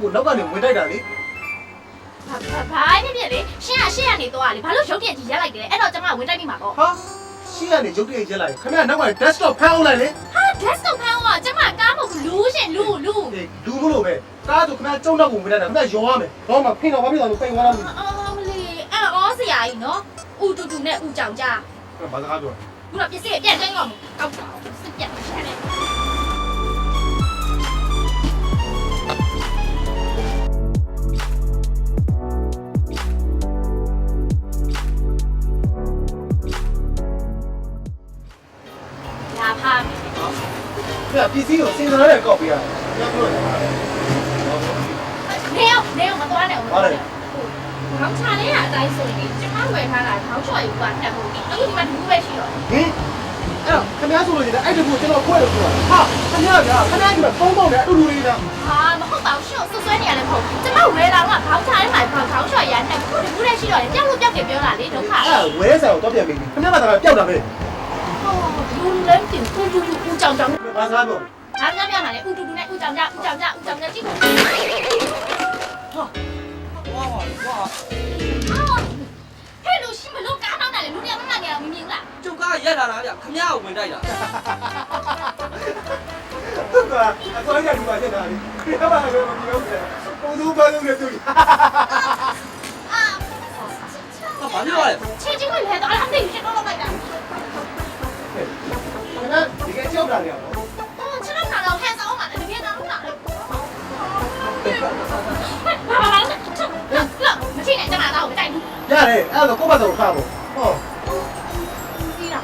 ကိုနောက်ကနေဝင်တိုက်တာလေဘာဖြစ်ဖြစ်လေရှင်းရနေတော့လေဘာလို့ရုပ်တရက်ကြီးရက်လိုက်တယ်အဲ့တော့ကျမဝင်တိုက်မိမှာပေါ့ဟာရှင်းရနေရုပ်တရက်ရက်လိုက်ခင်ဗျာနောက်ကနေ desktop ဖမ်းအောင်လိုက်လေဟာ desktop ဖမ်းအောင်ကျမကားမဟုတ်လူရှင်လူမလို့ပဲကားဆိုခင်ဗျာကျုံတော့ကိုဝင်တိုက်တာခင်ဗျာရောရမယ်တော့မှဖိတော့ဘာဖြစ်သွားလို့ပိန်သွားတာမလို့မလီအော်ဆရာကြီးနော်ဦးတူတူနဲ့ဦးကြောင်ကြဘာစကားပြောခုတော့ပစ္စည်းပြန်တိုင်းတော့ကောက်ပါစစ်ပြတ်ရှာတယ်ပစ္စည်းကိုစင်စားတဲ့ကောက်ပေးရတယ်။ပြောလို့ရတယ်။နေမသွားနဲ့ဦး။ဟုတ်တယ်။ဘောင်းချလေးကအတိုင်းဆိုရင်ကျမဝယ်ထားတာဘောင်းချော်ယူကတက်ဖို့ဒီအခုဒီမှာဒီပဲရှိတော့။ဟင်အဲ့တော့ခင်ဗျားဆိုလို့ရတယ်အဲ့ဒီကိုကျွန်တော်ခွဲလို့ဆိုတာ။ဟာခင်ဗျားကခင်ဗျားကပုံပုံနဲ့အတူတူလေးတာ။ဟာမဟုတ်ပါဘူးရှေ့ကိုဆွဆွဲနေရလဲမဟုတ်။ကျမဝယ်တာကဘောင်းချလေးမှာဘောင်းချော်ရတက်ဖို့ဒီပဲရှိတော့တယ်။ကြောက်လို့ပြောက်တယ်ပြောတာလေဒုက္ခ။အဲ့ဝဲဆိုင်ကိုတော့ပြန်ပြီ။ခင်ဗျားကတည်းကပျောက်တာပဲ။ဟောလူလည်းတင်ဦးကြောင်ဘာစားပြောအားငါပြောမှာလေဦးတူတူနဲ့ဦးကြောင်ကြကြည့်ကုန်ဟာဝါဟဲ့လူရှိမလို့ကားနောက်တယ်လေလူတွေကမမှန်ကြအောင်မမြင်ဘူးလားကျုပ်ကားရက်လာတာဗျခမရကိုဝင်တိုက်တာဟုတ်ကအစောရဒီမှာချက်တာလေခင်ဗျားဘာလို့မပြောဘူးပုံသူဘာလို့လဲသူဘာလို့လဲချေချင်းဝင်လဲတော့အဲ့ဒါသိရင်တော့လိုက်တာဒီကကြောက်တာလေဟောချစ်တော့တာတော့ဟန်ဆောင်မှာလည်းတကယ်တော့ဟုတ်လားမချိနဲ့ကျမတော့မတိုက်ဘူးရတယ်အဲ့တော့ကိုယ့်ဘာသာကိုခါဖို့ဟောဒီလား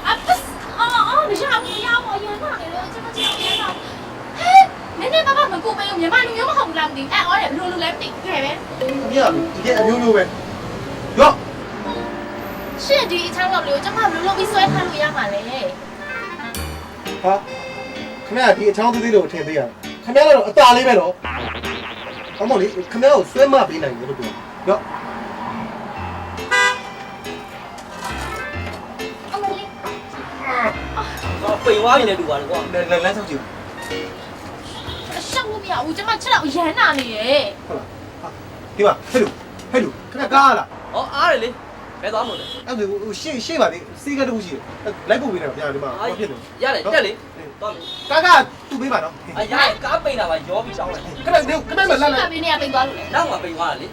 အပစ်အော်မရဘူးရပါရင်တော့လေကျမချစ်ရတော့ဟဲ့နည်းနည်းပါမကူပေးမြန်မာလူမျိုးမဟုတ်ဘူးလားမသိအဲ့အော်လေဘလို့လဲမသိခဲ့ပဲမရဘူးဒီကအမျိုးမျိုးပဲရော့ရှင့်ဒီအချောင်းတော့လေကျမဘလို့လုပ်ပြီးဆွဲထားလို့ရမှာလေဟာခင်ဗျာဒီအချောင်းသေးသေးလို့ထင်သေးရတယ်ခင်ဗျားကတော့အตาလေးပဲတော့ဟောမလေးခင်ဗျားကိုဆွဲမပေးနိုင်တယ်လို့ပြောရော့အမလေးတော့ပိန်သွားပြီလေတူပါလေကွာလမ်းဆောင်ကြည့်ရှောက်လို့မရဘူးကျမချက်တော့ရမ်းနာနေရဲ့ဟုတ်လားဟာဒီမှာဟဲ့လူခင်ဗျားကားလားဟောအားတယ်လေဘယ်သွားမလို့လဲအဲ့ဒါရှေ့ပါလေစီးကတူရှိတယ်လိုက်ပို့ပေးတယ်ဗျာဒီမှာဘာဖြစ်လဲရတယ်တက်လေတော့ကားသူ့ပေးပါနော်ရတယ်ကားပိန်တာပါရောပြီးတောင်းလိုက်ခင်ဗျားမလာလာဘေးနေရပိန်သွားလို့လေနောက်မှပိန်သွားတာလေ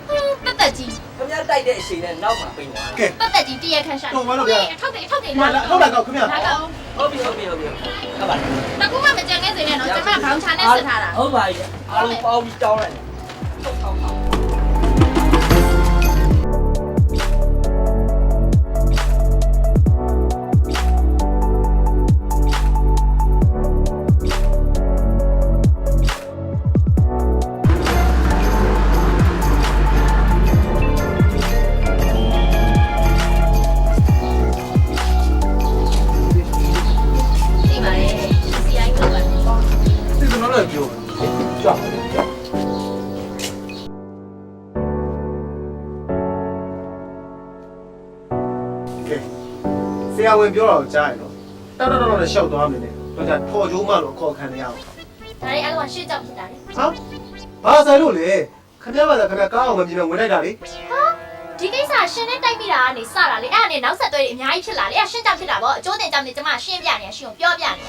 တက်ကြီးခင်ဗျားတိုက်တဲ့အချိန်နဲ့နောက်မှပိန်သွားတာတက်ကြီးတရက်ခန့်ရှာတော့ပါတော့ဗျာထောက်တယ်ဟုတ်လားကောခင်ဗျာလာကောဟုတ်ပြီဟုတ်ပါတကူမှမကြံခဲ့စေနဲ့နော်ကျမဘောင်းချာနဲ့ဆက်ထားတာဟုတ်ပါပြီအားလုံးပေါင်းပြီးတောင်းလိုက်ထောက်ဆရာဝန်ပြောတော့ကြားရတော့တော်ရှောက်သွားမယ်လေတော့じゃထော်ကျိုးမလို့ခေါ်ခံရအောင်ဒါလေးအဲ့ကောင်ရှေ့ကြောက်ဖြစ်တာလေဟာ ဘာဆိုင်လို့လဲခင်ဗျားကလည်းခင်ဗျားကားအောင်မမြင်တော့ဝင်လိုက်တာလေ ဒီကိစ္စရှင်နဲ့တိုက်မိတာကနေစတာလေအဲ့ဒါနဲ့နောက်ဆက်တွဲအများကြီးဖြစ်လာလေအဲ့ရှင်းကြောင်ဖြစ်တာပေါ့အကျိုးတင်ကြောင်နေကျမရှင်းပြနေရှင်ကိုပြောပြနေ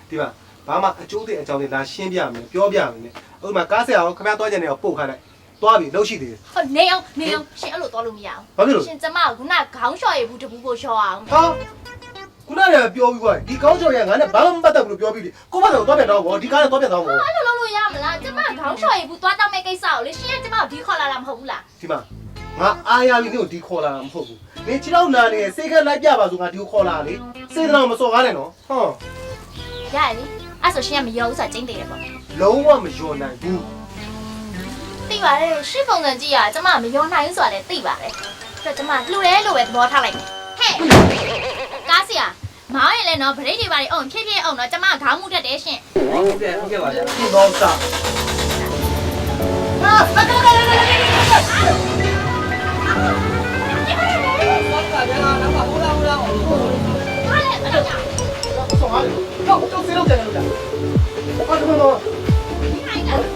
ဒီမှာဘာမှအကျိုးတဲ့အကြောင်းတွေဒါရှင်းပြမယ်ပြောပြမယ်ဥပမာကားဆက်အောင်ခင်ဗျားသွားကြနေအောင်ပို့ခိုင်းလိုက်သွားပြီလုံးရှိသေးတယ် ဟုတ်နေအောင်ရှင်အဲ့လိုသွားလို့မရအောင်ရှင်ကျမကခုနခေါင်းလျှော်ရဘူးတပူကိုလျှော်အောင် ဟာခုနကပြောပြီးသွားဒီကောင်းချော်ရငါနဲ့ဘာမှမပတ်သက်ဘူးလို့ပြောပြီးကိုမကတော့သွားပြန်တော့ဘောဒီကားနဲ့သွားပြန်တော့ဘော အဲ့လိုလုပ်လို့ရမလားကျမခေါင်းလျှော်ရဘူးသွားတောင်းမဲ့ကိစ္စကိုလေရှင်ကကျမကိုဒီခေါ်လာတာမဟုတ်ဘူးလား ဒီမှာငါအားရပြီးကိုဒီခေါ်လာတာမဟုတ်ဘူးနင်ခြေတော့နာနေစိတ်ခက်လိုက်ပြပါဆိုငါဒီကိုခေါ်လာလေစိတ်တော့မစော်ကားနဲ့နော်ဟော ရတယ်လေအဲ့ဆိုရှင်ကမရောဘူးဆိုတာကျင်းသေးတယ်ပေါ့ လုံးဝမယွန်နိုင်ဘူး သိပါတယ်ရှင်းပုံစံကြည့်ရကျမမရောနိုင်ဘူးဆိုတာလည်းသိပါတယ်ဆိုတော့ကျမလှူတယ်လို့ပဲသဘောထားလိုက်မယ်ဟဲ့ကားစီယာမောင်ရင်လည်းနော်ဗရိတ်တွေပါလေအောင်ဖြည်းဖြည်းအောင်နော်ကျမခေါင်းမှုတက်တယ်ရှင် ဟုတ်ကဲ့ပါဗျာ ဒီတော့စား ဟာလေအဲ့လိုကြောင့် စော်ကားလေတော့စေးလို့တယ်လို့လားဘာလို့မ ဒီဟိုင်းတာ ဟဲ့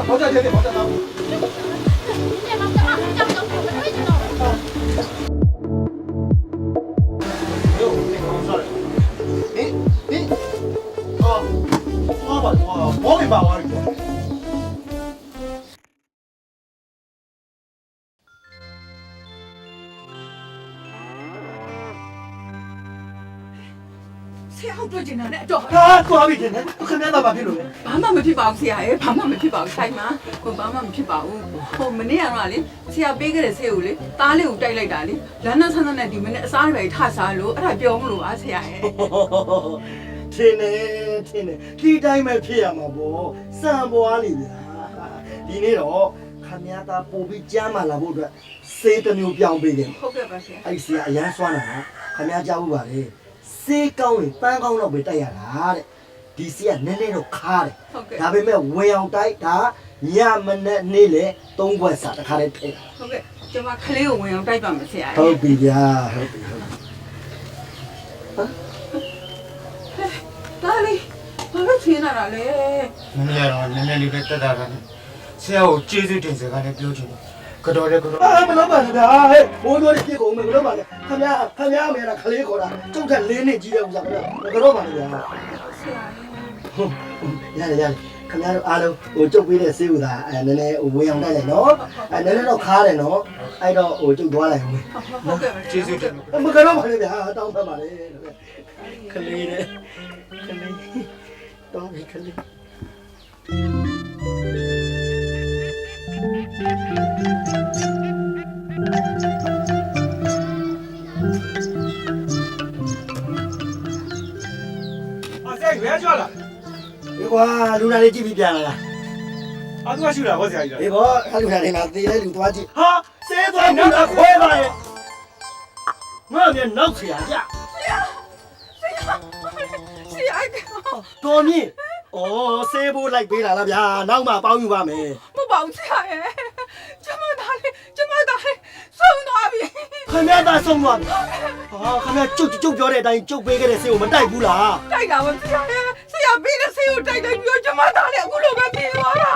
ဘောကြတယ်ဘောကြတော့ ဒီမှာကျမကြောက်တော့မတွေ့ချင်တော့ ဘောမေပါဝါရီ ဆရာဟုတ်တွေ့ကျင်တာနဲ့အတော့ ဟာသွားပြီတင်တယ်ခင်ဗျားတော့ဘာဖြစ်လို့လဲ ဘာမှမဖြစ်ပါဘူးဆရာရဲ့ဘာမှမဖြစ်ပါဘူးဆိုင်မှာဟိုဘာမှမဖြစ်ပါဘူးဟိုမနေ့ကတော့လေဆရာပေးခဲ့တဲ့ဆေးကိုလေသားလေးကိုတိုက်လိုက်တာလေလမ်းနဲ့ဆန်းနဲ့ဒီမနေ့အစားတွေထစားလို့အဲ့ဒါပြောမလို့ပါဆရာရဲ့ ထင်းနေဒီတိုင်းပဲဖြစ်ရမှာပေါ့စံပွားလေဗျာဒီနေ့တော့ခမည်းသားပို့ပြီးကြမ်းမာလာဖို့အတွက်စေးတစ်မျိုးပြောင်းပေးတယ် ဟုတ်ကဲ့ပါဆရာ အဲ့ဒီဆရာအရန်စွမ်းတာခမည်းကြားဘူးပါလေစေးကောင်းရင်ပန်းကောင်းတော့ပဲတိုက်ရတာတဲ့ဒီစီကနည်းနည်းတော့ခါတယ် ဟုတ်ကဲ့ ဒါပေမဲ့ဝေအောင်တိုက်တာညမနဲ့နေ့လေ၃ဘွက်စာတစ်ခါလေးထည့် ဟုတ်ကဲ့ကျွန်မခလေးကိုဝင်အောင်တိုက်ပါမယ်ဆရာရဲ့ ဟုတ်ပြီဗျာဟုတ်ပြီ သားလေးဘာလို့ချင်းလာတာလဲ မမရတော့နည်းနည်းလေးပဲတက်တာကလည်းဆရာကိုကျေးဇူးတင်စကားလည်းပြောချင်တယ်ကတော့လည်းကတော့ မလုပ်ပါနဲ့ဗျာဟဲ့ဘိုးတို့ပြစ်ကုန်မယ်မလုပ်ပါနဲ့ခမည်းအမေကခလေးခေါ်တာကျုပ်က၄နှစ်ကြီးတဲ့ဥစ္စာဗျာမကတော့ပါနဲ့ဗျာ ဆရာရဲ့ ရတယ်ခင်ဗျားတို့အားလုံးဟိုကျုပ်ပေးတဲ့ဆေးဥသာနည်းနည်းဝေအောင်တိုက်လိုက်နော်နည်းနည်းတော့ခါတယ်နော်အဲ့တော့ဟိုကျုပ်သွားလိုက်အောင် ဟုတ်ကဲ့ပါ ကျေးဇူးတင်တယ် မကတော့ပါနဲ့ဗျာတောင်းဖတ်ပါလေခလေးတဲ့ခလေးတောင်းပြီခလေး 啊，这越叫了， ဒီကွာလူနာလေးကြည့်ပြီးပြန်လာလား 啊，多少了？我这一 ဒီ 个。 ဘောအဲ့လူနာလေးမှာသေတဲ့လူသွားကြည့် 哈， ဆေးသွားပြီးတော့ခွဲပါရဲ့ငါလည်းနောက်ဆရာကြ ဆရာက တော်မြင့်ဩဆေးဖို့လိုက်ပေးလာလားဗျာနောက်မှပေါင်းယူပါမယ် မပေါ့ဆရာရဲ့ကျမသားလေးဆုံးသွားပြီ ခင်ဗျားသားဆုံးသွားပြီဟာခင်ဗျားကျုပ်ပြောတဲ့အတိုင်းကျုပ်ပေးခဲ့တဲ့ဆေးကိုမတိုက်ဘူးလား တိုက်တာပါဆရာရဲ့ဆရာပေးတဲ့ဆေးကိုတိုက်တယ်ပြီးတော့ကျမသားလေးအခုလိုပဲပြေသွားတာ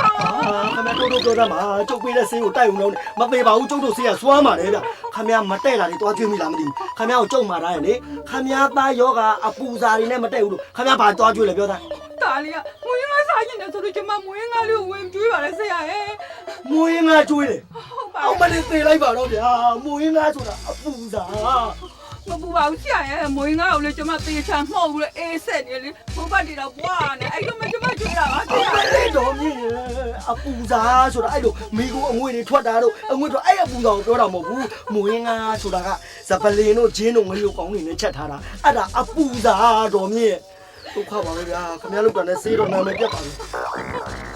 ခမတို့ပြောတာမှာကျုပ်ပေးတဲ့ဆေးကိုတိုက်အောင်လို့မပေးပါဘူးကျုပ်တို့ဆေးကစွမ်းပါလေဗျခမမတဲ့လာလေတွားကျွေးမိလားမသိဘူးခမကိုကျုပ်မှာထားရင်လေခမသားယောဂအပူစာတွေနဲ့မတဲ့ဘူးလို့ခမဘာတွားကျွေးလဲပြောတာ ဒါလေးကမွေးငါစားရင်လည်းဆိုလို့ကျမမွေးငါလေးကိုဝင်ကျွေးပါလေဆရာရဲ့ မွေးငါကျွေးတယ် ဟုတ်ပါ အောင်မလေးသေလိုက်ပါတော့ဗျာမွေးငါဆိုတာအပူစာ မပူပါဘူးဆရာရဲ့မွေးငါကိုလည်းကျမသေချာမှုတ်ဘူးလေအေးဆက်နေလေဘုဘတ်တီတော့ပွားနေအဲ့လိုမှကျမကျွေးတာပါဆ ဟုတ် ရာ ပါလေတော်မြင့်အပူစာဆိုတာအဲ့လိုမိကိုအငွေတွေထွက်တာတော့အငွေတော့အဲ့အပူစာကိုပြောတာမဟုတ်ဘူးမွေးငါဆိုတာကဇပလင်တို့ဂျင်းတို့ငရုတ်ကောင်းတွေနဲ့ချက်ထားတာအဲ့ဒါအပူစာတော်မြင့်ဒုက္ခပါပဲဗျာခင်ဗျားတို့ကလည်းစေးတော့နာမည်ပြတ်ပါပြီ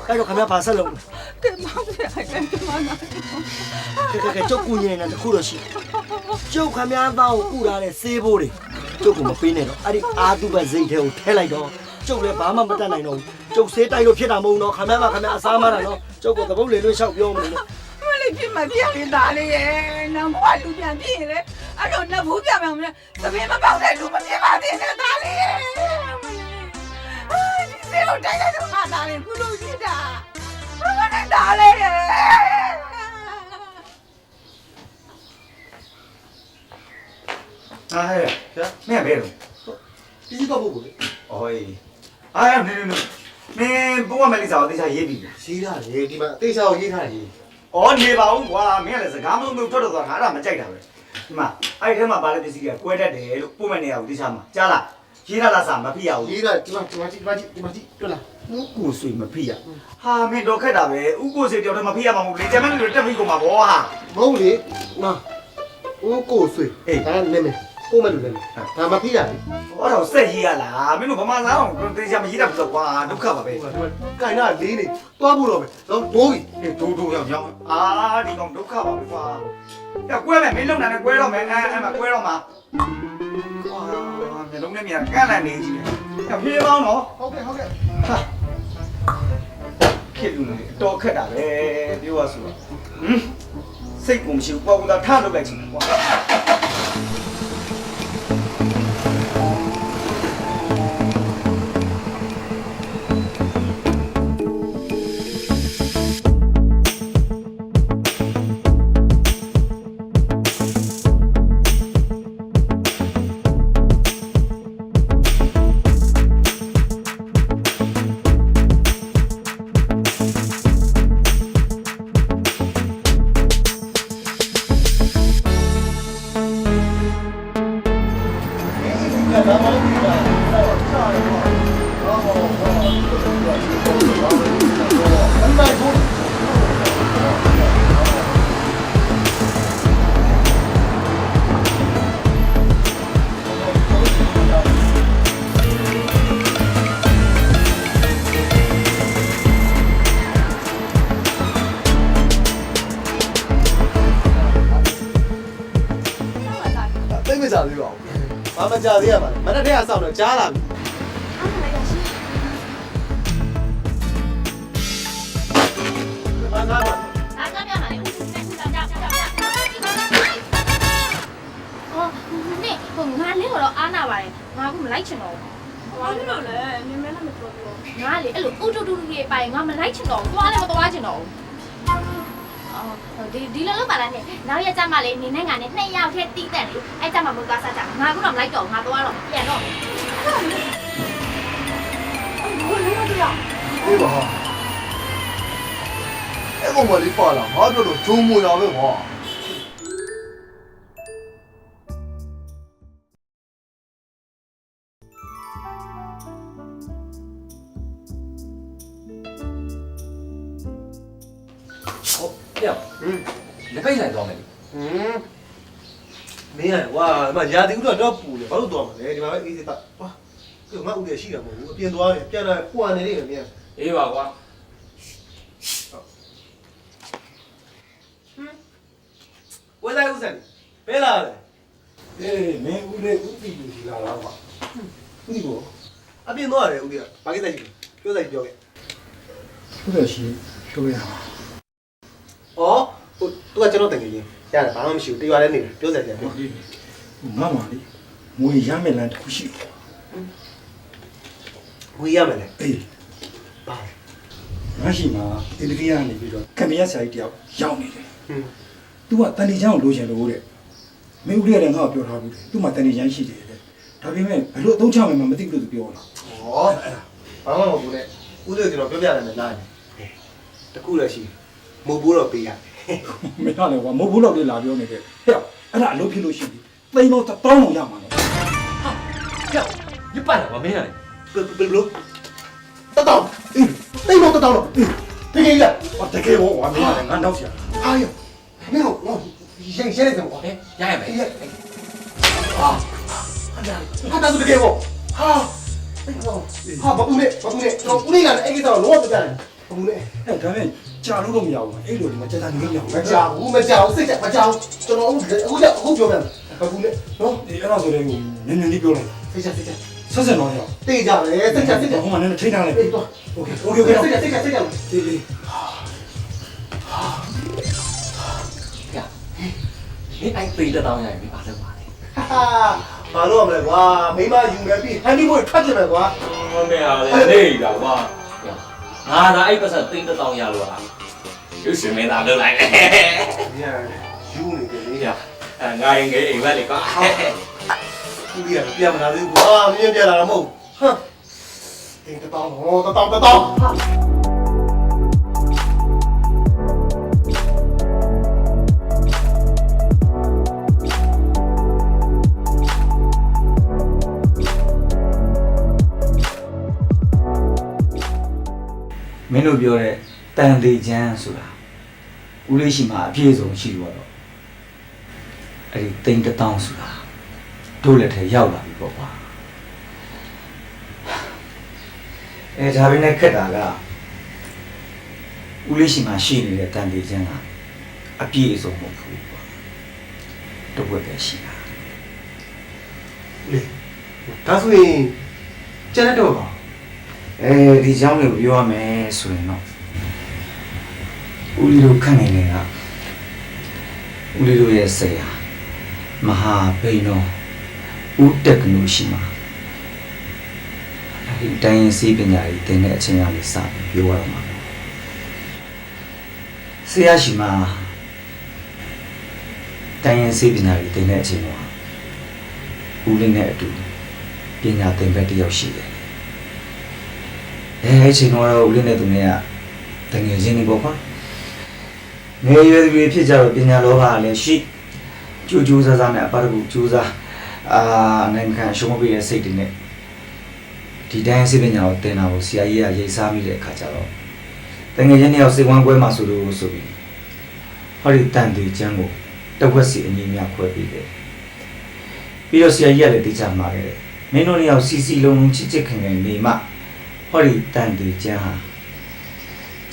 အဲ့တော့ခင်ဗျားဘာဆက်လုပ်လဲ ကဲမဆရာရဲ့ကျမနာ ကဲကျုပ်ကူညီနေတာတခုတော့ရှိကျုပ်ခင်ဗျားသားကိုကူထားတဲ့စေးဘိုးတွေကျုပ်ကမပေးနဲ့တော့အဲ့ဒီအာတုဘဇိတ်ထဲကိုထဲလိုက်တော့ကျုပ်လည်းဘာမှမတတ်နိုင်တော့ဘူးကျုပ်စေးတိုက်လို့ဖြစ်တာမဟုတ်တော့ခင်ဗျားကအစားမတာနော်ကျုပ်ကသဘုတ်လေလွှဲလျှောက်ပြောမလို့ မလေးပြမပြနေတာလေရဲ့နောက်ဘဝလူပြန်ပြင်းလေ အဲ့လိုနှစ်ဘူးပြမယ်မလဲသမီးမပေါက်တဲ့လူမဖြစ်ပါသေးနဲ့သားလေးဒီစေကိုတိုက်လိုက်တော့ငါသားလေးခုလိုရှိတာဘာနဲ့သားလေး ဟာဟဲ့မင်းဘယ်လို ပြီးတော့ဖို့ကိုလေ အော်အားနေမင်းဘုရားမလေးစာကိုတေချာရေးပြီ ရေးထားတယ်ဒီမှာအသေးချာကိုရေးထားတယ် အော်နေပါဦးကွာမင်းကလည်းစကားမလုံးထွက်တော့ဆိုတာငါအဲ့ဒါမကြိုက်တာပဲဒီမှာအဲ့ဒီထဲမှာဗားတဲ့ပစ္စည်းကကွဲတတ်တယ်လို့ပုံမဲ့နေရဘူးတေချာမှာကြားလားရေးရလားစာမဖိရဘူး ရေးထားဒီမှာတွေ့လား ဥကိုဆွေမဖိရဟာမင်းတော့ခက်တာပဲဥကိုဆွေတယောက်တည်းမဖိရမှာမဟုတ်လေကျမတို့တက်ပြီးကုန်မှာဗောဟာ မဟုတ်လေဟာဦးကိုဆွေဒါနဲ့မယ်ကိုမလို့လည်းဒါမဖိရဘူး အဲ့တော့စက်ရေးရလားမင်းတို့ဗမာသားအောင်တေချာမရေးတတ်ဘူးဆိုကွာဒုက္ခပါပဲ ဟိုကကိုင်နာလေးနေသွားဖို့တော့မယ်တော့ဒိုးပြီ ဒိုးရောက်ရောက်အာဒီကောင်ဒုက္ခပါပဲကွာညကွဲမယ်မင်းလုံနိုင်နဲ့ကွဲတော့မယ်အဲ့မှာကွဲတော့မှာကွာမျိုးလုံးနဲ့မြန်ကန့်လန့်နေကြီးတယ်ပြေးပေါင်းတော့ ဟုတ်ကဲ့ ဟာဖြစ်လူနေတော့ခက်တာပဲပြောရဆိုစိတ်ကိုမရှိဘူးပေါ့ကူတာထားလုပ်လိုက်ချင်တယ်ကွာ သိမကြသေးပါဘူး။ဘာမကြသေးရပါလဲ။မနေ့တည်းကစောင့်တော့ကြားလာပြီ အားမလိုက်ရရှိ ။အားကားပါ အားကပြမှာလေဦးစက်စက်ကြောက်အော်နေဟိုငါလေးတော့အားနာပါတယ်ငါကမလိုက်ချင်တော့ဘူး ဘာလို့လဲနင်မဲလည်းမတော်ဘူး ငါလေအဲ့လိုဥတူတူလေးပိုင်ငါမလိုက်ချင်တော့ဘူးသွားလည်းမသွားချင်တော့ဘူးအော်ဒီလိုလုပ်ပါလားနဲ့နောက်ရက်ကျမှလေနေနဲ့ငါနဲ့2ယောက်ထဲတီးတဲ့လေအဲ့ကျမှမသွားစားကြငါကတော့မလိုက်တော့ငါသွားတော့ပြန်တော့ ။ဒီပါ။အဲ့ကောင်မလေးပါလား။ဟာတို့ဂျုံမွေလာပဲကွာ ဟုတ်ပြလက်ပိတ်ဆိုင်သွားမယ်လေ ။မင်းကဝါမရာသီဥတုတော့ပူလေဘာလို့သွားမလဲဒီမှာပဲအေးစစ်တာ။ဟာဒီငါဥတည်ရှိတာမဟုတ်ဘူးအပြင်သွားတယ်ပြန်လာပွာနေနေတယ်မင်း အေးပါကွာ ။ဝဲလိုက်ဥစားဘဲလာလေ အေးမင်းဦးလေးဦးတီလူကြီးလာတော့ကွာ ။ဥဒီကိုအပြင်သွားတယ်ဥဒီကဘာကိစ္စရှိလဲပြောလိုက်ပြောခဲ့ ဟုတ်တယ်ရှိတို့ရအောင် ။အော်ဟိုသူကကျွန်တော်တကယ်ကြီးရတယ်ဘာမှမရှိဘူးတရွာလည်းနေတယ်ပြောစရာပြော ငါမှလေငွေရမယ်လမ်းတစ်ခုရှိတယ် ဝေးရမယ်လေ အေး ဘာ ငါရှိမှာအင်တရီယာနေပြီးတော့ကမရဆရာကြီးတယောက်ရောက်နေတယ် ဟွန်း သူကတန်တီချောင်းကိုလိုချင်လို့တဲ့မင်းဦးလေးလည်းငါ့ကိုပြောထားဘူးတဲ့သူ့မှာတန်တီချောင်းရှိတယ်တဲ့ဒါပေမဲ့ဘယ်လိုအသုံးချမယ်မှမသိဘူးလို့သူပြောလာ ။ဩဘာမှမဟုတ်ဘူးလေ။ဦးလေးကျွန်တော်ပြောပြရတယ်မယ်လား။တခုလည်းရှိမဟုတ်ဘူးတော့ပေးရတယ် မင်းကလည်းကွာမဟုတ်ဘူးတော့လေလာပြောနေတယ်ဟဲ့အဲ့ဒါအလုပ်ဖြစ်လို့ရှိပြီသိန်းတော့တောင်းအောင်ရမှာလေ ကြောက်ရပတ်လာပါမင်းရတယ် ။ဘယ်လိုတတောင်းအေးတိတ်တော့တတောင်းတော့အေးတကယ်လား ဟောတကယ်ဘောကွာမင်းကလည်းငါနောက်ဆရာ ။ဟာရမင်းဟိုရဲရဲနေတယ်ကွာ ဟဲ့ရရမယ် ။ဟာဟာဒါဆိုတကယ်ပေါ့။ဟာဟာဘာဘူးလဲဘာဘူးလဲကျွန်တော်ဦးလေးကလည်းအဲ့ဒီတော့လောပြကြတယ်။ဘာဘူးလဲ အဲ့ဒါနဲ့ကြာလို့တော့မရဘူးအဲ့လိုဒီမှာကြာကြာနေရအောင် မကြောက်ဘူးမကြောက်စိတ်ကြမကြောက်ကျွန်တော်အခုပြောမယ်ဘာဘူးလဲနော် ဒီအဲ့ဒါဆိုလည်းနည်းနည်းလေးပြောလိုက် စိတ်ကြစိတ်ကြ ဆက်ဆက်တော့ရအောင် တေးကြတယ်စိတ်ကြစိတ်ကြ ဟိုမှာနည်းနည်းထိန်းထားလိုက် အေးတော့ โอเคโอเคโอเค စိတ်ကြစိတ်ကြစိတ်ကြ ဒီဒီ မင်းအဲ့ပေးတဲ့တောင်းရရင်မင်းပါလဲကွာ ဘာလို့မလဲကွာမိမယူမယ်ပြီးဟန်ဒီဘွေထွက်ကြမယ်ကွာ မမေဟာလေနေတာကွာငါသာအဲ့ပတ်စံသိန်း1000ရလို့ဟာရုပ်ရှင်မင်းသားလုပ်လိုက်တယ် ညယူနေတယ်လေ ငါရင်ငယ်အိမ်မက်လေကွာ သူကြီးကပြန်မလာသေးဘူးကွာမင်းပြန်လာတာမဟုတ်ဟမ်တင်တောင်းတော့တောင်းမင်းတို့ပြောတဲ့တန်သေးချမ်းဆိုတာဦးလေးရှိမှအပြည့်စုံရှိလို့တော့အဲ့ဒီတိမ်တောင်းဆိုတာတို့လက်ထဲရောက်လာပြီပေါ့ကွာဒါပဲနဲ့ခက်တာကဦးလေးရှိမှရှိနေတဲ့တန်သေးချမ်းကအပြည့်စုံမဟုတ်ဘူးကွာတော့ဘယ်ပဲရှိတာ လေဒါဆိုရင်ကျန်တဲ့တော့ပါ ဒီเจ้าတွေကိုပြောရမယ်ဆိုရင်တော့ဦးလေးတို့ခန့်နေနေတာဦးလေးတို့ရဲ့ဆရာမဟာဘိန်းတော်ဦးတက်ကနုရှိမှာအဲဒီတိုင်းရင်စီးပညာကြီးတင်တဲ့အချိန်ကနေစပြီးပြောရမှာဆရာရှိမှာတိုင်းရင်စီးပညာကြီးတင်တဲ့အချိန်မှာဦးလေးနဲ့အတူပညာသင်ဘက်တစ်ယောက်ရှိတယ်အဲ့ချိန်တော့ဦးလေးနဲ့သူနဲ့ကတကယ်ချင်းနေပေါ့ကွာငယ်ရွယ်တွေဖြစ်ကြတော့ပညာလောဘလည်းရှိကြိုးကြိုးစားစားနဲ့အပါတကူကြိုးစားနိုင်ငံခံရှုံးမပေးတဲ့စိတ်တွေနဲ့ဒီတိုင်းစိတ်ပညာကိုတင်တာကိုဆရာကြီးကရိတ်စားမိတဲ့အခါကျတော့တကယ်ချင်းနဲ့စိတ်ဝမ်းကွဲမှဆိုလို့ဆိုပြီးဟောဒီတန်တေချမ်းကိုတဝက်စီအညီများခွဲပေးတယ်ပြီးတော့ဆရာကြီးကလည်းသိချမှာခဲ့တယ်မင်းတို့နှစ်ယောက်စီစီလုံးလုံးချစ်ချစ်ခင်ခင်နေမှဟောဒီတန်တေချမ်းဟာ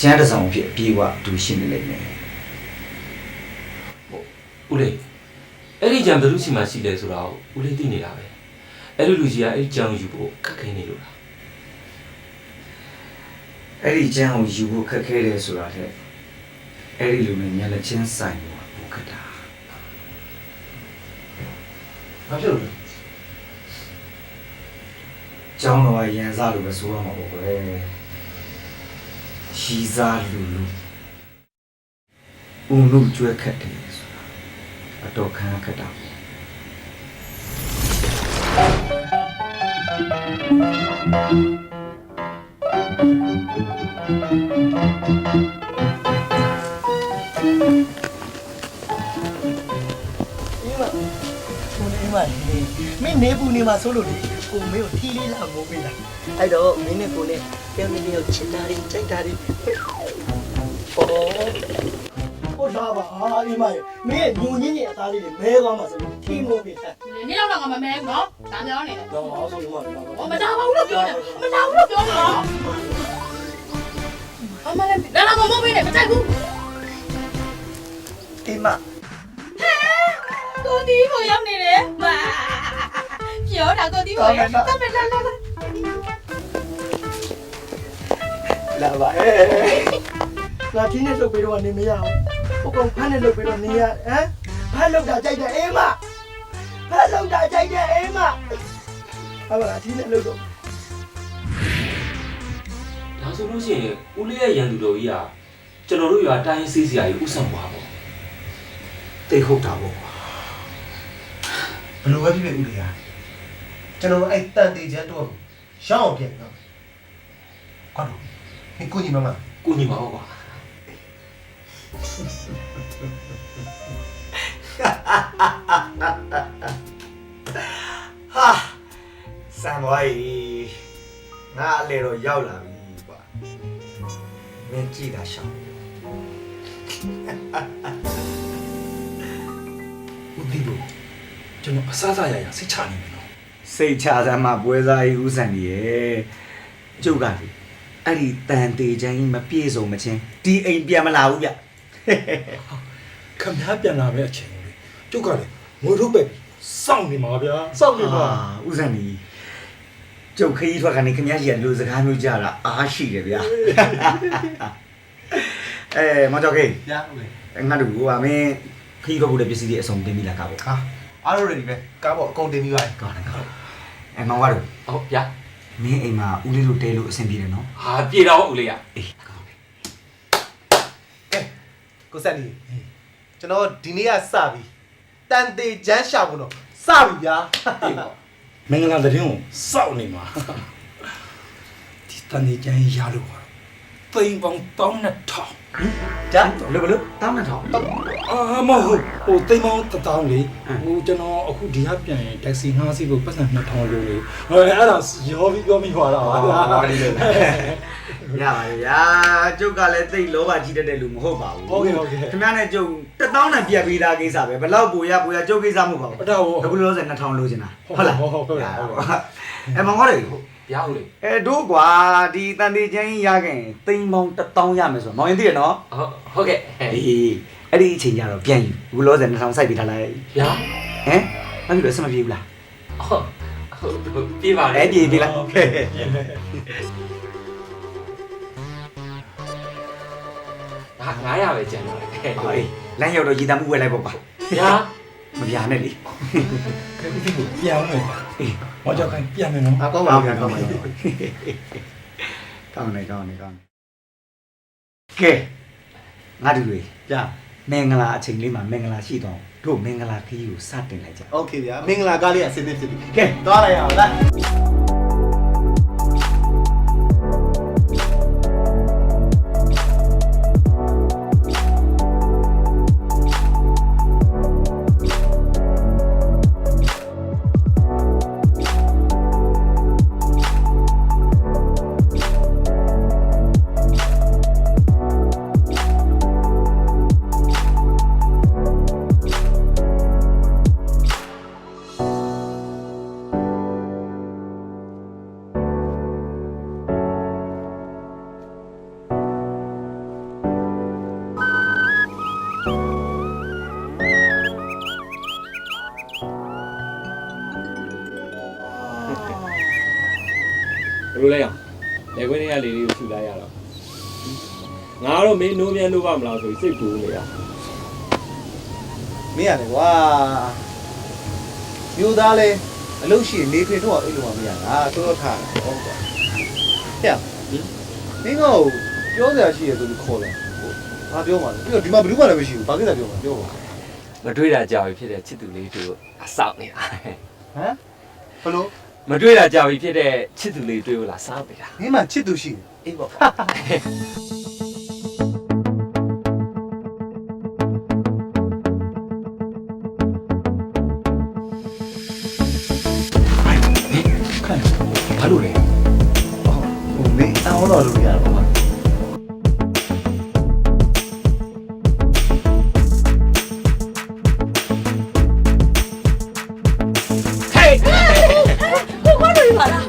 ကျမ်းတစ်ဆောင်ဖြစ်အပြေးဝအတူရှိနေလိမ့်မယ် ဦးလေးအဲ့ဒီကြံဘယ်လိုရှိမှရှိလဲဆိုတော့ဦးလေးသိနေတာပဲအဲ့လိုလူကြီးကအဲ့ဒီကြံယူဖို့ခက်ခဲနေလို့လား အဲ့ဒီကျမ်းကိုယူဖို့ခက်ခဲတယ်ဆိုတာတဲ့အဲ့ဒီလူနဲ့မျက်လက်ချင်းဆိုင်ဖို့ဘုခတာ ဘာဖြစ်လို့လဲ ကျောင်းတော်ကရန်စားလို့ပဲဆိုရမှာပေါ့ကွယ်ရှိစားလူဦးလူကျွဲခက်တယ်ဆိုတာအတော်ခံခက်တာပေါ့ မင်းနေဘူးနေမှာဆိုလို့လေကိုမင်းကိုထီးလေးလာမိုးပေးတာအဲ့တော့မင်းနဲ့ကိုနဲ့ပြောင်းနေနေချစ်တာတွေကြိုက်တာတွေဟုတ်သားပါအိမ်မရဲ့မင်းရဲ့ညုံညင်းရဲ့အသားလေးတွေမဲသွားမှာဆိုလို့ထီးမိုးပေးတာ နင်းတော့ငါမမဲဘူးနော်ဒါပြောနေတယ် တော့အောင်ဆိုလို့မပြော မတားပါဘူးလို့ပြောတယ်မတားဘူးလို့ပြောတယ်နော်အမလည်းဒါတော့မမေးနဲ့မကြိုက်ဘူး အိမ်မ ကိုတီးကိုရောက်နေတယ်မာပြောတာကိုတီးကိုရောက်တမလာလာ လာပါငါထီးနဲ့လုပ်ပြီးတော့နေမရဘူးဟိုကောင်ဖမ်းနဲ့လုပ်ပြီးတော့နေရဟမ်ဖမ်းလုပ်တာကြိုက်တယ်အိမ်မဖမ်းလုပ်တာကြိုက်တယ်အိမ်မဟုတ်ပါလားထီးနဲ့လုပ်တော့ ဒါဆိုလို့ရှိရင်ဦးလေးရဲ့ရန်သူတော်ကြီးကကျွန်တော်တို့ရွာတိုင်းဆေးစရာကြီးဥဆောင်ပါပေါ့ တိတ်ဟုတ်တာပေါ့ ဘယ်လိုပဲဖြစ်ဖြစ်ဦးလေးဟာကျွန်တော်အဲ့တန်တေချမ်းတော့ရှောင်းအောင်ပြင်နော်ကွာတော့ဒီကိုကြီးမမ ကိုညီမဟုတ်ကွာ ဟာစံသွားပြီငါအလေတော့ရောက်လာပြီကွာမင်းကြည့်တာရှောင်း ဦးတီးလို့ကျွန်တော်အဆအဆရရစိတ်ချနေပြီနော် စိတ်ချစမ်းမှပွဲစားကြီးဦးစံကြီးရဲ့ကျုပ်ကလေအဲ့ဒီတန်တေချမ်းကြီးမပြည့်စုံမချင်းဒီအိမ်ပြန်မလာဘူးဗျ ခမည်းပြန်လာပဲအချိန်လေးကျုပ်ကလည်းငွေထုတ်ပဲစောင့်နေမှာဗျာစောင့်နေမှာ ဦးစံကြီးကျုပ်ခရီးထွက်ကနေခင်ဗျားကြီးကလူစကားမျိုးကြတာအားရှိတယ်ဗျာမောင်ကျော်ခေး ရဦးလေး ငါတို့ကမင်းခရီးထွက်ဖို့တဲ့ပစ္စည်းတွေအစုံတင်ပြီလားကော ဟာ အားလုံး ready ပဲ ကားပေါ်အကုန်တင်ပြီးပါ ကောင်းတယ်မောင်ကတော့ ဟုတ်ဗျာ မင်းအိမ်မှာဦးလေးတို့တဲလို့အဆင်ပြေတယ်နော် ဟာပြေတော့ဦးလေးရ အေးကောင်းတယ် ကဲကိုဆက်လေးကျွန်တော်ဒီနေ့ကစပြီတန်တေချမ်းရှာဖို့တော့စပြီဗျာ ပြေပေါ့ မင်္ဂလာသတင်းကိုစောင့်နေမှာဒီတန်နေကျန်းရလို့ပါသိန်းပေါင်း1200 ဒါဘလို့တောင်းနေတော့ အာမဟုတ်ဟိုသိန်းပေါင်း1000လေဟိုကျွန်တော်အခုဒီကပြန်ရင်တက္ကစီငှားစီးဖို့ပတ်စံ2000လို့လေအဲ့ဒါရောပြီးပြောမိပါတော့ ရပါပြီဗျာကျုပ်ကလည်းသိလောဘကြီးတတ်တဲ့လူမဟုတ်ပါဘူး ဟုတ်ကဲ့ဟုတ်ကဲ့ ခင်ဗျားနဲ့ကျုပ်1000နဲ့ပြက်ပြီးသားကိစ္စပဲဘလောက်ပူရကျုပ်ကိစ္စမဟုတ်ပါဘူး အဲ့ဒါဟို အခုလောဆယ်2000လို့ချင်တာဟုတ်လား ဟုတ်ဟုတ် မောင်ကတော့ ဗျာဦးလေး တို့ကွာဒီတန်တေချမ်းရခင်သိန်းပေါင်း1000ရမယ်ဆိုတော့မောင်ရင်သိရနော် ဟုတ်ကဲ့ အေးအဲ့ဒီအချိန်ကျတော့ပြန်ယူဘူးလောဆယ်2000စိုက်ပြီးထားလိုက် ဗျာ ဟမ်ဘာဖြစ်လို့စမပြေဘူးလား ဟုတ်ပြေပါလေ အဲ့ပြေလား ဟာ900ပဲကျန်တော့တယ် ဟောအေးလမ်းရောက်တော့ရည်တမ်းမှုဝယ်လိုက်ပေါ့ပါ ဗျာ မပြာနဲ့လေ ကဲဒီကိုပြန်မယ်အေးမောင်ကြောက်ခိုင်းပြန်မယ်နော် အကောင်းပါဗျာကောင်းပါ ကောင်းတယ်ကဲငါတို့တွေ ဗျာ မင်္ဂလာအချိန်လေးမှာမင်္ဂလာရှိတော့တို့မင်္ဂလာခီးကိုစတင်လိုက်ကြ โอเคဗျာမင်္ဂလာကားလေးအဆင်သင့်ဖြစ်ပြီ ကဲ သွားလိုက်အောင်လား ဘယ်လိုလဲအောင်လေခွင်းတွေကလေလေးကိုရှူလိုက်ရတော့ငါတော့မင်းနိုးမြန်နိုးပါမလားဆိုပြီးစိတ်ပူနေရ မင်းရတယ်ကွာမျိုးသားလဲအလုပ်ရှိနေခွေတော့အဲ့လိုမှမရတာတော်ထားတယ်ဟုတ်ကွာဟဲ့မင်းကပြောစရာရှိရဆိုပြီးခေါ်တယ်ဘာပြောမှလဲပြီးတော့ဒီမှာဘယ်သူမှလည်းမရှိဘူးဘာကိစ္စပြောမှာပြောပါ မတွေ့တာကြာပြီဖြစ်တဲ့ချစ်သူလေးတို့အဆောက်နေတာ ဟမ်ဘလို့ မတွေ့တာကြာပြီဖြစ်တဲ့ချစ်သူလေးတွေ့လို့လားစားပေးတာ မင်းမှချစ်သူရှိတယ် အေးပေါ့ ဘာလို့လဲ ဟိုမင်းတောင်းတော့လို့ရတော့ပါ ကိုကတော့ပါလား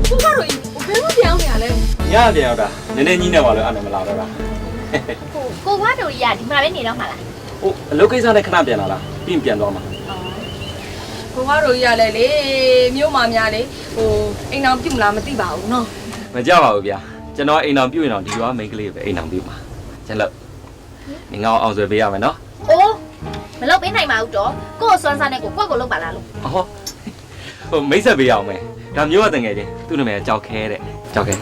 ကိုကတော့ဘယ်လိုပြောင်းနေရလဲ ညပြန်ရောက်တာနည်းနည်းကြီးနေပါလို့အဲ့ဒါမလာတော့တာ ကိုကတော့ရဒီမှာပဲနေတော့မှာလား ဟိုအလုပ်ကိစ္စနဲ့ခဏပြန်လာလားပြီးပြန်သွားမှာ ကိုကတော့ရလဲလေမြို့မှာများလေဟိုအိမ်အောင်ပြုတ်မလားမသိပါဘူးနော် မကြပါဘူးဗျာကျွန်တော်အိမ်အောင်ပြုတ်ရင်တော့ဒီရွာမိန်းကလေးပဲအိမ်အောင်ပြုတ်မှာကျွန်တော်ငငါအောင်ဆွဲပေးရမယ်နော် အိုးမလုပ်ပေးနိုင်ပါဘူးတော့ကို့စွမ်းစားနဲ့ကိုကွက်ကိုလုပ်ပါလားလို့ အော်ဟိုမိတ်ဆက်ပေးရအောင်မယ်ဒါမျိုးကတငယ်ချင်းသူ့နာမည်ကြောက်ခဲတဲ့ကြောက်ခဲ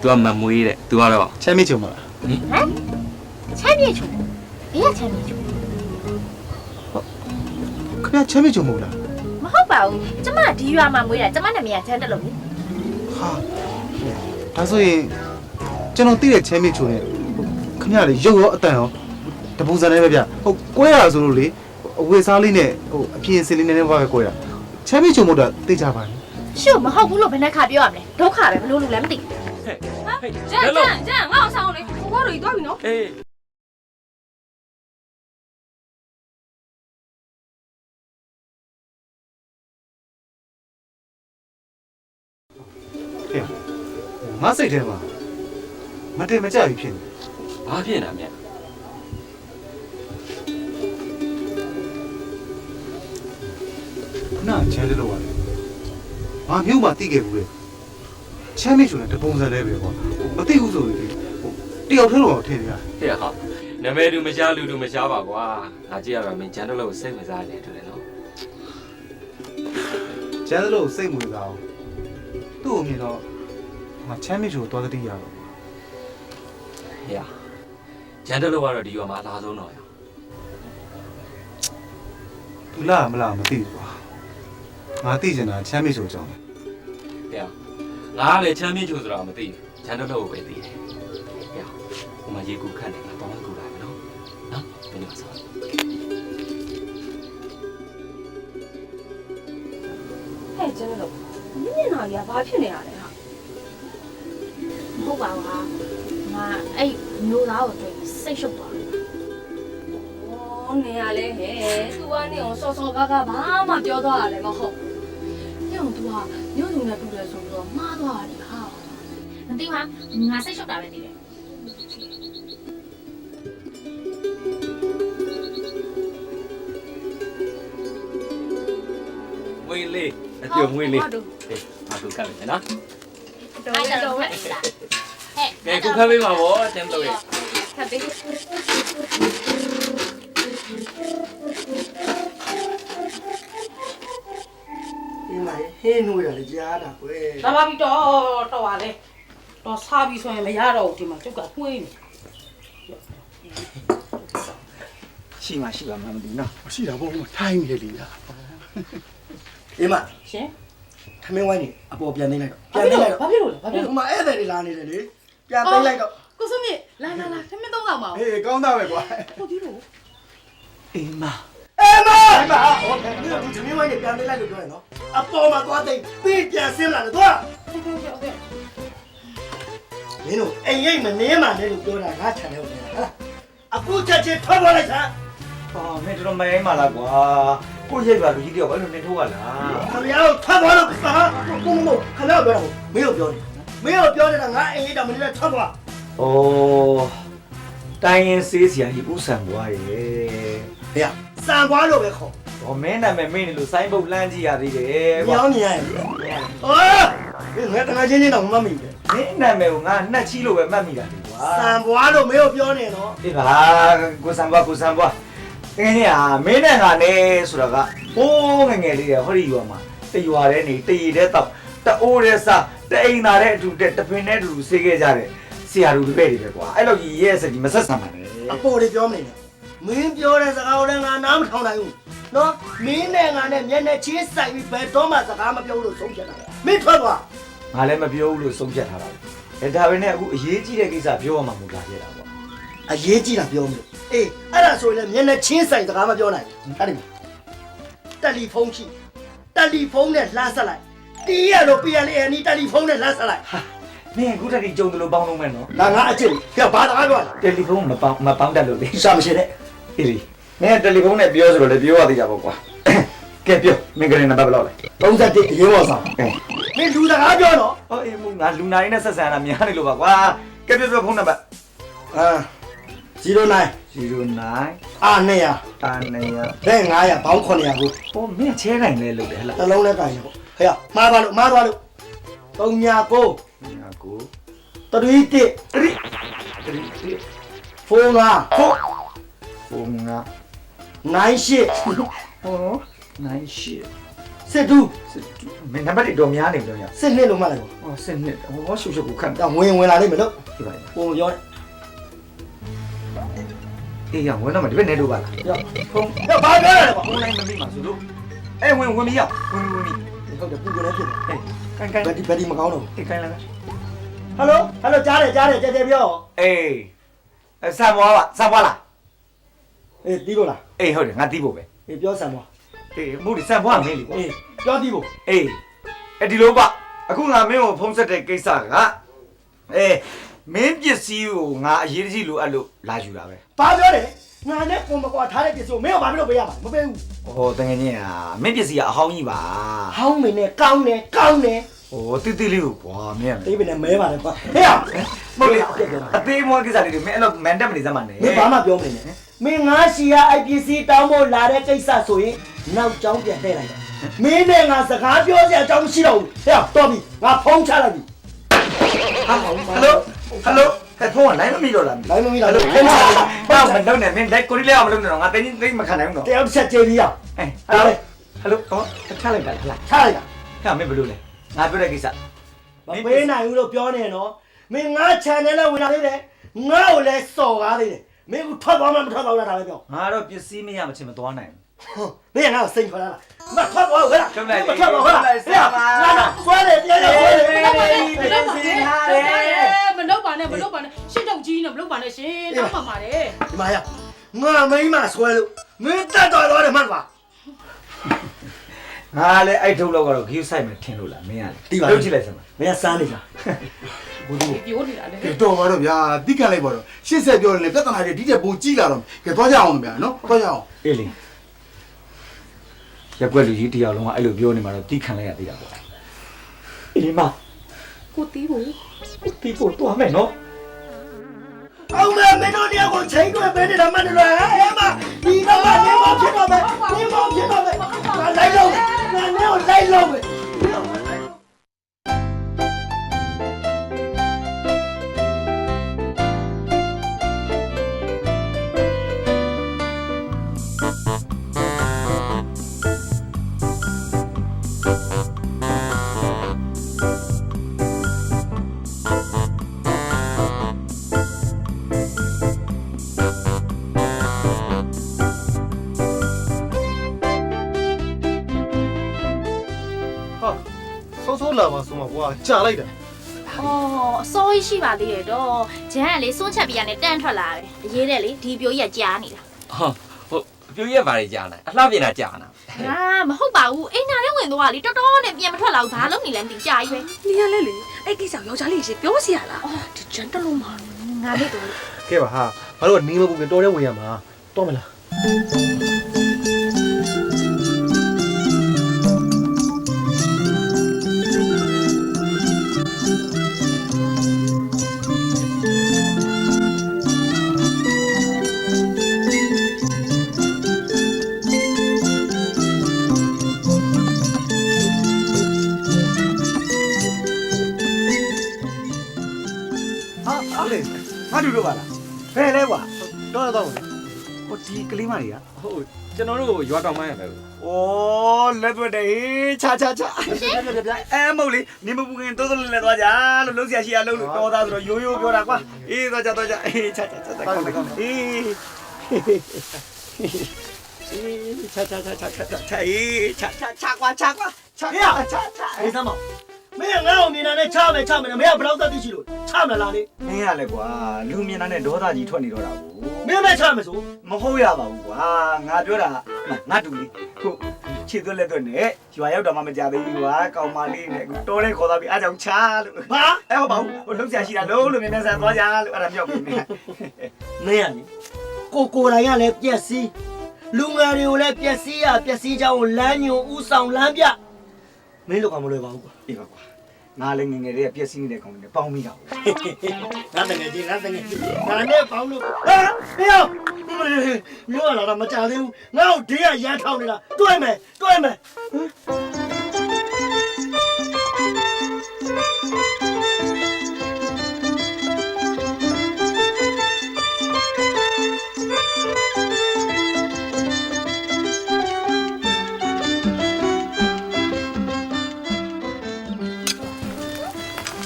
तू ကမမွေးတဲ့ तू ကတော့ ချမ်းမြေချုံမလား ဟမ်ချမ်းမြေချုံဘေးကချမ်းမြေချုံ ခင်ဗျာချမ်းမြေချုံမဟုတ်လား မဟုတ်ပါဘူးကျမဒီရွာမှာမွေးတာကျမနာမည်ကချမ်းတယ်လို့လေ ဟာဒါဆိုရင်ကျွန်တော်သိတဲ့ချမ်းမြေချုံနဲ့ခင်ဗျာလေရုပ်ရောအတန်ရောတပူစံနေပဲဗျဟုတ်ကွဲရဆိုလို့လေအဝေစားလေးနဲ့ဟိုအပြင်းစင်းလေးနဲ့ပါပဲကွဲရချမ်းမြေချုံမို့တော့သိကြပါနဲ့ ရှုပ်မဟုတ်ဘူးလို့ဘယ်နဲ့ခါပြောရမလဲဒုက္ခပဲဘလို့လူလည်းမသိ ဟဲ့ ကျန်ငါအောင်ဆောင်လေကိုကတော့ကြီးသွားပြီနော် အေး ငါစိတ်ထဲမှာမတင်မကြပြီဖြစ်နေ ဘာဖြစ်နေတာမြတ် ခုနချမ်းလေးလောက်ရတယ်ငါမြို့မှာတိခဲ့ဘူးလေချမ်းမြေချုံနဲ့တပုံစံလေးပဲကွာမသိဘူးဆိုရင်ဟိုတယောက်ထဲတော့ထင်နေရ ဟဲ့ဟာနာမည်တူမရှားလူတူမရှားပါကွာငါကြည့်ရတာမင်းဂျန်တလို့စိတ်ဝင်စားနေတယ်တူတယ်နော် ကျန်းလို့စိတ်မွေတာသူ့ကိုမြင်တော့ငါချမ်းမြေချိုသွားတတိရတော့ ဟေ့ဂျန်တလို့ကတော့ဒီရွာမှာအလားဆုံးတော့ရ သူလာမလားမသိဘူးကွာငါသိချင်တာချမ်းမြေချိုကြောင်း ဟေ့ငါကလည်းချမ်းမြေချိုဆိုတာမသိဘူးဂျန်တလို့ကိုပဲသိတယ်ဟေ့ဟိုမှာရေကူခန့်တယ်ငါတောင်းကူလာမယ်နော်ဘယ်လိုဆော ဟဲ့ကျန်တော့မျက်နှာကြီးကဘာဖြစ်နေရလဲဟာ မဟုတ်ပါဘူးဟာငါအဲ့မျိုးသားကိုတွေ့စိတ်ရှုပ်သွားတယ် ဩနေရလဲဟဲ့ तू ကနေအောင်စောစောကားကားဘာမှပြောသွားရတယ်မဟုတ် ညောင် तू ဟာမျိုးသူနဲ့တူတယ်ဆိုတော့မှားသွားတယ်ဟာမသိပါငါစိတ်ရှုပ်တာပဲသိတယ် မွေးလေးအကျုံမွေးလေးဟေးငါတို့ကလည်းနော် အဲ့တော့ဟဲ့ ကဲကူခတ်ပေးပါဗောကျန်တော့ရ ခက်သေး ဒီမှာဟင်းနှွေးတာလေကြားတာကွယ် လာပါပြီတော့ပါလေတော့စားပြီဆိုရင်မရတော့ဘူးဒီမှာကျုပ်ကနှွေးနေ ရှိမှရှိပါမှမသိနော် ရှိတာပေါ့ထိုင်းနေလေဗျာ ဒီမှာ ရှင် ထမင်းဝိုင်းနေအပေါ်ပြန်သိမ်းလိုက်တော့ပြန်သိမ်းလိုက်တော့ ဘာဖြစ်လို့လဲဘာဖြစ် ဟို လို့ မှာဧည့်သည်တွေလာနေတယ်လေပြန်သိမ်းလိုက်တော့ ကိုစုမြင့်လာထမင်းသုံးဆောင်ပါဦး ဟေးကောင်းတာပဲကွာ ဟုတ်ပြီလို့ အေးမ အေးမโอเคဒီကထမင်းဝိုင်းနေပြန်သိမ်းလိုက်လို့ပြောရင်နော်အပေါ်မှာသွားသိမ်းပြီးပြန်ဆင်းလာတယ်သွား ဟုတ်ကဲ့ဟုတ်ကဲ့ မင်းတို့အိမ်ရိတ်မနေမှလည်းလို့ပြောတာငါခြံထဲကိုနေတာဟာအခုချက်ချင်းထွက်သွားလိုက်တာ အော်မင်းတို့မရိုင်းပါလားကွာကိုရိတ်ပါလူကြီးတယောက်ဘယ်လိုနေထိုးရလား ခင်ဗျားတို့ထွက်သွားလို့ဟာကိုမမို့ခင်ဗျားပြောတာမင်းတို့ပြောနေမင်းတို့ပြောနေတာငါအိမ်ရိတ်တော့မနေနဲ့ထွက်သွား ။အိုးတိုင်းရင်စေးစရာကြီးဥဆန်ပွားရေ ဟေ့စံသွားလို့ပဲခေါ် ။ဟောမင်းနာမည်မင်းနေလို့စိုင်းပုတ်လှမ်းကြည့်ရသေးတယ် မြော ကွာ င်းနေရရဲ့ဟောငါတငါချင်းချင်းတော့မမှတ်မိဘူး ။မင်းနာမည်ကိုငါနှက်ချီလို့ပဲမှတ်မိတာလေကွာ စံပွားလို့မင်းတို့ပြောနေနော် ။ဒီပါကိုစံပွားတကယ်ကြီးမင်းနဲ့ငါနဲ့ဆိုတာကဟိုးငငယ်လေးရဟောဒီရွာမှာတရွာတဲ့နေတရီတဲ့တောက်တအိုးတဲ့စားတအိမ်သာတဲ့အတူတဲ့တပင်နဲ့အတူဆေးခဲ့ကြတဲ့ဆရာတို့တပည့်တွေပဲကွာ။အဲ့လိုကြီးရဲစကြီးမဆက်ဆံပါနဲ့ အပေါ်တွေပြောမနေနဲ့မင်းပြောတဲ့စကားကိုလည်းငါနားမထောင်နိုင်ဘူးနော်မင်းနဲ့ငါနဲ့မျက်နှာချင်းဆိုင်ပြီးဘယ်တော့မှစကားမပြောလို့ဆုံးဖြတ်တာမင်းထွက်သွား ။ငါလည်းမပြောဘူးလို့ဆုံးဖြတ်ထားတာ။ဒါပေမဲ့အခုအရေးကြီးတဲ့ကိစ္စပြောရမှာမဟုတ်လားပြတာကွာ အရေးကြီးတာပြောမလို့အေးအဲ့ဒါဆိုရင်လည်းမျက်နှာချင်းဆိုင်စကားမပြောနိုင်အဲ့ဒီတယ်လီဖုန်းရှိတယ်လီဖုန်းနဲ့လှမ်းဆက်လိုက်တီးရလို့ PLA နီးတယ်လီဖုန်းနဲ့လှမ်းဆက်လိုက် ။မင်းအခုတည်းကြုံတယ်လို့ပေါင်းလုံးမဲ့နော် ငါအစ်စ်ပြဘာသာပြော ။တယ်လီဖုန်းမပေါင်းတတ်လို့လေ ရှာမရှိနဲ့ ။အေးလေ။မင်းတယ်လီဖုန်းနဲ့ပြောဆိုတော့လေပြောရသေးတာပေါ့ကွာ။ကဲပြောမင်းကလေးနံပါတ်ဘယ်လောက်လဲ 31အရေးပေါ်ဆောင် ။အဲ မင်းလူစကားပြောနော် ။ဟောအေးငါလူနာရင်းနဲ့ဆက်ဆံတာများနေလို့ပါကွာ။ကဲပြောဖုန်းနံပါတ် 09 09 အာ200 900 တဲ့900ဘောင်း900ကို ဟောမင်းချဲနိုင်လဲလို့လေဟလား နှလုံးနဲ့ကန်ရပေါ့ဟဲ့မှားသွားလို့39 ကို 31 45 ဖုန်းငါ 98 ဟောနိုင်ရှိ 72 မင်းနံပါတ်တော်များနေလို့ရ 12လုံးမှလိုက်ပေါ့ ဟောစနစ်ဟောရှုပ်ရှုပ်ကိုခန့် ဒါဝင်လာလိမ့်မယ်လို့ ဒီပါ ဟိုပြောတယ် အေးရဝင်တော့မဒီဘက်နေတော့ပါလား ရောဖုန်းရောဘာပြောရလဲပေါ့ ဖုန်းလိုင်းမသိမှာဆိုလို့အဲဝင်မရဝင်ဟုတ်တယ်ပူကနေဖြစ်တယ် အေးကန် ဘယ်ဒီမကောင်းတော့ အေးကန်လာ ဟယ်လိုကြားတယ်ကြဲပြော အေးဆံပွားလား အေးတီးလို့လား အေးဟုတ်တယ်ငါတီးဖို့ပဲ အေးပြောဆံပါ အေးမို့ဒီဆံပွားမင်းလေကွာ အေးပြောတီးဖို့ အေးအဲ့ဒီလိုကအခုငါမင်းကိုဖုံးဆက်တဲ့ကိစ္စကအေးမင်းပစ္စည်းကိုငါအရေးကြီးလို့အဲ့လိုလာယူတာပဲ ဘာပြောတယ်ငါနဲ့ပုံမကွာထားတဲ့ပစ္စည်းကိုမင်းကဘာဖြစ်လို့ပေးရမှာမပေးဘူး ဟောတကယ်ကြီးမင်းပစ္စည်းကအဟောင်းကြီးပါ ဟောင်းမင်းနဲ့ကောင်းတယ် ဟိုတိတိလေးကိုကွာမင်း တေးပင်နဲ့မဲပါလေကွာဟဲ့ရ မဟုတ်လေအသေးမွားကိစ္စလေးတွေမင်းအဲ့လိုမန်တက်မနေစမ်းပါနဲ့ မင်းဘာမှပြောမနေနဲ့မင်းငါရှီယာအိုက်ပစ္စည်းတောင်းဖို့လာတဲ့ကိစ္စဆိုရင်နောက်ကျောင်းပြန်လှည့်လိုက်တာမင်းနဲ့ငါစကားပြောစရာအကြောင်းမရှိတော့ဘူးဟဲ့တော်ပြီငါဖုန်းချလိုက်ပြီ ဟယ်လိုဟဲ့ဖုန်းကလိုင်းမမီတော့လား လိုင်းမမီလားလို့ ဖုန်းဘာမလုပ်နဲ့မင်းလက်ကိုရီးယားမလုပ်နဲ့တော့ငါတင်းတင်းမခံနိုင်ဘူးတော့ တယောက်တစ်ချက်ကျေးပြီးရ ဟဲ့ဟယ်လိုဟယ်လိုကောချလိုက်တာလား ချလိုက်တာ ခါမင်းဘလို့လဲငါပြောတဲ့ကိစ္စ မပေးနိုင်ဘူးလို့ပြောနေနော်မင်းငါ channel နဲ့ဝင်လာသေးတယ်ငါ့ကိုလည်းစော်ကားသေးတယ်မင်းကထွက်သွားမှမထွက်သွားလားဒါပဲပြော ငါတော့ပစ္စည်းမရမချင်းမသွားနိုင် မင်းငါ့ကိုစိတ်ခေါ်လာမထွက်သွားဘူးဟဲ့လား ထုတ်လိုက်လေ မထွက်သွားဘူးဟဲ့လားငါဆွဲတယ်တရားဆွဲတယ် မလုပ်ပါနဲ့ရှင်းတော့ကြီးနေမလုပ်ပါနဲ့ရှင်တောင်းပါပါတယ် ဒီမှာရငါမိမဆွဲလို့မင်းတက်တော်သွားတယ်မှတ်ပါ ငါလည်းအဲ့ထုတ်လောက်ကတော့ဂယူးဆိုင်မယ်ထင်လို့လားမင်းကလေလုပ်ကြည့်လိုက်စမ်း မင်းကစားနေတာ ဘူးဘူး ပြောနေတာလေ တော်ပါတော့ဗျာတိခံလိုက်ပါတော့ရှစ်ဆက်ပြောတယ်လေပြဿနာတွေဒီတဲ့ပုံကြီးလာတော့ကဲသွားကြအောင်ဗျာနော်သွားကြအောင် အေးလေရက်ွက်လူကြီးတယောက်လုံးကအဲ့လိုပြောနေမှာတော့တိခံလိုက်ရသေးတာပေါ့အေးမ ကိုတီးဖို့ တီးဖို့တွားမယ်နော် အောင်မမင်းတို့တရားကိုချိန်တွဲပေးနေတာမှန်တယ်လားအဲ့မဒီတော့နေမဖြစ်တော့ပဲနေမဖြစ်တော့ပဲငါလိုက်လို့ငါနဲ့ကိုလိုက်လို့ပဲ ဆိုးလာပါဆိုမှာကွာကြာလိုက်တာ အော်အစိုးရရှိပါသေးတယ်တော့ဂျန်ကလေစွန့်ချက်ပြရနဲ့တန့်ထွက်လာတယ်အရေးတဲ့လေဒီပြိုကြီးကကြားနေတာ ဟုတ်ပြိုရက်ပါလေကြာလာအလှပြင်တာကြာလာ ဟာမဟုတ်ပါဘူးအိမ်နာထဲဝင်သွားလေတော်တော်နဲ့ပြန်မထွက်လာဘူးဘာလို့နေလဲမသိကြာကြီးပဲ နေရလဲလေအဲ့ကိစ္စယောက်ျားလေးရှင်ပြောစီရလား အော်ဒီဂျန်တလုံးမှာငါလေးတို့ ကဲပါဟာဘာလို့နေမပူခင်တော်တဲ့ဝင်ရမှာတော်မလား ဟာလေငါတို့တော့ပါလားဖဲလဲကွာ တော့တော့ ဟိုဒီကလေးမကြီးက ဟုတ်ကျွန်တော်တို့ရွာတောင်ပိုင်းရမယ် ဩလက်သွက်တယ်ချာအဲမဟုတ်လေနေမပူခင်တိုးတိုးလဲသွားကြလို့လုံးစရာရှိရလုံးလို့တော်သားဆိုတော့ရိုးရိုးပြောတာကွာအေးသွားကြအေးချာကောင်းတယ်အေးချာအေးချာကွာချာ ဟေးအေးသမောင်မင်းငါ့ကိုမြင်တာနဲ့ချမယ်မင်းကဘယ်တော့သက်သိရှိလို့ချမလားလေ မင်းရလဲကွာလူမြင်တာနဲ့ဒေါသကြီးထွက်နေတော့တာကို မင်းပဲချမယ်ဆို မဟုတ်ရပါဘူးကွာငါပြောတာငါတူလေးခုခြေသွက်လက်သွက်နဲ့ရွာရောက်တော့မှမကြသေးဘူးကွာကောင်မလေးနဲ့တော်တဲ့ခေါ်သွားပြီးအားကြောင့်ချလို့ ဟာ အဲ့ဟုတ်ပါဘူးဟိုလုံးဆရာရှိတာလုံးလို့မြင်နေစားသွားကြလို့အဲ့ဒါမြောက်ပြီမင်း မင်းကလေကိုယ်တိုင်ကလည်းပြက်စီးလူငယ်တွေကိုလည်းပြက်စီးကြောင်းကိုလမ်းညွန်ဥဆောင်လမ်းပြမင်းတို့ကမလွယ်ပါဘူးကွာ အေးပါကွာငါလည်းငငယ်လေးကပြည့်စည်နေတဲ့ကောင်တွေပေါင်းမိတာ ငါတကယ်ကြီးငါနဲ့ပေါင်းလို့ဟာမင်းအောင်မျိုးလာတော့မကြသေးဘူးငါ့ကိုဒေးရရမ်းထောင်းနေတာတွေ့မယ် ပ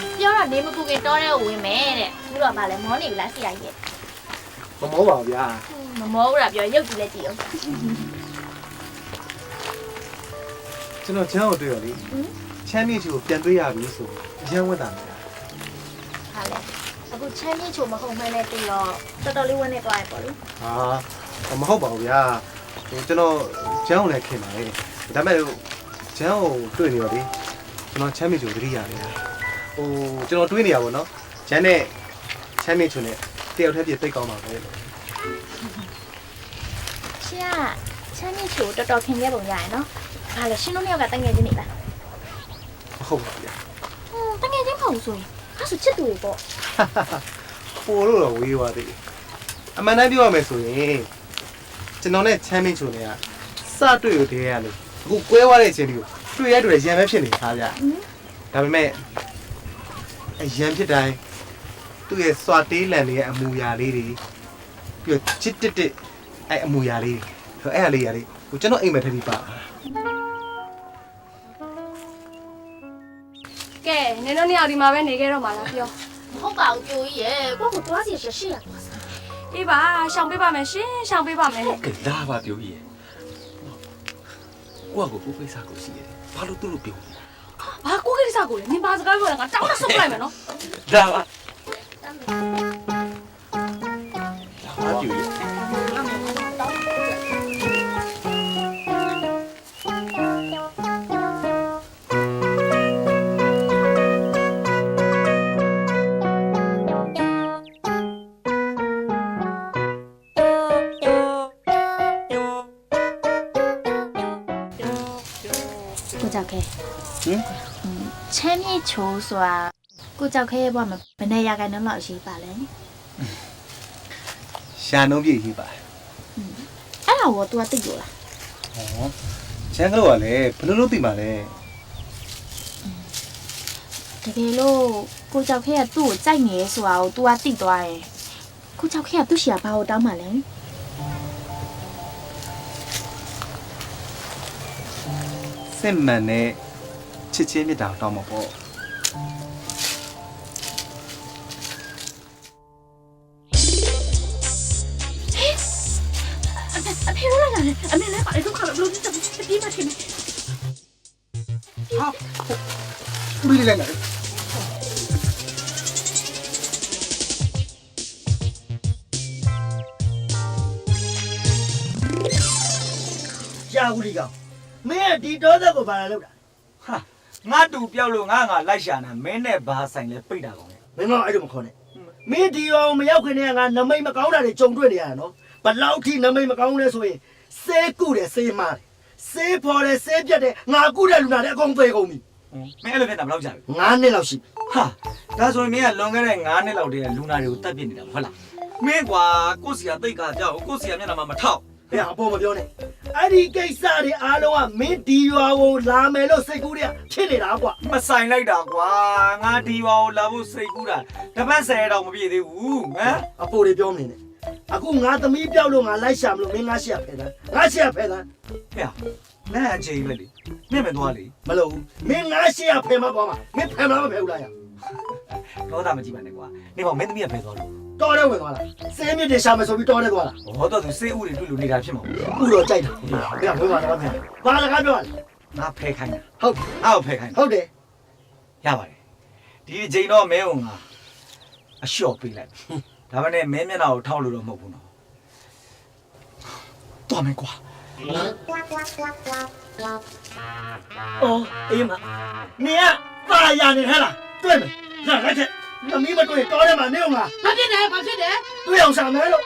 ြောတော့နေမကူခင်တော်တဲ့ကိုဝင်မယ်တဲ့အခုတော့ဗာလဲမောနေပြီလားဆရာကြီး မမောပါဘူးဗျာ မမောဘူးလားပြောရုပ်ကြည့်လိုက်ကြည့်အောင် ကျွန်တော်ချမ်းကိုတွေ့ရလေချမ်းမြေချူကိုပြန်တွေ့ရပြီဆိုအရန်ဝတ်တာဗျာ ဟာလေအခုချမ်းမြေချိုမဟုတ်မှန်းနဲ့တွေ့တော့တော်တော်လေးဝန်းနေသွားရပေါ့လေ ဟာမဟုတ်ပါဘူးဗျာဟိုကျွန်တော်ချမ်းကိုလည်းခင်ပါလေဒါပေမဲ့ချမ်းကိုတွေ့နေတော့လေကျွန်တော်ချမ်းမြေချူကိုတတိရတယ်ဟိုကျွန်တော်တွေးနေရပါတော့ချမ်းနဲ့ချမ်းမြေချူနဲ့တယောက်တည်းပြသိကောင်းပါပဲ ရှင်ကချမ်းမြေချိုတော်တော်ခင်ခဲ့ပုံရရနော်ဟာလေရှင်တို့မြောက်ကတငယ်ချင်းနေလား မဟုတ်ပါဘူးဗျာ တငယ်ချင်းမဟုတ်ဆိုရင်အဲ့ဆိုချစ်သူတွေပေါ့ ပို့လို့တော့ဝေးသွားသေးတယ်အမှန်တမ်းပြောရမယ်ဆိုရင်ကျွန်တော်နဲ့ချမ်းမြေချူနဲ့ကစတွေ့ရတဲ့ရလို့အခုကွဲသွားတဲ့အချိန်လေးကိုတွေ့ရတွေ့ရရံပဲဖြစ်နေတာဗျာဒါပေမဲ့အရန်ဖြစ်တိုင်းသူ့ရဲ့စွာတေးလန်တွေရဲ့အမူအရာလေးတွေပြီးတော့ချစ်တစ်အဲ့အမူအရာလေးတွေအဲ့အလေးရာလေးကိုကျွန်တော်အိမ်မက်ထက်ပြီးပါ ကဲနင်တို့နှစ်ယောက်ဒီမှာပဲနေခဲ့တော့မှာလားပြော ဟုတ်ပါဘူးပြိုကြီးရဲ့ကိုကသွားစီရှေ့ရသွားစား အေးပါရှောင်ပေးပါမယ်ရှင်ရှောင်ပေးပါမယ် ကဲလာပါပြောကြီးရဲ့ကိုကကိုကိစ္စကိုရှိရတယ်ဘာလို့သူ့လိုပြော ဘာကိုကိစ္စကိုလဲနင်ဘာစကားပြောလဲငါတောင်းနဲ့ဆုတ်လိုက်မယ်နော် လာပါလာပြောကြီး ကိုကြောက်ခဲချမ်းမြေချိုးဆိုတာကိုကြောက်ခဲရဲ့ဘဝမှာဘယ်နဲ့ရခိုင်နှုန်းလောက်ရှိပါလဲ ရှာနှုံးပြည့်ရေးပါတယ် အဲ့ဒါကို तू ကသိလို့လား ဟောချမ်းကလေးကလည်းဘယ်လိုလုပ်သိမှာလဲ တကယ်လို့ကိုကြောက်ခဲကသူ့ကိုကြိုက်နေဆိုတာကို तू ကသိသွားတယ်ကိုကြောက်ခဲကသူ့ရှာဘာကိုတောင်းမှလဲ စစ်မှန်တဲ့ချစ်ချင်းမြတ်တာတောင်းမှာပေါ့ အဖေလို့လာတယ်အမေလည်းပါလေဒုက္ခလို့ဘလို့တက်ပြီးမှထင်တယ် ဟာဦးလေးလည်းလာတယ် ရှာဦးလေးကောင်မင်းကဒီတော့သက်ကိုဘာလာလုပ်တာ ဟာငါတူပြောက်လို့ငါလိုက်ရှာနေမင်းနဲ့ဘာဆိုင်လဲပိတ်တာကောင်လေ မင်းကအဲ့လိုမခေါ်နဲ့မင်းဒီရောမရောက်ခင်တည်းကငါနမိတ်မကောင်းတာတွေကြုံတွေ့နေရတာနော်ဘလောက်ထိနမိတ်မကောင်းလဲဆိုရင်စေးကုတယ်စေးမားတယ်စေးဖော်တယ်စေးပြတ်တယ်ငါကုတဲ့လူနာတွေအကုန်သေးကုန်ပြီ မင်းအဲ့လိုဖြစ်တာဘယ်လောက်ကြာပြီ 9နှစ်လောက်ရှိပြီ ဟာဒါဆိုရင်မင်းကလွန်ခဲ့တဲ့9နှစ်လောက်တည်းကလူနာတွေကိုတတ်ပြစ်နေတာဟုတ်လားမင်းကွာကိုယ့်စီကတိတ်ခါကြောက်ကိုယ့်စီကမျက်နှာမှာမထောက် ဘယ်အပေါ်မပြောနဲ့အဲ့ဒီကိစ္စတွေအားလုံးကမင်းဒီရွာကိုလာမယ်လို့စိတ်ကူးတွေကဖြစ်နေတာကွာ မဆိုင်လိုက်တာကွာငါဒီပါကိုလာဖို့စိတ်ကူးတာတပတ်10တောင်မပြည့်သေးဘူးဟမ် အပေါ်တွေပြောမနေနဲ့အခုငါသမီးပြောက်လို့ငါလိုက်ရှာမလို့မင်းငါရှာဖဲသားငါရှာဖဲသား ဟဲ့လဲအချိန်ပဲလေမင်းမသွားလေ မလို့ဘူးမင်းငါရှာဖဲမှာပေါ့မှာမင်းဖဲမှာမဖဲဘူးလားရ တော့တာမကြည့်ပါနဲ့ကွာနေပါမင်းသမီးကဖယ်သွားလို့ တော်တယ်ဝင်သွားလားစေးမြစ်တွေရှာမယ်ဆိုပြီးတော်တယ်သွားလား ဟောတော့သူစေးဥတွေတွေ့လို့နေတာဖြစ်မှာ ဥတော့ကြိုက်တာဘယ်ဝင်သွားတော့ပြန်ဘာလကားပြောလဲ ငါဖယ်ခိုင်းတာ ဟုတ် အောက်ဖယ်ခိုင်းတာ ဟုတ်တယ် ရပါတယ်ဒီအချိန်တော့မင်းကငါအလျှော့ပေးလိုက်ဒါမှနဲ့မင်းမျက်နှာကိုထောက်လို့တော့မဟုတ်ဘူးနော်တော်မယ်ကွာ အော်အေးမနင်ကပါရနေဟဲ့လားတွေ့မယ်လာလိုက်ချက်သမီးမတွေ့တော်တယ်မှာနေအောင်လား ဘာဖြစ်တယ်ဘာဖြစ်တယ် တွေ့အောင်ရှာမယ်လို့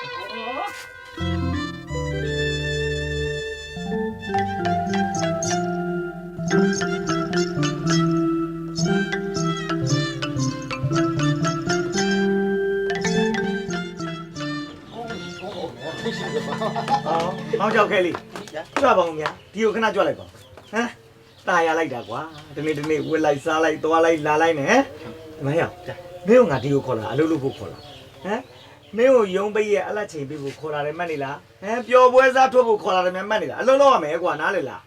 မောင်ကြောက်ခဲလေးကြွပါဦးများဒီကိုခဏကြွလိုက်ပါဟမ်ตายရလိုက်တာကွာဒီနေ့ဝက်လိုက်စားလိုက်သွားလိုက်လာလိုက်နဲ့ဟမ်မင်းရောမင်းကငါဒီကိုခေါ်လာအလုပ်လုပ်ဖို့ခေါ်လာဟမ်မင်းကိုယုံပိတ်ရဲ့အလက်ချိန်ပေးဖို့ခေါ်လာတယ်မှတ်နေလားဟမ်ပျော်ပွဲစားထုတ်ဖို့ခေါ်လာတယ်မှတ်နေလားအလုပ်လုပ်ရမယ်ကွာနားလေလား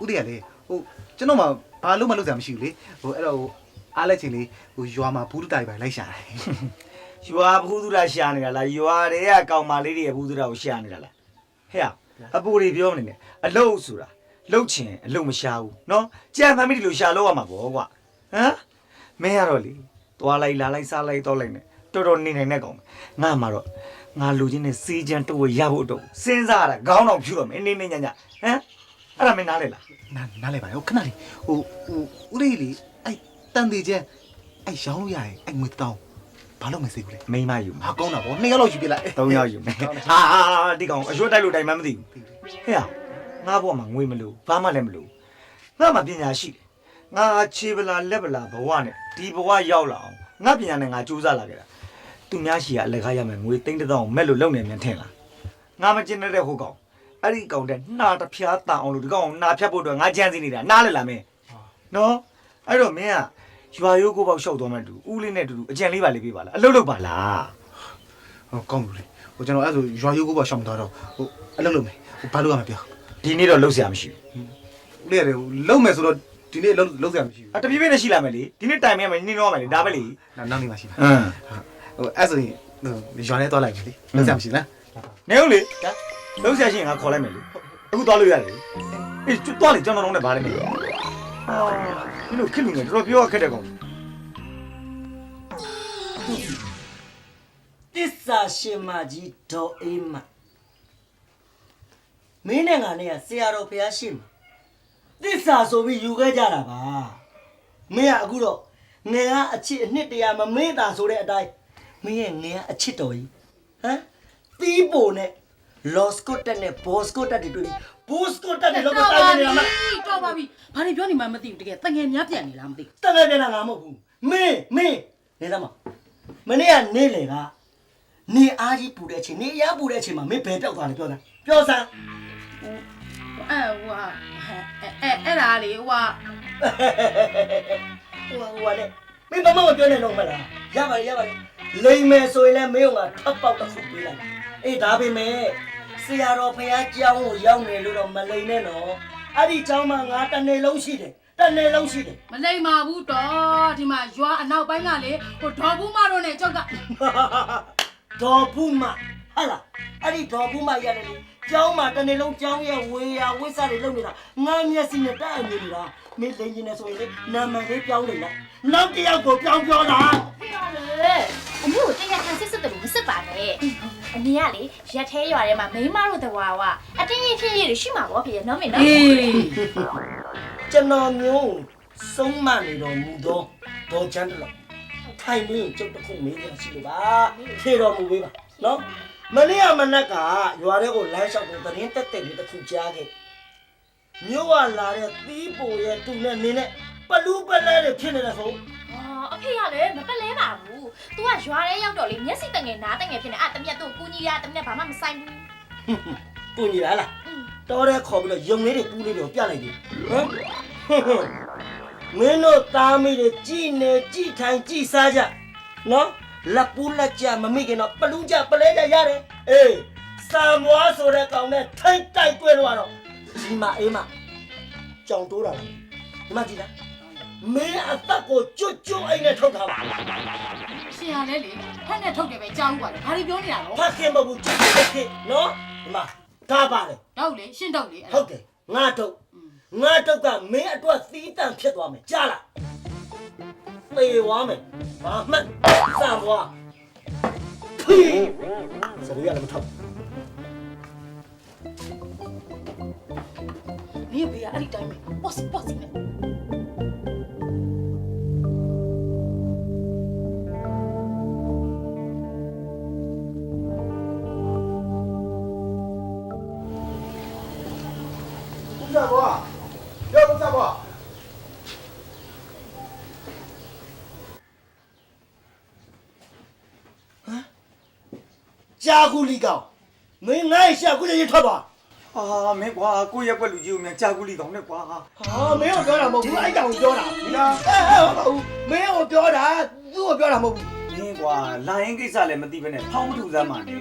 ဦးလေးကလေဟိုကျွန်တော်မှဘာလို့မလုပ်စရာမရှိဘူးလေဟိုအဲ့တော့အားလက်ချင်းလေးဟိုရွာမှာဘူးတူတိုင်ပဲလိုက်ရှာတယ် ရွာဘူးသူရရှာနေတာလားရွာတွေကကောင်မလေးတွေရဲ့ဘူးသူရကိုရှာနေတာလားဟဲ့အပူတွေပြောနေတယ်အလုတ်ဆိုတာလှုပ်ချင်အလုတ်မရှာဘူးနော်ကြံဖမ်းမိတယ်လို့ရှာလို့ရမှာပေါ့ကွာဟမ်မင်းရတော့လေသွားလိုက်လာလိုက်စားလိုက်တော့လိုက်နဲ့တော်တော်နေနိုင်တဲ့ကောင်ငါမှတော့ငါလူချင်းနဲ့စီးချမ်းတော့ရဖို့တော့စဉ်းစားရတာခေါင်းတော်ဖြူတော့မင်းနေနေညညဟမ်အဲ့ဒါမင်းနားလေလား နားလဲပါရောခဏလေးဟိုဦးလေးလေးအဲ့တန်သေးချင်းအဲ့ရောင်းလို့ရရင်အဲ့ငွေတောင်းဘာလို့မစိဘူးလဲ မိန်းမယူ ဟာကောင်းတာဗော2ယောက်လောက်ယူပြလိုက် 3ယောက်ယူမယ်ဟာဒီကောင်အရွတ်တိုက်လို့တိုင်မှမသိဘူးဟဲ့ငါဘဝမှာငွေမလို့ဘာမှလည်းမလို့ငါမှပညာရှိတယ်ငါခြေပလာလက်ပလာဘဝနဲ့ဒီဘဝရောက်လာအောင်ငါပညာနဲ့ငါကြိုးစားလာခဲ့တာသူများရှိရအလက်ခါရမယ်ငွေသိန်းတစ်သောင်းမဲ့လို့လုံနေမြန်ထင်လားငါမကျင်တဲ့ဟိုကောင်အဲ့ဒီကောင်တဲ့နှာတစ်ဖြားတန်အောင်လို့ဒီကောင်နှာဖြတ်ဖို့အတွက်ငါကြမ်းစီနေတာနားလေလားမင်းနော်အဲ့တော့မင်းကရွာရိုးကိုပေါက်လျှောက်သွားမှတူဦးလေးနဲ့တူတူအကြံလေးပါလေးပေးပါလားအလုပ်လုပ်ပါလား ဟောကောင်းပြီဟိုကျွန်တော်အဲ့ဆိုရွာရိုးကိုပါရှောင်သွားတော့ဟိုအလုပ်လုပ်မယ်ဟိုဘာလို့ရမှာပြော ဒီနေ့တော့လှုပ်ရှားမရှိဘူး ဦးလေးရတယ်လုံမယ်ဆိုတော့ ဒီနေ့လုံးစရာမရှိဘူး တပြေးပြေးနဲ့ရှိလာမယ်လေဒီနေ့တိုင်မဲမယ်နင်းတော့မယ်လေဒါပဲလေ နောက်နေ့မှရှိပါ ဟမ် ဟိုအဲ့ဆိုရင်ရွာထဲသွားလိုက်မယ်လေလုံးစရာမရှိလား နေဦးလေလုံးဆရာရှင်ငါခေါ်လိုက်မယ်လေအခုသွားလို့ရတယ်လေအေးကျွတ်သွားလေကျွန်တော်တို့နဲ့ဗားလိုက်မယ်ဟာဒီလိုခက်လို့နေတော်ပြောခက်တဲ့ကောင် တစ္ဆာရှင်မကြီးဒေါ်အေးမမင်းနဲ့ငါနဲ့ကဆရာတော်ဘုရားရှိမှာတစ္ဆာဆိုပြီးယူခဲ့ကြတာပါမင်းကအခုတော့ငယ်ကအချစ်အနှစ်တရာမမေ့တာဆိုတဲ့အတိုင်းမင်းရဲ့ငယ်ကအချစ်တော်ကြီးဟမ်သီးပိုနဲ့လော့စကိုတက်နဲ့ဘော့စကိုတက်တွေတွေ့ပြီးဘော့စကိုတက်တွေလောက်တော့တိုင်းနေရမှာ တော်ပါပြီဘာတွေပြောနေမှမသိဘူးတကယ်တငယ်များပြန်နေလားမသိ တကယ်ပြန်လာငါမဟုတ်ဘူးမင်းနေသားမမနေ့ကနေလေကနေအားကြီးပူတဲ့အချိန်နေရပူတဲ့အချိန်မှာမင်းဘယ်ပြောက်သွားလဲပြောစမ်းဟိုဟာအဲ့ဒါလေဟိုဟာ ဟိုလေမင်းဘာမှမပြောနဲ့တော့မလားရပါတယ်လိမ်မယ်ဆိုရင်လည်းမင်းကထပ်ပေါက်တစ်ခုပေးလိုက်အေးဒါပေမဲ့ဆရာတော်ဘုရားကျောင်းကိုရောက်နေလို့တော့မလိမ်နဲ့နော်အဲ့ဒီကျောင်းမှာငါတစ်နေ့လုံးရှိတယ် မလိမ္မာဘူးတော့ဒီမှာရွာအနောက်ပိုင်းကလေဟိုဒေါ်ဘူးမတို့နဲ့ကြောက်က ဒေါ်ဘူးမဟာလားအဲ့ဒီဒေါ်ဘူးမရတယ်လေကျောင်းမှာတစ်နေ့လုံးကျောင်းရဲ့ဝေယာဝိဆာတွေလုပ်နေတာငါမျက်စိနဲ့တိုက်နေနေတာမင်းလိမ်နေဆိုရင်လေနာမည်လေးပြောင်းနေလားနောက်တစ်ယောက်ကိုပြောင်းပြောတာ ဖေရလေအမေကိုတရားခံစစ်စစ်တယ်လို့မစစ်ပါနဲ့အမေကလေရက်သေးရွာထဲမှာမိန်းမတို့တဝါဝအတင်းရင်ဖြစ်ရရှိမှာပေါ့ဖေရနော်မင်းနော် ကျွန်တော်မျိုးဆုံးမနေတော်မူသောဒေါ်ချမ်းတလောက်ထိုင်ပြီးကျုပ်တစ်ခုမေးရရှိလို့ပါဖြေတော်မူပေးပါနော်မနေ့ကမနက်ကရွာထဲကိုလမ်းလျှောက်တဲ့သတင်းတက်လေးတစ်ခုကြားခဲ့မြို့ကလာတဲ့သီးပူရဲ့သူနဲ့နင်းနဲ့ပလူးပလဲတွေဖြစ်နေတယ်ဆို အဖေကလည်းမပလဲပါဘူး तू ကရွာထဲရောက်တော့လေမျက်စိတငယ်နားတငယ်ဖြစ်နေတမက်သူ့ကူညီရတမက်ဘာမှမဆိုင်ဘူး ကူညီလားတော်ရဲခေါ်ပြီးတော့ယုံလေးတွေပူးလေးတွေပြလိုက်ပြီဟမ်မင်းတို့သားမိတွေကြည်နေကြည်ထိုင်ကြည်စားကြနော်လက်ပူးလက်ကြမမိခင်တော့ပလူးကြပလဲကြရတယ်အေးစံမွားဆိုတဲ့ကောင်နဲ့ထိုက်တိုက်တွေ့လို့ကတော့ဒီမှာအေးမကြောင်တိုးတာလားဒီမှာကြည်လားမင်းအသက်ကိုကျွတ်ကျွတ်အိမ်နဲ့ထုတ်ထားပါ ရှင်ရလဲလေဖက်နဲ့ထုတ်တယ်ပဲကြောက်ပါတယ်ဘာတွေပြောနေတာတော့ ဖတ်ခင်မဟုတ်ဘူးကျွတ်ကျွတ်ခင်နော်ဒီမှာဒါပါလေ တော့လေရှင်းတော့လေ ဟုတ်တယ်ငါထုတ်ကမင်းအတွက်သီးတန့်ဖြစ်သွားမယ်ကြားလားသေသွားမယ်ဘာမှတ်စံဘွားဖိစရိယာလည်းမထောက် မင်းဖေကအဲ့ဒီတိုင်းပဲပေါ့စီနဲ့ ဦးစားဘွားပြောဦးစားဘွား ကြာကူလီကောင်မင်းငါ့ရှာကူကြီးထွက်သွား ဟာမင်းကွာကိုရက်ွက်လူကြီးကိုမြန်ကြာကူလီကောင်နဲ့ကွာ ဟာမင်းကိုပြောတာမဟုတ်ဘူးအဲ့ကောင်ကိုပြောတာမင်းဟုတ်မင်းကိုပြောတာသူ့ကိုပြောတာမဟုတ်ဘူး မင်းကွာလာရင်ကိစ္စလည်းမသိဘဲနဲ့ဖောင်းထူစမ်းပါနဲ့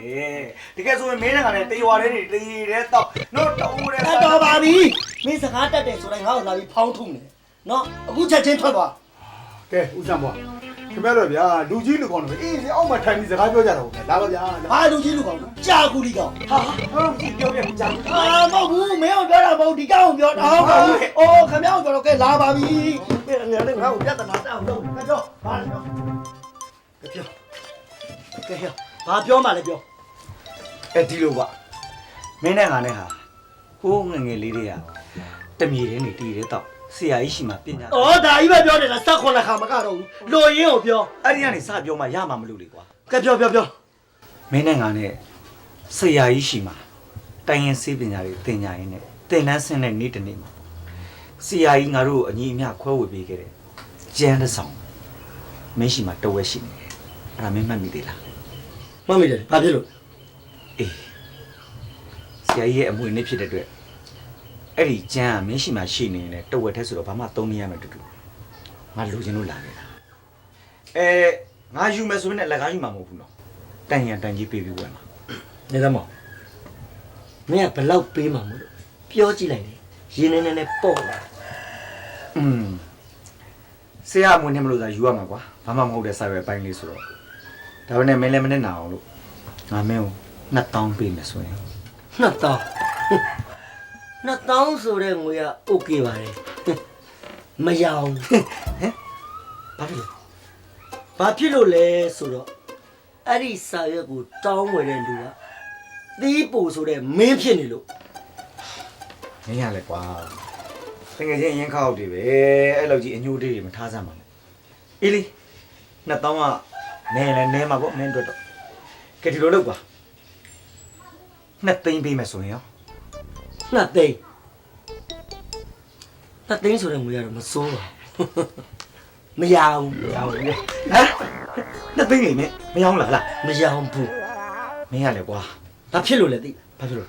တကယ်ဆိုရင်မင်းနဲ့ကလည်းတေးရွာထဲနေတေးတဲ့တော့တော့တော်တဲ့ တော်ပါပြီမင်းစကားတတ်တယ်ဆိုတိုင်းငါ့ကိုလာပြီးဖောင်းထုနေနော်အခုချက်ချင်းထွက်သွား ကဲဦးစံဘွားခင်ဗျားတို့ဗျာလူကြီးလူကောင်းတွေအေးအောက်မှာထိုင်ပြီးစကားပြောကြတာပေါ့လာပါဗျာ ဘာလူကြီးလူကောင်ကြာကူလီကောင်ဟာ ပြောပြကြာ မဟုတ်ဘူးမင်းကိုပြောတာမဟုတ်ဒီကောင်ကိုပြောတာဟုတ်ပါဘူးအိုးခင်ဗျားကိုပြောတော့ကဲလာပါပြီမင်းငါလည်းငါ့ကိုပြဿနာတောင်းတော့ကဲပြောဘာလဲပြောကဲဘာပြောမှလဲပြော ဒီလိုပါမင်းနဲ့ငါနဲ့ဟာဟိုးငငယ်လေးတွေကတမြေထဲနေတည်တဲ့တော့ဆရာကြီးရှိမှပညာ ဩဒါကြီးပဲပြောနေတာစက်ခွန်လက်ခါမကတော့ဘူးလိုရင်းကိုပြော အဲ့ဒီကနေစပြောမှရမှာမလို့လေကွာ ကဲပြောမင်းနဲ့ငါနဲ့ဆရာကြီးရှိမှတိုင်းရင်စေးပညာတွေသင်ညာရင်းနဲ့သင်တန်းဆင်းတဲ့နေ့တစ်နေ့မှာဆရာကြီးငါတို့အညီအမျှခွဲဝေပေးခဲ့တယ်ကျန်းတဲ့ဆောင်မင်းရှိမှတဝက်ရှိနေတယ်အဲ့ဒါမင်းမှတ်မိသေးလား မှတ်မိတယ်ဘာဖြစ်လို့ အေးဆရာကြီးရဲ့အမွေအနှစ်ဖြစ်တဲ့အတွက်အဲ့ဒီကျန်းကမင်းရှိမှရှိနေတယ်တဝက်ထဲဆိုတော့ဘာမှသုံးမရမယ်တူတူငါလူချင်းလို့လာနေတာငါယူမယ်ဆိုရင်လည်းလက်ကားယူမှာမဟုတ်ဘူးနော်တန်ရန်တန်ကြီးပေးပြီးဝယ်မှာ နေသမောမင်းကဘလောက်ပေးမှမလို့ပြောကြည့်လိုက်လေရင်းနေနေပေါ့လာ ဆရာအမွေနဲ့မလို့သာယူရမှာကွာဘာမှမဟုတ်တဲ့စာရွက်ပိုင်းလေးဆိုတော့ဒါပေမဲ့မင်းလည်းမနဲ့နာအောင်လို့ငါမင်းကို2000ပေးမယ်ဆိုရင် 2000ဆိုတဲ့ငွေကโอเคပါတယ်မရအောင်ဟမ်ဘာဖြစ်လို့လဲဆိုတော့အဲ့ဒီစာရွက်ကိုတောင်းဝယ်တဲ့လူကသီးပူဆိုတဲ့မင်းဖြစ်နေလို့ မင်းရလဲကွာတကယ်ချင်းရင်ခောက်တွေပဲအဲ့လိုကြီးအညိုးတွေမထားစမ်းပါနဲ့အေးလေ2000ကနဲလဲနဲမှာပေါ့မင်းတို့တော့ကဲဒီလိုလုပ်ပါ2သိန်းပေးမယ်ဆိုရင်ရော 2သိန်းဆိုတဲ့ငွေကတော့မစိုးပါမရအောင် ရအောင်လေဟမ်2သိန်းနေနဲ့မရောလား မရအောင်ဘူး မင်းရလဲကွာ ဘာဖြစ်လို့လဲသိ ဘာဖြစ်လို့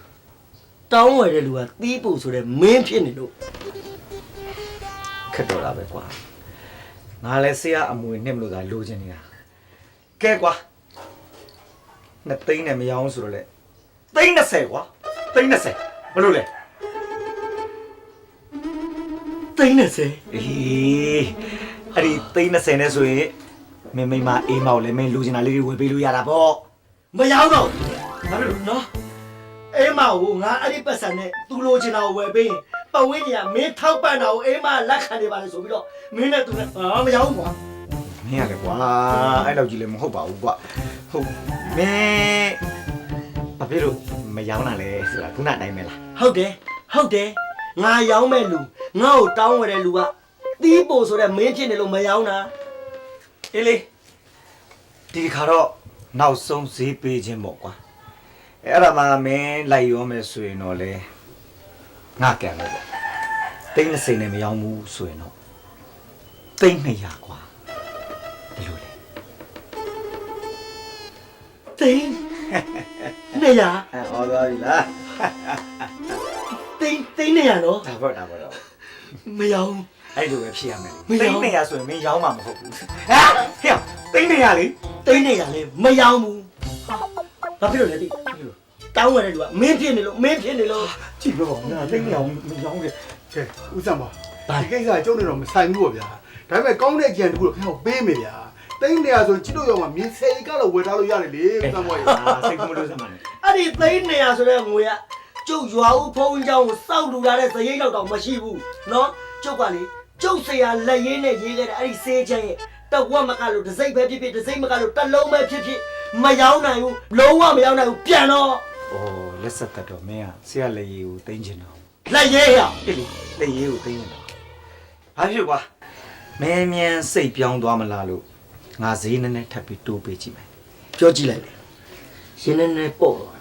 တောင်းဝယ်တဲ့လူကသီးပူဆိုတဲ့မင်းဖြစ်နေလို့ ခက်တော့တာပဲကွာငါလဲဆရာအမွေနဲ့မလို့သာလိုချင်နေတာကဲကွာ2သိန်းနဲ့မရောဆိုတော့လေသိန်း20ကွာသိန်း20ဘယ်လိုလဲ သိန်း30 အေးအဲ့ဒီသိန်း20နဲ့ဆိုရင်မင်းမိမအေးမောက်လည်းမင်းလိုချင်တာလေးတွေဝယ်ပေးလို့ရတာပေါ့ မရအောင်တော့ ဘာလို့ နော်အိမ်မကိုငါအဲ့ဒီပတ်စံနဲ့သူလိုချင်တာကိုဝယ်ပေးပတ်ဝန်းကျင်ကမင်းထောက်ပံ့တာကိုအိမ်မလက်ခံနေပါလေဆိုပြီးတော့မင်းနဲ့သူနဲ့မရအောင်ကွာ မင်းရလေကွာအဲ့လောက်ကြီးလည်းမဟုတ်ပါဘူးကွာဟုတ်မင်းဘာဖြစ်လို့မရောင်းတာလဲဆိုတာခုနတိုင်းပဲလား ဟုတ်တယ်ငါရောင်းမဲ့လူငါ့ကိုတောင်းဝယ်တဲ့လူကသီးပူဆိုတဲ့မင်းဖြစ်နေလို့မရောင်းတာ အေးလေဒီခါတော့နောက်ဆုံးဈေးပေးခြင်းပေါ့ကွာအဲ့ဒါမှမင်းလိုက်ရောမယ်ဆိုရင်တော့လေငါကံလို့ပေါ့သိန်း20နဲ့မရောင်းဘူးဆိုရင်တော့သိန်း200ကွာဘယ်လိုလဲ သိန်း200 ဟောသွားပြီလား သိန်း200နော် ဒါပေါ့တော့ မရောင်း အဲ့လိုပဲဖြစ်ရမယ် မ လေ ရော သိ င်း န်း200ဆိုရင်မင်းရောင်းမှာမဟုတ်ဘူးဟမ်ဟဲ့သိန်း200လေ သိန်း200လေမရောင်းဘူးဘာဖြစ်လို့လဲသိတောင်းဝယ်တဲ့လူကမင်းဖြစ်နေလို့ ကြည့်ပြပါဦးငါသိနေအောင်မရောင်းခဲ့ကဲဦးစံပါဒီကိစ္စကျုံနေတော့မဆိုင်ဘူးပေါ့ဗျာဒါပေမဲ့ကောင်းတဲ့ကြံတခုတော့ခင်ဗျာပေးမယ်ဗျာသိန်း100ဆိုချစ်တို့ရောမှာမြင်း10ကတော့ဝယ်ထားလို့ရတယ်လေဦးစံပါရေ စိတ်ကမလို့စမ်းပါနဲ့ အဲ့ဒီသိန်း200ဆိုတဲ့ငွေကကျုပ်ရွာဦးဖုံးကြီးเจ้าကိုစောက်လူလာတဲ့ဇရိတ်တော့မရှိဘူးနော်ကျုပ်ကလေကျုပ်ဆရာလက်ရင်းနဲ့ရေးခဲ့တဲ့အဲ့ဒီစေးချမ်းရဲ့တဝက်မကလို့တစ်စိတ်ပဲဖြစ်ဖြစ်တစ်စိတ်မကလို့တစ်လုံးပဲဖြစ်ဖြစ်မရောင်းနိုင်ဘူးလုံးဝမရောင်းနိုင်ဘူးပြန်တော့ โอ้လက်ဆက်သက်တော့မင်းကဆရာလက်ရည်ကိုတင်းချင်တော့ လက်ရဲရ အေးလေလက်ရည်ကိုတင်းချင်တော့ဘာဖြစ်ကွာမင်းမြန်စိတ်ပြောင်းသွားမလားလို့ငါဈေးနည်းနည်းထပ်ပြီးတိုးပေးကြည့်မယ် ပြောကြည့်လိုက်လေရှင်းနေနေပေါ့တော့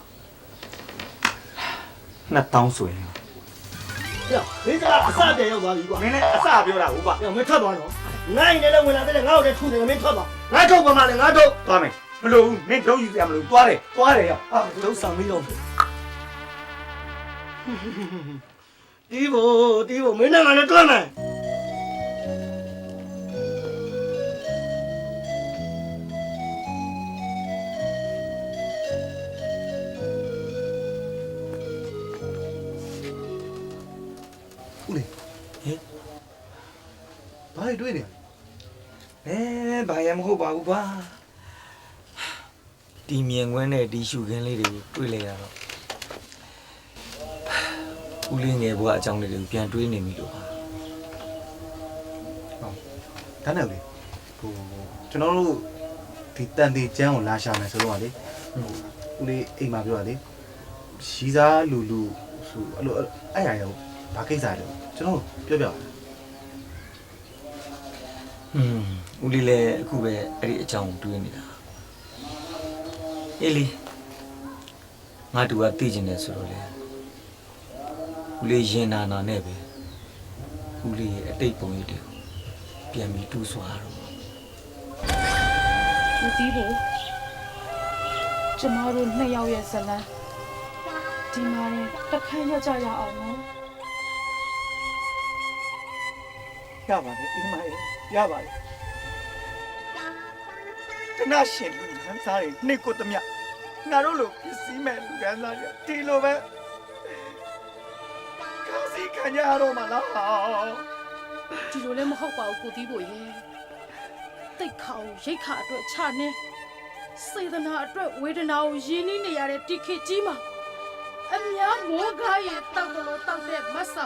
2000ဆိုရင် ဟဲ့ဒီကအစပြန်ရောက်သွားပြီကွာ မင်းလည်းအစပြောတာဟုတ်ပါ မင်းထွက်သွားတော့ငါ့ရင်လည်းဝင်လာတဲ့ငါ့ကိုလည်းထုနေမင်းထွက်သွားငါထုတ်ပါမလဲငါထုတ် သွားမယ်မလို့ဘူးမင်းတော့ယူစရာမလိုသွားတယ်ရောက် 啊，都上没有。弟夫，没那俺的转来。 ဦးလေးဟဲ့ဘာတွေတွေ့နေလဲ ဘာရမဟုတ်ပါဘူးကွာဒီမြင်ကွင်းနဲ့ဒီရှုခင်းလေးတွေကိုတွေ့လိုက်ရတော့ဦးလေးငယ်ဘွားအကြောင်းလေးတွေကိုပြန်တွေးနေပြီလို့ပါ ဒါနဲ့လေဟိုကျွန်တော်တို့ဒီတန်တီကျန်းကိုလာရှာမယ်ဆိုတော့လေဦးလေးအိမ်မှာပြောတာလေရီးစားလူဆိုအဲ့လိုအဲ့ရရောဘာကိစ္စလဲကျွန်တော်ပြောပြပါ ဦးလေးလည်းအခုပဲအဲ့ဒီအကြောင်းကိုတွေးနေတာအေးလီငါတူကသိကျင်တယ်ဆိုတော့လေဦးလေးရင်နာနာနဲ့ပဲဦးလေးရဲ့အတိတ်ပုံရိပ်တွေကိုပြန်ပြီးတူးဆွာတော့ မသိဘူးကျမတို့နှစ်ယောက်ရဲ့ဇလန်းဒီမှာတစ်ခါရကြရအောင်နော် ရပါတယ်အိမ်မရပါတယ်တနရှင်လူရန်စားတွေနှိတ်ကိုတမျှငါတို့လိုပစ္စည်းမဲ့လူရန်စားတွေဒီလိုပဲကာစီခံရတော့မလား ဒီလိုလည်းမဟုတ်ပါဘူးကိုတီးဖို့ရေတိတ်ခါကိုရိတ်ခါအတွက်ချနေစေတနာအတွက်ဝေဒနာကိုရင်းနှီးနေရတဲ့ဒီခေတ်ကြီးမှာအများမောကားရဲ့တောက်တော်တောက်တဲ့မဆာ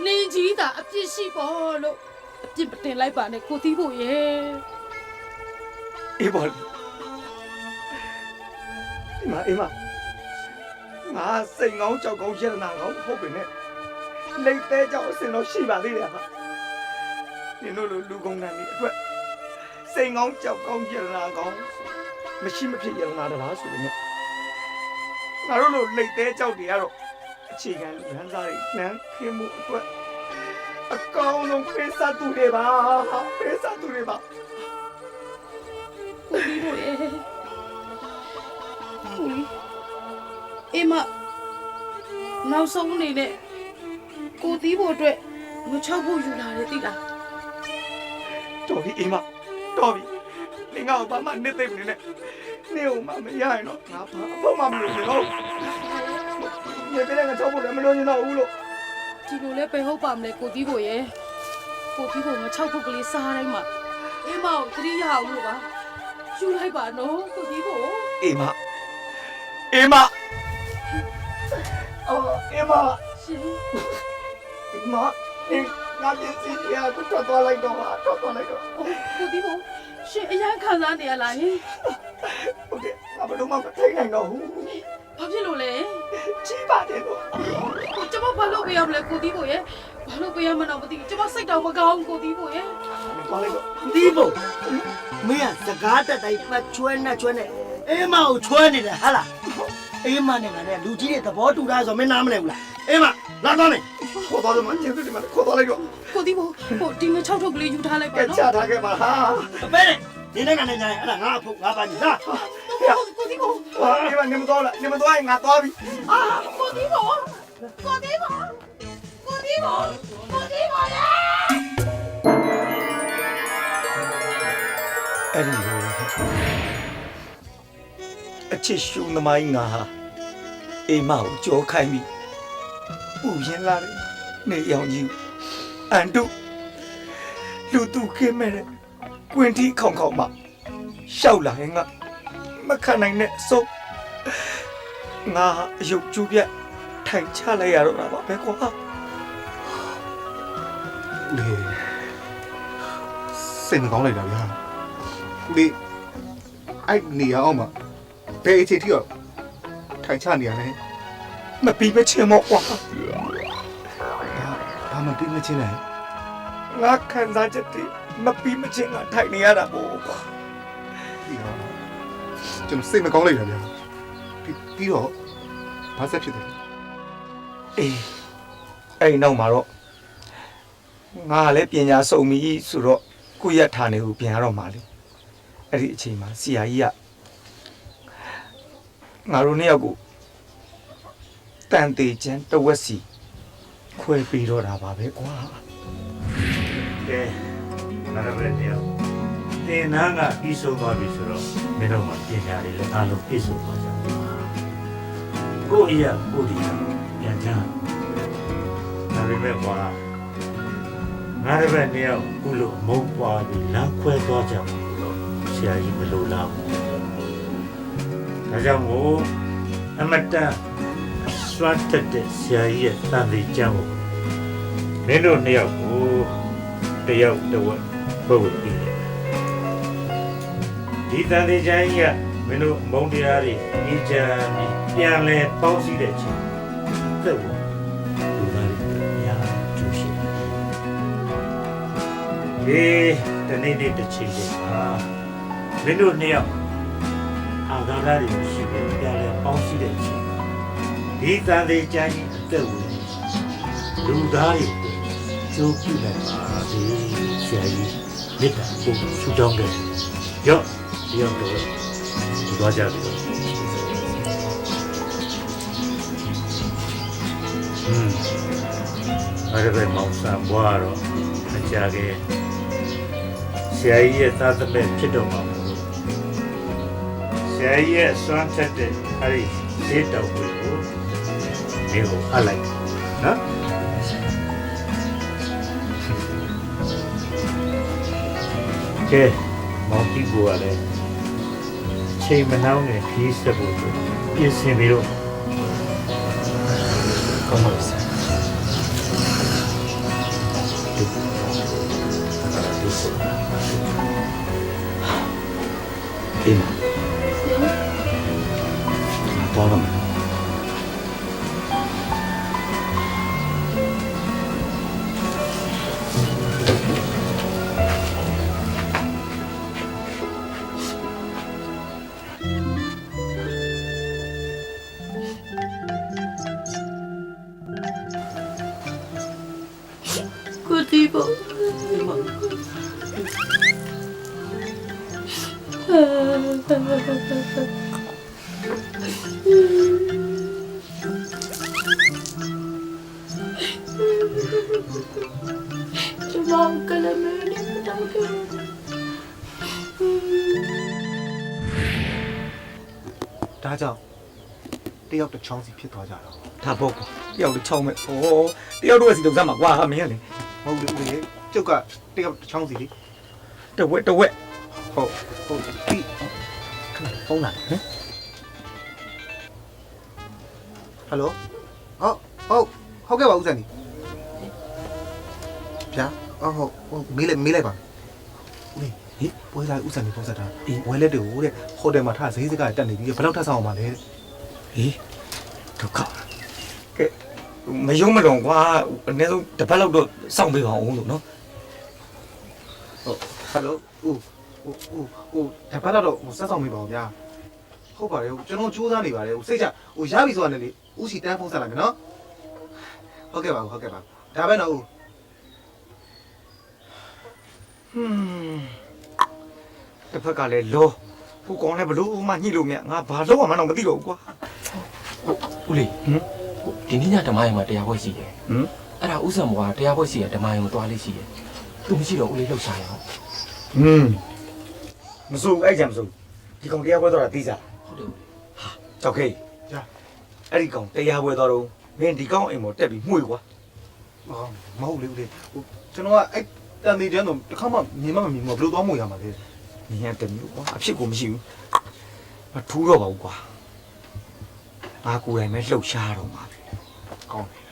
နေကြီးတာအပြစ်ရှိပေါ်လို့အပြစ်မတင်လိုက်ပါနဲ့ကိုတီးဖို့ရေ အေးပါဒီမှာငါစိတ်ငောင်းကြောက်ကောင်းရတနာကောင်းဟုတ်ပြီနဲ့လိတ်သေးကြောက်အစင်တော့ရှိပါသေးတယ်ဟာဒီလိုလူကောင်းတဲ့အတွက်စိတ်ငောင်းကြောက်ကောင်းရတနာကောင်းမရှိမဖြစ်ရတနာတလားဆိုရင်ငါတို့လိုလိတ်သေးကြောက်တွေကတော့အခြေခံလူဟန်စားတွေနှမ်းခင်းမှုအတွက်အကောင်းဆုံးပေးစားသူတွေပါပေးစားသူတွေပါ ကိုတီးဖို့ရေအေးမနောက်ဆုံးအနေနဲ့ကိုတီးဖို့အတွက်မချောက်ဖို့ယူလာတယ်သိလား တော်ပြီအိမ်မတော်ပြီနေငါ့ကိုဘာမှနေသိမနေနဲ့နေဦးမမရရင်တော့ငါဘာအဖို့မှမလုပ်ဘူးနေပြတဲ့ငါချောက်ဖို့လည်းမလို့ရင်တော့ဘူးလို့ ဒီလိုလဲပဲဟုတ်ပါမလဲကိုတီးဖို့ရေကိုတီးဖို့မချောက်ဖို့ကလေးစားတိုင်းမှာအေးမကိုသတိရအောင်လို့ပါယူလိုက်ပါနော်ကိုတီးဖို့ အိမ်မအော်အိမ်မ ရှင် အိမ်မနေငါပြင်းစီရတော့တော်လိုက်တော့တော်လိုက်တော့ ကိုတီးဖို့ရှင်အရင်ခံစားနေရလားဟင် ဟုတ်ကဲ့ငါဘယ်လိုမှမထိနိုင်တော့ဘူး ဘာဖြစ်လို့လဲ ကြီးပါတယ်လို့ ကျမဘာလို့ပြရမလဲကိုတီးဖို့ရေဘာလို့ပြရမလို့မသိဘူးကျမစိတ်တောင်မကောင်းကိုတီးဖို့ရေ တော်လိုက်တော့ တီးဖို့မင်းကစကားတက်တိုင်းပတ်ချွဲနဲ့အေးမကိုချွဲနေတယ်ဟာလားအေးမနဲ့ငါနဲ့လူကြီးတဲ့သဘောတူတာဆိုမင်းနားမလဲဘူးလားအေးမလာတော့မယ် ခေါ်တော်မှကျေးဇူးတင်ပါတယ်ခေါ်တော်လိုက်တော့ ကိုတီးဖို့ဟိုဒီငါ6ထုတ်ကလေးယူထားလိုက်ပါ ကဲ နော် ချထားခဲ့ပါဟာ အပဲနဲ့ဒီနေ့ကနေညာအဲ့ဒါငါအဖို့ငါပါညီလား ကိုတီးဖို့ ဟာဒီမှာနေမတော်လားနေမတော်ရင်ငါသွားပြီ အာကိုတီးဖို့ကိုတီးဖို့ကိုတီးဖို့ကိုတီးဖို့လေ အဲ့ဒီလိုအချစ်ရှုံးသမိုင်းငါဟာအိမ်မကိုကြောခိုင်းပြီးပူရင်လာတယ်နေရောင်ကြီးအန်တုလူသူခင်းမဲ့ကွင်တီခေါင်မရှောက်လာရင်ငါမခံနိုင်တဲ့အစုပ်ငါအယုတ်ကျူးပြတ်ထိုင်ချလိုက်ရတော့တာပါပဲကွာ လေစိတ်မကောင်းလိုက်တာဗျာလေအဲ့နေရအောင်မှာဘယ်အခြေထိတော့ထိုင်ချနေရလဲ မပြီးမချင်းမော့ကွာ ဘာမှပြီးမချင်းလဲ ငါခံစားချက်တွေမပြီးမချင်းကထိုင်နေရတာပေါ့ကွာ ပြီးတော့ကျွန်တော်စိတ်မကောင်းလိုက်တာဗျာပြီးတော့ဘာဆက်ဖြစ်တယ် အေးအဲ့ဒီနောက်မှာတော့ငါလည်းပညာစုံပြီဆိုတော့ကိုရက်ထားနေကိုပြန်ရတော့မှာလေအဲ့ဒီအချိန်မှာဆရာကြီးကငါတို့နှစ်ယောက်ကိုတန်တေချမ်းတဝက်စီခွဲပြီးတော့တာပါပဲကွာ ကဲငါတို့လည်းတရားသင်္นานကပြီးဆုံးသွားပြီဆိုတော့မင်းတို့မှပညာတွေလည်းအားလုံးပြည့်စုံသွားကြပါကိုယ့်အရာကိုယ်ဒီပြန်ကြဒါပေမဲ့ကွာငါတို့ပဲနေရောက်ခုလိုအမုန်းပွားပြီးလမ်းခွဲသွားကြမှာလို့ဆရာကြီးမလိုလားဘူးဒါကြောင့်မို့အမတန်စွတ်တက်တဲ့ဆရာကြီးရဲ့တန်သေးကြမ်းကိုမင်းတို့နှစ်ယောက်ကိုတယောက်တစ်ဝက်ပုတ်ပြီးတယ်ဒီတန်သေးချမ်းကြီးကမင်းတို့မုန်းတရားတွေအေးချမ်းပြီးပြန်လဲပေါင်းစည်းတဲ့ချိန်သက်ဝင်လူသားတွေများကျူရှိတယ်ဒီနေ့တစ်ချိန်တည်းမှာမင်းတို့နှစ်ယောက်အာဃာတတွေရှိပြီးပြန်လဲပေါင်းစည်းတဲ့ချိန်ဒီတန်သေးချမ်းကြီးအသက်ဝင်လူသားတွေကျိုးပြုလိုက်ပါဒီဆရာကြီးမေတ္တာပို့ဆူတောင်းတယ်ရော့ဒီအောင်တော့ဒီသွားကြပြီအဲ့ဒါပဲမောင်ဆန်ဘွားတော့အကြခဲ့ဆရာကြီးရဲ့သားသမက်ဖြစ်တော့မှာမဟုတ်ဆရာကြီးရဲ့စွမ်းထက်တဲ့အဲ့ဒီဈေးတောက်ကိုဒီကိုအလိုက်နော် ကဲမောင်ကြီးကိုကလည်းချိန်မနှောင်းနဲ့ခီးဆက်ဖို့ပြင်ဆင်ပြီးတော့ကောင်းပါစေဒီမှာတော့တော့ကိုတီးဖို့ကျမကလည်းမနေတော့ဘူး ဒါကြောင့်တယောက်တစ်ချောင်းစီဖြစ်သွားကြတော့ ဒါပေါ့ကွာတယောက်တစ်ချောင်းမဲ့ဟောတယောက်တော့စီလုံးစားမှာကွာမင်းကလေ မဟုတ်လေဦးလေကျုပ်ကတယောက်တစ်ချောင်းစီလေ တဝက်ဟုတ်ဒီဖုန်းလာဟမ်ဟယ်လိုဟုတ်ကဲ့ပါဦးစံကြီးဗျာဟုတ်မေးလိုက်ပါဦးလေဟေးပွဲစားဦးစံကြီးဖုန်းဆက်တာဝဲလက်တွေကိုတဲ့ဟိုတယ်မှာထားဈေးစကားတက်နေပြီးဘယ်တော့ထပ်ဆောင်အောင်ပါလဲ ဟေးဒုက္ခကဲမယုံမလုံးကွာအနည်းဆုံးတစ်ပတ်လောက်တော့စောင့်ပေးပါအောင်လို့နော် ဟယ်လိုဦးတပတ်တော့ဆက်ဆောင်မိပါဦးဗျာဟုတ်ပါတယ်ကျွန်တော်ကြိုးစားနေပါတယ်စိတ်ချရပြီဆိုတာနဲ့လေဦးစီတန်းဖုန်းဆက်လိုက်မယ်နော်ဟုတ်ကဲ့ပါဒါပဲနော်ဦး တစ်ဖက်ကလည်းလောဟိုကောင်လည်းဘလို့မှညှိလို့မရငါဘာလို့မှမသိတော့ဘူးကွာ ဦးလေးဒီနေ့ညဓမ္မယုံမှာတရားပွဲရှိတယ်အဲ့ဒါဥစ္စာမောကတရားပွဲရှိရဓမ္မယုံသွားလေးရှိတယ်သူမရှိတော့ဦးလေးလှုပ်ရှားရအောင် မစိုးအဲ့ကြမစိုးဒီကောင်တရားပွဲတော့သိစား ဟုတ်တယ် ဟာကြောက်ခေးအဲ့ဒီကောင်တရားပွဲတော့မင်းဒီကောင်အိမ်ပေါ်တက်ပြီးမှု့ကွာ မဟုတ်လေဦးလေးကျွန်တော်ကအဲ့တန်သေးတဲ့တော့တစ်ခါမှမြင်မှမမြင်ဘူးဘယ်လိုသွားမှုရမှာလဲ နင်ကတမျိုးကွာအဖြစ်ကိုမရှိဘူးမထူးတော့ပါဘူးကွာငါကိုယ်တိုင်ပဲလှုပ်ရှားတော့မှာပဲကောင်းတယ်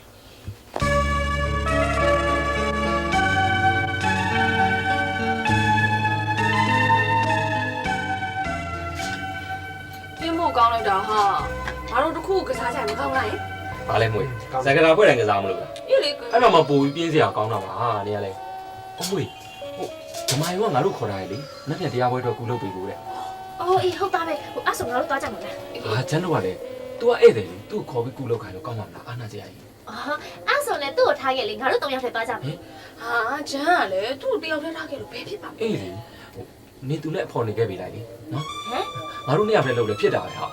ပြင်းဖို့ကောင်းလိုက်တာဟာဘာလို့တခုကစားကြမကောင်းလိုက် ဘာလဲမွေစကားပွဲတိုင်းကစားမလို့ အေးလေ အဲ့မှာမပူပြီးပြင်းစရာကောင်းတာပါဟာနေရလဲအမွေဓမ္မယုံကငါတို့ခေါ်တာလေနှစ်ပြတရားပွဲတော့ကူလုပ်ပြီကိုတဲ့ အော်အေးဟုတ်သားပဲအဲ့ဆိုငါတို့သွားကြမှာလား ဟာကျန်တော့ကလေ तू ကဧည့်သည်လေ तू ခေါ်ပြီးကူလုပ်ခိုင်းလို့ကောင်းမှာမလားအာနာစရာကြီး အဲ့ဆိုလည်းသူ့ကိုထားခဲ့လေငါတို့၃ယောက်ထဲသွားကြမယ် ဟာဂျန်ကလည်းသူ့တယောက်တည်းထားခဲ့လို့ဘယ်ဖြစ်ပါ့ အေးလေနေ तू နဲ့အဖော်နေခဲ့ပြီလားလေနော် ဟမ် ငါတို့နှစ်ယောက်လည်းလုပ်လို့ဖြစ်တာပဲဟာ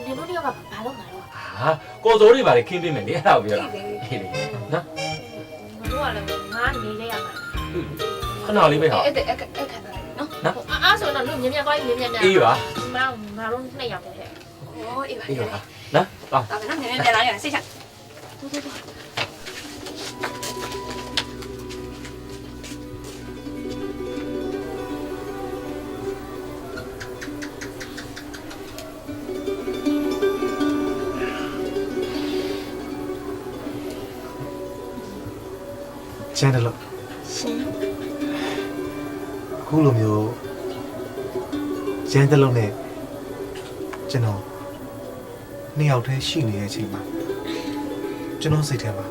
နင်တို့တယောက်ကဘာလုပ်မှာလဲ ဟာကော်စိုးတွေပါလေခင်းပေးမယ်လေအဲ့ဒါကိုပြောတာအေးလေနော် ငါတို့ကလည်းငါနေခဲ့ရမှာ ခဏလေးပဲဟာ အဲ့ခက်တာနော် အဲ့ဆိုတော့လူမြင်သွားမြင် အေးပါ ငါတို့နှစ်ယောက်ထဲဟဲ့ ဟောအေးပါ အေးပါနော်ပါ ဒါကနည်းနည်းလာရစိတ်ချ ကျန်တယ်လို့ ရှင် အခုလိုမျိုးကျန်တယ်လို့နဲ့ကျွန်တော်နှစ်ယောက်တည်းရှိနေတဲ့အချိန်မှာကျွန်တော်စိတ်ထဲမှာ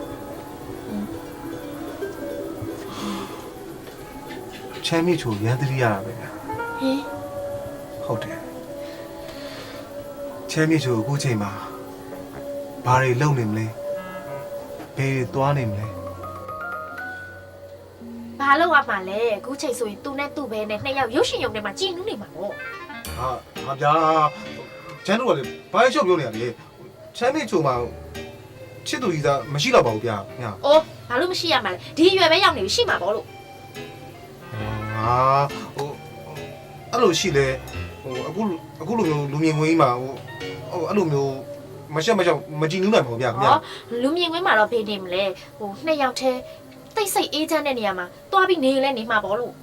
ချမ်းမြေချိုရန်တရီရတာပဲဗျာ ဟင် ဟုတ်တယ်ချမ်းမြေချိုအခုချိန်မှာဘာတွေလုပ်နေမလဲဘယ်တွေသွားနေမလဲ ဘာလို့ရမှာလဲအခုချိန်ဆိုရင်သူနဲ့သူ့ဘဲနဲ့နှစ်ယောက်ရုပ်ရှင်ရုံထဲမှာကြည်နူးနေမှာပေါ့ ဟာဗျာချမ်းတို့ကလေဘာရှော့ပြောနေရလဲချမ်းမြေချိုမှာချစ်သူကြီးသားမရှိတော့ပါဘူးဗျာညာ ။အော်ဘာလို့မရှိရမှာလဲ။ဒီအရွယ်ပဲရောက်နေပြီရှိမှာပေါ့လို့ ဟာအဲ့လိုရှိလဲအခုလိုမျိုးလူမြင်ကွင်းကြီးမှာအဲ့လိုမျိုးမရှက်မကြောက်မကြည်နူးနိုင်ပါဘူးဗျာ ။ဟောလူမြင်ကွင်းမှာတော့ဖေးနေမလဲ။နှစ်ယောက်တည်းတိတ်ဆိတ်အေးချမ်းတဲ့နေရာမှာတွားပြီးနေလဲနေမှာပေါ့လို့ ဟ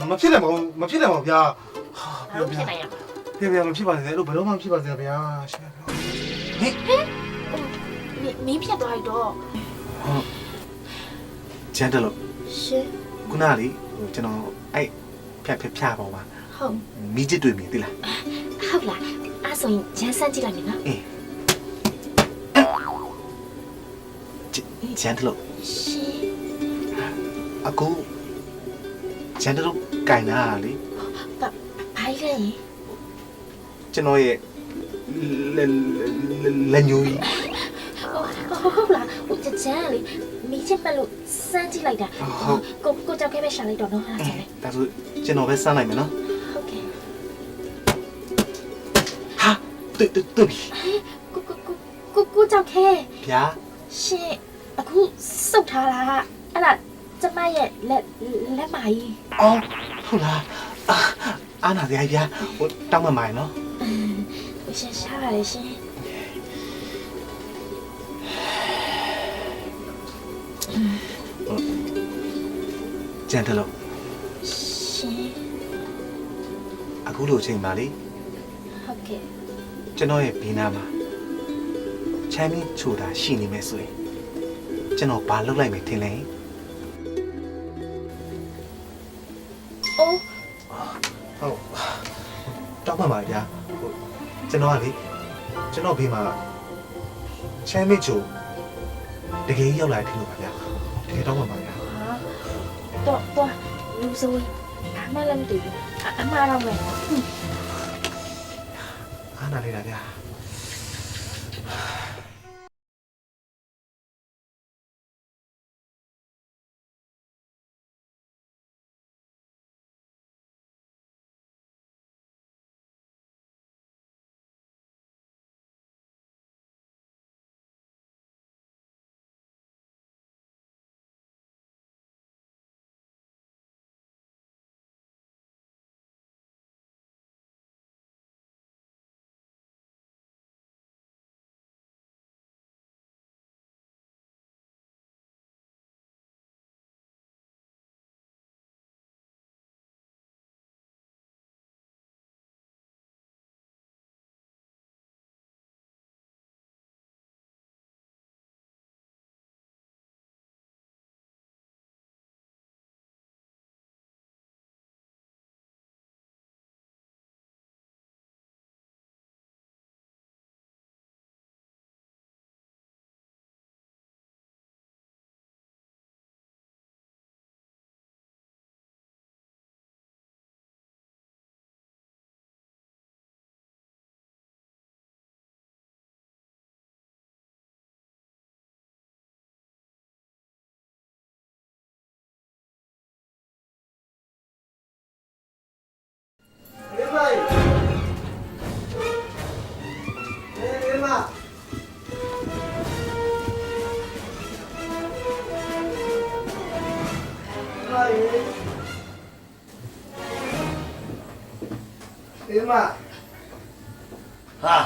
မဖြစ်တယ်မဖြစ်တယ်ဗျာ ဘာလို့ဖြစ်နိုင်ရ ဗျာမဖြစ်ပါနဲ့လို့ဘယ်တော့မှမဖြစ်ပါစေဗျာရှင်ဗျာဟင် မင်းဖြစ်သွားပြီတော့ ကျန်တယ်လို့ ရှင် ခုနလေကျွန်တော်အဲ့ဖြတ်ပါပါ ဟုတ် မိချစ်တွေ့မြင်သိလား ဟုတ်လားအဲ့ဆိုရင်ဂျန်ဆန်းကြည့်လိုက်မယ်နော် ကျန်တယ်လို့ ရှင် အခုကျန်တယ်လို့ကြိုင်လာလေ ဘာလဲ ကျွန်တော်ရဲ့လက်ညိုးကြီး ဟုတ်လားဟိုဂျန်လေမိချစ်ပတ်လို့စမ်းကြည့်လိုက်တာကိုကြောက်ခဲပဲရှာလိုက်တော့နော်အဲ့ဒါဆိုလေ ဒါဆိုကျွန်တော်ပဲစမ်းလိုက်မယ်နော် ဟုတ်ကဲ့ ဟာတွေ့ပြီ ကိုကြောက်ခဲ ဗျာ ရှင်အခုစုတ်ထားတာအဲ့ဒါကျမရဲ့လက်မကြီး အော်ဟုတ်လားအာနာဗျာဟိုတောင်းမှမိုင်နော် ရှင်ရှားပါတယ်ရှင် ကျန်တယ်လို့ ရှင် အခုလိုချိန်ပါလေ ဟုတ်ကဲ့ ကျွန်တော်ရဲ့ဘေးနားမှာချမ်းမင်းချိုတာရှိနေမယ်ဆိုရင်ကျွန်တော်ဘာလုပ်လိုက်မယ်ထင်လဲ အိုး ဟုတ်တောင်းမှပါဗျာဟိုကျွန်တော်ကလေကျွန်တော်ဘေးမှာချမ်းမင်းချိုတကယ်ရောက်လာတယ်ထင်လို့ပါဗျာတကယ်တောင်းမှပါဗျာ တော့လူဆိုးဘာမှလည်းမသိဘူးအမှားတော့မယ် အားနာလေးတာဗျာ အေးမဟာ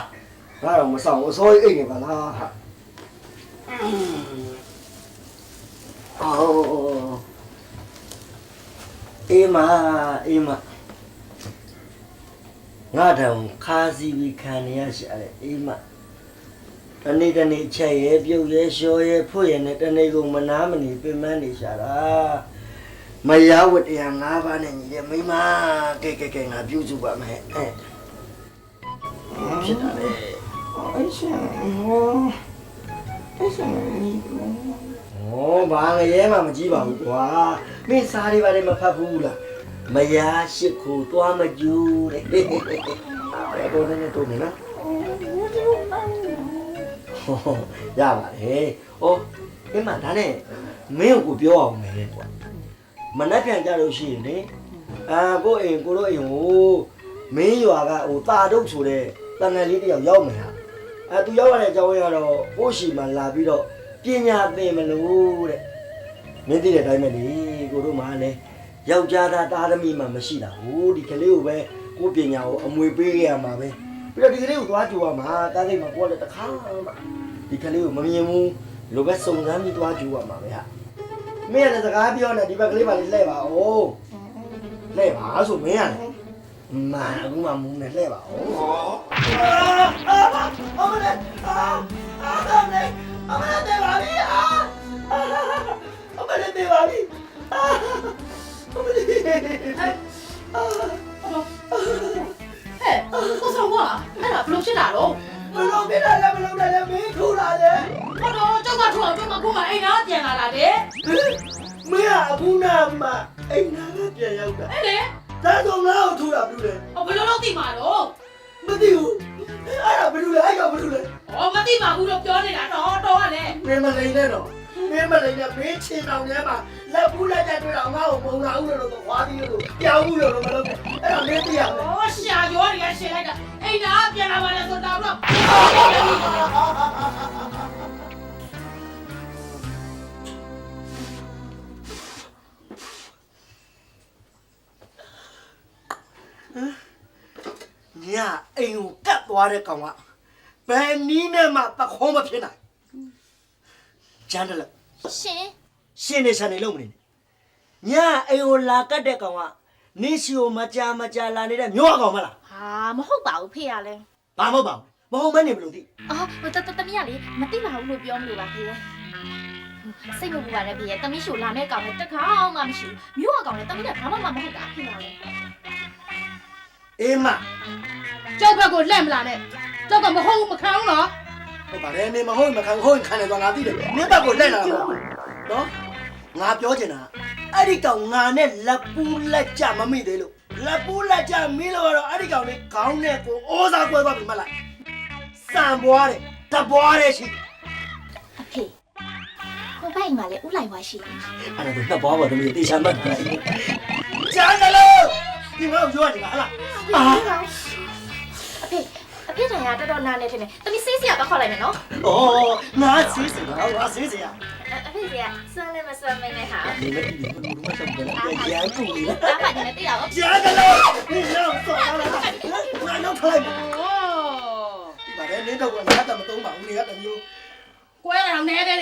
ငါတော့မဆောင်အစိုးရအိတ်နေပါလားဟာအော်အေးမငါတောင်ခါစီပြီးခံရရှာတယ်အေးမတနေ့ချက်ရဲပြုတ်ရဲလျှော်ရဲဖွတ်ရဲနဲ့တနေ့ကုန်မနာမနေပင်မနေရှာတာမရဝတ္တရား၅ပါးနဲ့ညီရဲ့မိမကဲငါပြုစုပါမယ်ဖြစ်တာလေအဲ့ရှင်ဘာငရဲမှမကြည့်ပါဘူးကွာမင်းစားတွေပါတယ်မဖတ်ဘူးလားမရရှိခိုးသွားမကျူးတဲ့ဘယ်လိုလဲတော့မလားရပါတယ်ဟောအင်းမဒါနဲ့မင်းကိုပြောအောင်မယ်ကွာမနှက်ပြန်ကြလို့ရှိရင်လေကိုအိမ်ကိုတို့အိမ်ကိုမင်းရွာကဟိုတာတို့ဆိုတဲ့တန်ငယ်လေးတယောက်ရောက်မယ်ဟာသူရောက်ရတဲ့အကြောင်းရတော့ကိုရှိမှလာပြီးတော့ပညာသင်မလို့တဲ့မင်းသိတဲ့အတိုင်းပဲလေကိုတို့မှလည်းယောက်ျားသားသားသမီးမှမရှိတာဟိုဒီကလေးကိုပဲကိုပညာကိုအမွေပေးခဲ့ရမှာပဲပြီးတော့ဒီကလေးကိုသွားကြိုရမှာတားသိမှကိုလည်းတခါမှဒီကလေးကိုမမြင်ဘူးလိုပဲစုံစမ်းပြီးသွားကြိုရမှာပဲဟာမ မင်းလည်းစကားပြောနေဒီဘက်ကလေးပါလေးလှည့်ပါဦးလှည့်ပါဆိုမင်းရတယ်မာအခုမှမူးနေလှည့်ပါဦးအမလေးတေပါပြီအမလေးတေပါပြီအမလေး ဟဲ့ကိုဆောင်ကအဲ့ဒါဘလို့ဖြစ်တာတော့ ဘလို့ပြလာလဲဘလို့လဲမင်းထူလာလေ ဟောတော့ကျောက်ကထူအောင်ကျောက်ကခုမှအိမ်သားပြန်လာတာလေ မင်းအခုနာမအိမ်နာကပြန်ရောက်တာ အဲ့လေ ဒါဆိုငါ့ကိုထူတာဘူးလေ ဟောဘယ်လိုလုပ်သိမှာတော့ မသိဘူးအဲ့ဒါဘယ်လိုလဲအဲ့ကဘယ်လိုလဲ ဟောမသိပါဘူးတော့ပြောနေတာတော့ကလည်း မင်းမလိန်နဲ့တော့မင်းမလိန်နဲ့မင်းချင်တော်ထဲမှာလက်ဘူးလက်ချက်တွေ့တော့ငါ့ကိုပုံလာဦးလို့တော့ခွာပြီးလို့ပြောင်းဦးလို့မလုပ်နဲ့အဲ့ဒါမင်းသိရမယ် ဟောရှာရောတွေကရှင်းလိုက်တာအိမ်သားပြန်လာပါလေဆိုတော့တော့ ညအိမ်ကိုကတ်သွားတဲ့ကောင်ကဘယ်နည်းနဲ့မှပခုံးမဖြစ်နိုင်ကျန်တယ်လို့ ရှင် ရှင်းနေစံနေလို့မနေနဲ့ညအိမ်ကိုလာကတ်တဲ့ကောင်ကနေစီကိုမကြာလာနေတဲ့မြို့အကောင်မလား ဟာမဟုတ်ပါဘူးဖေရလဲ ဘာမဟုတ်ပါဘူးမဟုတ်မနေဘလို့သိ အော်တမီးကလေမသိပါဘူးလို့ပြောမလို့ပါဖေစိတ်မပူပါနဲ့ဖေတမီးရှို့လာမဲ့ကောင်လည်းတခါမှမရှိဘူးမြို့အကောင်လည်းတမီးကဘာမှမဟုတ်တာဖေရလဲ အေးမ ကျောက်ဘက်ကိုလက်မလာနဲ့ကျောက်ကမဟုတ်မခံဘူးနော် ဟုတ်ပါတယ်နေမဟုတ်မခံဟုတ်ခံတယ်တော့ငါသိတယ်နင်းဘက်ကိုလက်လာတော့နော်ငါပြောချင်တာအဲ့ဒီကောင်ငါနဲ့လက်ပူးလက်ကြမမိသေးလို့လက်ပူးလက်ကြမီးလို့တော့အဲ့ဒီကောင်လေးခေါင်းနဲ့ကိုဩဇာကွဲသွားပြီမလားစံပွားတယ်တပွားတယ်ရှိ အဖေဟိုဘက်အိမ်မှာလေဥလိုက်ဝါရှိတယ် အဲ့ဒါတော့ပွားပါတမီးတေချာမှတ်တယ်ကျန်တယ်လို့ဒီမောင်ပြောရတယ်ဟာလားအဖေတိုင်ရတော်တော်နာနေထင်တယ်တမီးဆေးစရာတော့ခေါ်လိုက်မယ်နော် ဩငါဆေးစရာငါဆေးစရာ အဖေကစွမ်းလည်းမစွမ်းမင်းနဲ့ဟာ ဒီမတိဒီမလို့မဆက်ဘူးလားကြာကူလေ ဒါမှလည်းသိရအောင် ကြာတယ်လို့ဒီလောက်တော့လာလာငါတော့ထိုင်ဒီပါလေနေတော့ငါတမသုံးပါဘူးနေကတမျိုး ကွဲတာတော့နဲတဲ့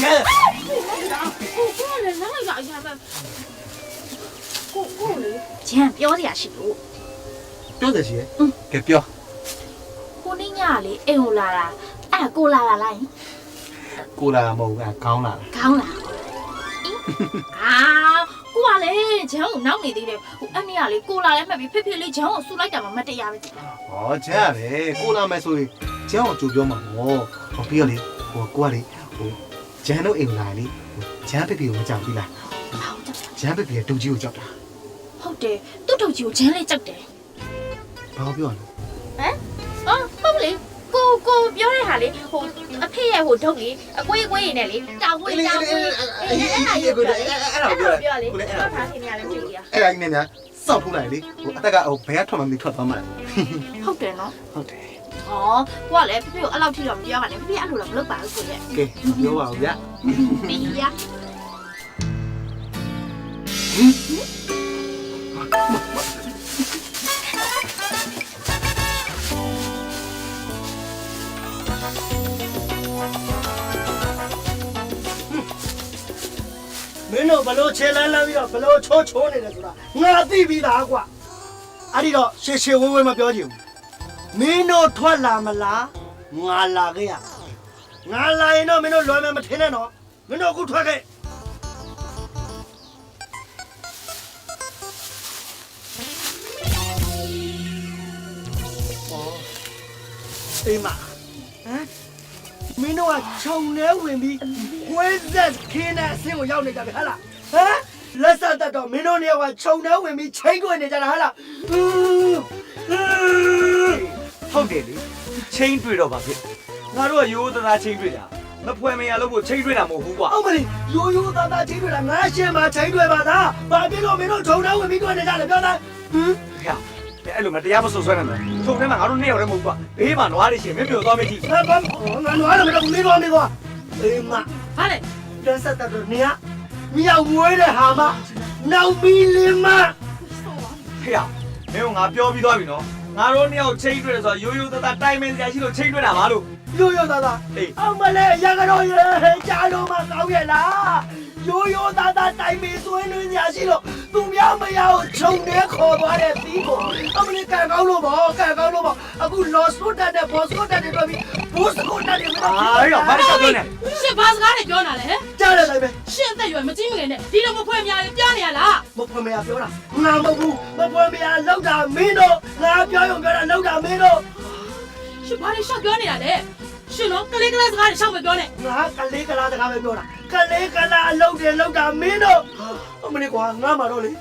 ရဲ ကိုလည်းနားလိုက်ပါအရာပဲကိုလေကျန်ပြောစရာရှိလို့ ပြောတယ်ရှိရဲ့ကဲပြော ကိုနေညလေအိမ်ကိုလာတာအဲ့ကိုလာလာလိုက် ကိုလာမဟုတ်ဘူးခေါင်းလာ ခေါင်းလာအာကိုကလေဂျန်ကိုနောက်နေသေးတယ်ဟိုအမေကလေကိုလာလဲမှတ်ပြီးဖိဖိလေးဂျန်ကိုဆူလိုက်တာမှမတရားပဲ ဟောကျန်ရတယ်ကိုလာမယ်ဆိုရင်ကျန်ကိုကြိုပြောမှာဟောဟောပြီးတော့လေဟိုကိုကလေဟိုကျန်တို့အိမ်လာလေကျန်ဖေဖေကိုမကြောက်ဘူးလားကျန်ဖေဖေကဒုကြီးကိုကြောက်တာ ဟုတ်တယ်သူ့ထုတ်ကြီးကိုဂျန်လေးကြောက်တယ် ဘာပြောလဲ ဟမ်အော်ဟုတ်လေကိုပြောတဲ့ဟာလေဟိုအဖေရဲ့ဟိုဒုတ်လေအကွေးရနေလေတောင်ဝေးအဲ့ဒါပြောလေကိုလည်းအဲ့ဒါထားနေရတယ်ကြည့်ရ အဲ့ဒါကြီးနဲ့ညာစောက်ထိုးလိုက်လေဟိုအသက်ကဟိုဘယ်ကထွက်မှမသိထွက်သွားမှာ ဟုတ်တယ်နော် ဟုတ်တယ် ဩကိုကလည်းဖေဖေကိုအဲ့လောက်ထိတော့မပြောပါနဲ့ဖေဖေအဲ့လိုတော့မလုပ်ပါဘူးကိုရဲ့ ကဲမပြောပါဘူးဗျ ဒီရ မင်းတို့ဘလို့ချေလန်းလန်းပြီးတော့ဘလို့ချိုးနေတယ်ဆိုတာငါသိပြီးသားကွာအဲ့ဒီတော့ရှေဝဲမပြောချင်ဘူးမင်းတို့ထွက်လာမလားငါလာခဲ့ရငါလာရင်တော့မင်းတို့လွယ်မယ်မထင်နဲ့နော်မင်းတို့အခုထွက်ခဲ့အေးမဟမ်မင်းတို့ကခြုံနေဝင်ပြီးဝဲဆက်ခင်းတဲ့အဆင်းကိုရောက်နေကြပြီဟာလားဟမ်လက်ဆက်တက်တော့မင်းတို့နေကခြုံနေဝင်ပြီးချိန်ခွင်နေကြတာဟာလား ဟုတ်တယ်လေချင်းတွေ့တော့ပါဖြစ်ငါတို့ကရိုးသားချင်းတွေ့တာမဖွဲမရလို့ကိုချင်းတွေ့တာမဟုတ်ဘူးကွာ ဟုတ်မလေးရိုးရိုးသားသားချိန်တွေ့တာငါရှင်မှာချိန်တွေ့ပါသားဘာဖြစ်လို့မင်းတို့ခြုံနေဝင်ပြီးတွေ့နေကြလဲပြောသားဟမ် ဟဲ့အဲ့လိုမတရားမဆွဆွဲနဲ့ထုံထဲမှာငါတို့နှစ်ယောက်တည်းမဟုတ်ကွာဘေးမှာနွားတွေရှင်မင်းမျိုးသွားမကြည့် ငါဘာငါနွားလည်းမတော့ဘူးမင်းတို့မင်းတို့အေးမ ဟာလေ လက်ဆက်တက်တော့နေကမြောက်မွေးတဲ့ဟာမ နောက်မီလင်းမ ဖေရမင်းကငါပြောပြီးသွားပြီနော်ငါတို့နှစ်ယောက်ချိန်တွေ့တယ်ဆိုတော့ရိုးရိုးသားသားတိုင်မင်စရာရှိလို့ချိန်တွေ့တာပါလို့ ရိုးရိုးသားသားအောင်မလဲရကတော့ရေကြားလို့မကောင်းရဲ့လားရိုးရိုးသားသားတိုင်မီဆွေးနွေးစရာရှိလို့သူများမရအောင်ခြုံနေခေါ်သွားတဲ့သီးကိုအမလေးကန်ကောင်းလို့ပေါ့အခုလော့စကိုတက်တဲ့ဘော့စကိုတက်တဲ့တော့ပြီးဘော့စကိုတက်တဲ့မတော်ဘူး အေးတော့ဘာလို့ပြောနေ ရှင်ဘာစကားနဲ့ပြောနေတာလဲ ကြားတယ်လိုက်ပဲ ရှင်အသက်ရွယ်မကြီးမငယ်နဲ့ဒီလိုမဖွဲများပြနေရလား မဖွင့်မရပြောတာငါမဟုတ်ဘူးမဖွင့်မရလောက်တာမင်းတို့ငါပြောရုံပြောတာလောက်တာမင်းတို့ ရှင်ဘာလို့ရှောက်ပြောနေတာလဲရှင်တော့ကလေးကလေးစကားနဲ့ရှောက်မပြောနဲ့ ငါကလေးကလားတကားပဲပြောတာကလေးကလားအလုပ်တယ်လောက်တာမင်းတို့အမလေးကွာငါမှတော့လေ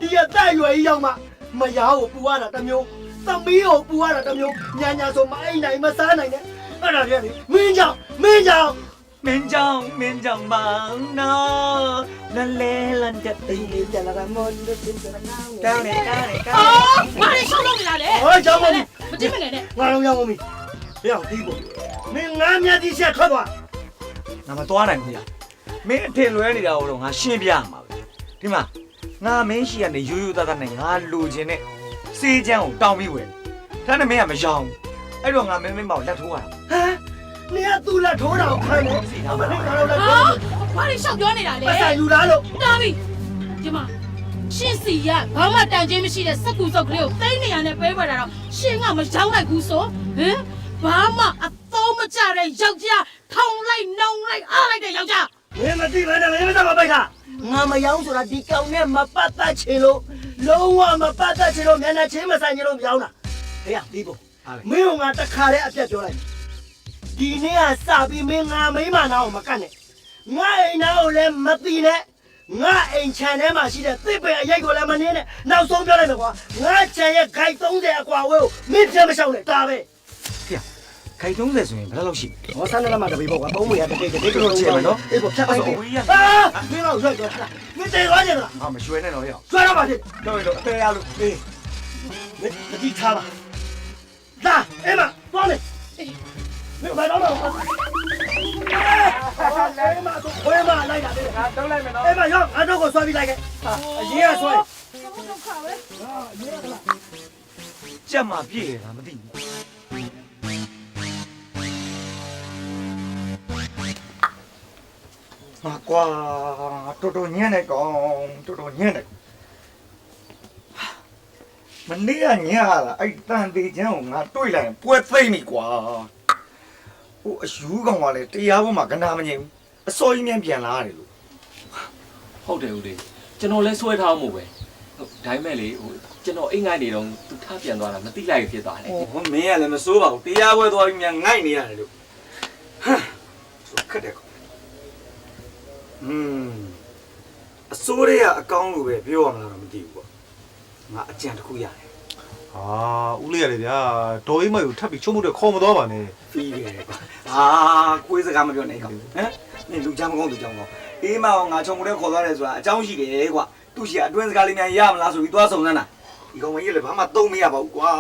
ဒီအသက်အရွယ်ကြီးရောက်မှမယားကိုပူရတာတစ်မျိုးသမီးကိုပူရတာတစ်မျိုးညာဆိုမအိမ်နိုင်မစားနိုင်နဲ့အဲ့ဒါကြလေမင်းကြောင့်မင်းကြောင့်မောင်နော်လလဲလန်တဲ့တိတ်ကြလာမွန်တို့တင်ကြကောင်းနေအော်ဘာလို့ရှောက်လို့နေတာလဲ ဟောကြောင်းမ မကြီးမငယ်နဲ့ ငါလုံးရောက်မမီရောက်ဒီကိုမင်းငါမျက်တိဆက်ထွက်သွား ငါမသွားနိုင်ဘူးဗျာမင်းအထင်လွဲနေတာတော့ငါရှင်းပြရမှာပဲဒီမှာငါမင်းရှိကနေရိုးရိုးသားသားနဲ့ငါလိုချင်တဲ့စေးချမ်းကိုတောင်းပြီးဝယ်ဒါနဲ့မင်းကမရောဘူးအဲ့တော့ငါမင်းမောင်လက်ထိုးရတာ ဟမ်နေရသူ့လက်ထိုးတာကိုခိုင်းနေအမလေးငါတို့လက် ဟာ ထိုး ဘာလို့ရှောက်ပြောနေတာလဲ ပတ်ဆိုင်ယူလားလို့ တာပြီဒီမှာရှင်စီရဘာမှတန်ချင်းမရှိတဲ့စက်ကူစုပ်ကလေးကိုသိန်းနေရနဲ့ပေးပေါ်တာတော့ရှင်ကမရောင်းလိုက်ဘူးဆိုဟင်ဘာမှအသုံးမကျတဲ့ယောက်ျားထောင်လိုက်နှောင်လိုက်အားလိုက်တဲ့ယောက်ျား မင်းမသိဘဲနဲ့မင်းမသာမပိုက်တာငါမယောင်းဆိုတာဒီကောင်နဲ့မပတ်သက်ချင်လို့လုံးဝမပတ်သက်ချင်လို့မျက်နှာချင်းမဆိုင်ချင်လို့မယောင်းတာဟေးဒီပေါ်မင်းကငါတခါတည်းအပြတ်ပြောလိုက်ဒီနေ့ကစပြီးမင်းငါမိမနာကိုမကတ်နဲ့ငါအိမ်နာကိုလည်းမသိနဲ့ငါအိမ်ခြံထဲမှာရှိတဲ့သစ်ပင်အရိပ်ကိုလည်းမနင်းနဲ့နောက်ဆုံးပြောလိုက်မယ်ကွာငါခြံရဲ့ဂိုက်30အကွာဝဲကိုမင်းပြတ်မရှောက်နဲ့ဒါပဲ ဖေခိုင်30ဆိုရင်ဘယ်လောက်ရှိ ဟောဆန်းလည်းမှတပေးပေါ့ကွာသုံးမရတကယ်တကယ်ကတော့ချေမယ်နော်အေးကိုဖြတ်လိုက်ပြီ ဝေးရ ဟာမင်းတော့ရွက်တော့မင်းတေသွားကြလား ငါမရွှဲနဲ့တော့ရ ကျွဲတော့ပါဖြစ် တော့ရတော့အသေးရလို့အေး မင်းတတိထားပါလာအေးမသွားမယ်မင်းဘာတော့တော့အေးမတော့ဝဲမလိုက်တာလေငါတုံးလိုက်မယ်နော်အေးမရောငါတော့ကိုဆွဲပြီးလိုက်ခဲ့အရင်ကဆွဲ ကြက်မှာပြည့်တယ်ငါမသိဘူးငါကွာတော်တော်ညံ့နေကောင်တော်တော်ညံ့နေမနေ့ကညလာအဲ့တန်သေးချမ်းကိုငါတွေ့လိုက်ရင်ပွဲသိမ့်ပြီကွာဟိုအယူကောင်ကလည်းတရားပေါ်မှာကနာမငြိမ်ဘူးအစောကြီးမြန်ပြန်လာရတယ်လို့ ဟုတ်တယ်ဦးလေးကျွန်တော်လဲဆွဲထားမှုပဲဟုတ်ဒါပေမဲ့လေဟိုကျွန်တော်အိမ်ငိုက်နေတော့သူထပြန်သွားတာမသိလိုက်ဖြစ်သွားတယ် ဟောမင်းကလည်းမစိုးပါဘူးတရားပွဲသွားပြီးမြန်ငိုက်နေရတယ်လို့ဟမ်ခက်တယ်အစိုးရကအကောင်းလို့ပဲပြောရမလားတော့မသိဘူးပေါ့ငါအကြံတစ်ခုရတယ် ဟာဦးလေးရတယ်ဗျာဒေါ်အိမ်မကိုထပ်ပြီးချုံမှုတဲ့ခေါ်မသွားပါနဲ့ ပြီးတယ်ကွာဟာကိုယ်စကားမပြောနဲ့ကောင်ဟမ်နင်လူချမ်းမကောင်းလူချမ်းမကောင်းအေးမအောင်ငါချုံမှုတဲ့ခေါ်သွားတယ်ဆိုတာအကြောင်းရှိတယ်ကွာသူ့ရှိအတွင်းစကားလေးများရမလားဆိုပြီးသွားစုံစမ်းတာဒီကောင်မကြီးလည်းဘာမှသုံးမရပါဘူးကွာ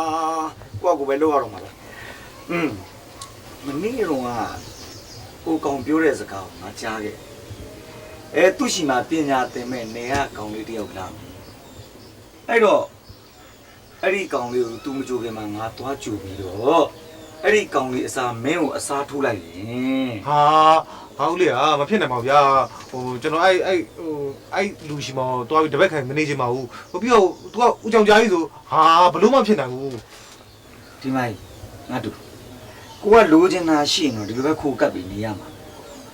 ကိုကပဲလောက်ရတော့မှာပဲမနေ့ကတော့ကိုကောင်ပြောတဲ့စကားကိုငါကြားခဲ့သူ့ရှိမှာပညာသင်မဲ့နေရကောင်လေးတယောက်လာအဲ့တော့အဲ့ဒီကောင်လေးကို तू မကြိုခင်မှာငါသွားကြိုပြီးတော့အဲ့ဒီကောင်လေးအစာမင်းကိုအစားထိုးလိုက်ရင် ဟာဦးလေးอ่ะမဖြစ်နိုင်ပါဘူးဗျာဟိုကျွန်တော်အဲ့လူရှိမောတွားပြီးတပတ်ခိုင်မနေချင်ပါဘူးဟိုပြီးတော့သူကဦးကြောင်ကြားကြီးဆိုဟာဘလို့မှဖြစ်နိုင်ဘူး ဒီမိုင်းငါတို့ကိုကလိုချင်တာရှိရင်တော့ဒီလိုပဲခိုးကပ်ပြီးနေရမှာ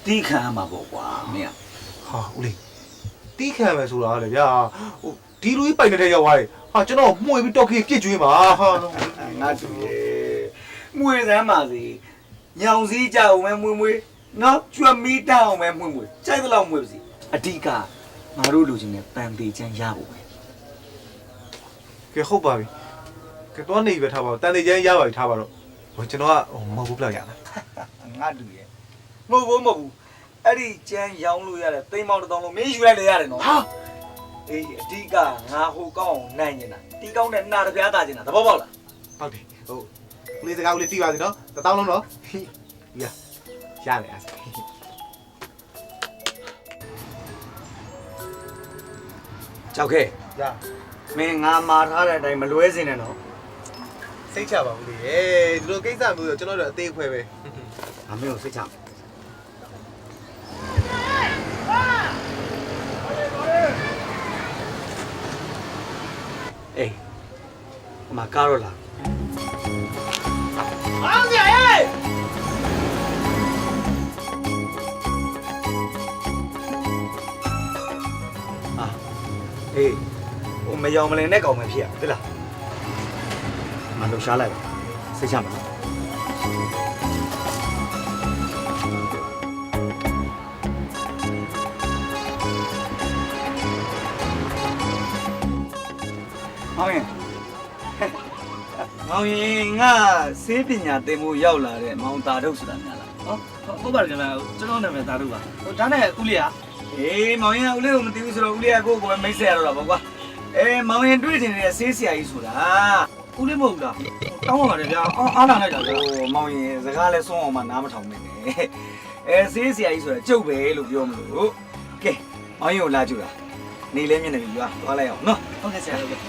တီးခံရမှာပေါ့ကွာမင်းက ဟာဦးလေးတီးခံမယ်ဆိုတာလေဗျာဟိုဒီလူကြီးပိုင်နေတဲ့ရောက်သွားတယ်ဟာကျွန်တော်မှုေပြီးတော့ခေပြစ်ကျွေးပါဟာ ငါတို့ရေမွေစမ်းပါစေညောင်စည်းကြအောင်မဲမွေနော်ကျွတ်မီးတောင်းမဲမွေကြိုက်သလောက်မွေပါစီအဓိကငါတို့လူချင်းနဲ့ပန်သေးချမ်းရဖို့ပဲ ကဲဟုတ်ပါပြီကဲတော့နေပဲထားပါတန်တေချမ်းရပါပြီထားပါတော့ဟိုကျွန်တော်ကမဟုတ်ဘူးပြလိုက်ရလား ငါတို့ရေမဟုတ်ဘူးအဲ့ဒီချမ်းရောင်းလို့ရတယ်တိမ်မောင်တောင်လို့မင်းယူလိုက်လေရတယ်နော်ဟာအေးအဓိကငါဟိုကောင်းနိုင်နေတာတီကောင်းနဲ့နာတပြားတာနေတာသဘောပေါက်လား ဟုတ်တယ်ဟိုဦးလေးစကားဦးလေးတီးပါစေနော်1000လုံးနော်ရရတယ်အဲ့ ကြောက်ခဲ့ ရ မင်းငါမာထားတဲ့အတိုင်းမလွဲစင်နဲ့နော် စိတ်ချပါဦးလေဒီလိုကိစ္စမျိုးဆိုကျွန်တော်တို့အသေးခွဲပဲ ငါမင်းကိုစိတ်ချအေးအမကားတော့လား အောင်စရာဟဲ့ အေးဟိုမယောင်မလင်နဲ့ကောင်မဖြစ်ရသိလားမလှရှားလိုက်ပါစိတ်ချမှာနော်မောင်ရင်မောင်ရင်ငါစေးပညာသင်ဖို့ရောက်လာတဲ့မောင်တာတို့ဆိုတာများလားဟုတ်ပါတယ်ခင်ဗျာကျွန်တော်နာမည်တာတို့ပါဟိုဒါနဲ့ဦးလေးကအေးမောင်ရင်ဦးလေးကိုမသိဘူးဆိုတော့ဦးလေးကကိုယ့်ကိုယ်ပဲမိတ်ဆက်ရတော့တာပေါ့ကွာမောင်ရင်တွေ့နေတဲ့ဆေးဆရာကြီးဆိုတာဦးလေးမဟုတ်လားတောင်းပါပါတယ်ဗျာအားလာလိုက်တာဗျာမောင်ရင်စကားလဲဆုံးအောင်မှနားမထောင်နဲ့ဆေးဆရာကြီးဆိုတာကျုပ်ပဲလို့ပြောမလို့ကဲမောင်ရင်ကိုလာကြည့်တာနေလဲမြင်နေပြီကွာသွားလိုက်အောင်နော်ဟုတ်ကဲ့ဆရာဟုတ်ကဲ့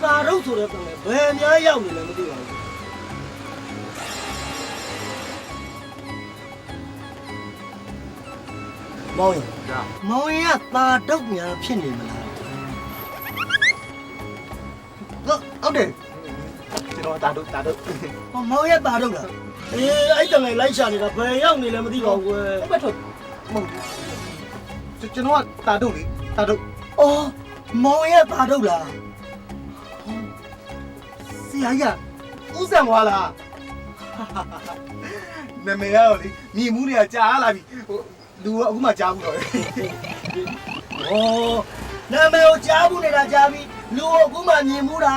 တာတော့ဆိုတဲ့ပုံနဲ့ဘယ်များရောက်နေလဲမသိပါဘူးမောင်ရင်မောင်ရင်ကတာတော့များဖြစ်နေမလားဟုတ်တယ်ကျွန်တော်တာတို့ မောင်ရဲ့တာတော့လားအေးအဲ့တငယ်လိုက်ရှာနေတာဘယ်ရောက်နေလဲမသိပါဘူးကွယ် ဘယ်ထုတ်မဟုတ်ကျွန်တော်ကတာတို့လေတာတို့ အော်မောင်ရဲ့တာတော့လား ဆရာကြီးဥစ္စာမွားလားနာမည်ရောလေမြင်မှုတွေကကြားလာပြီဟိုလူကအခုမှကြားဘူးတော့လေ ဩနာမည်ကိုကြားဘူးနေတာကြားပြီလူကိုအခုမှမြင်မှုတာ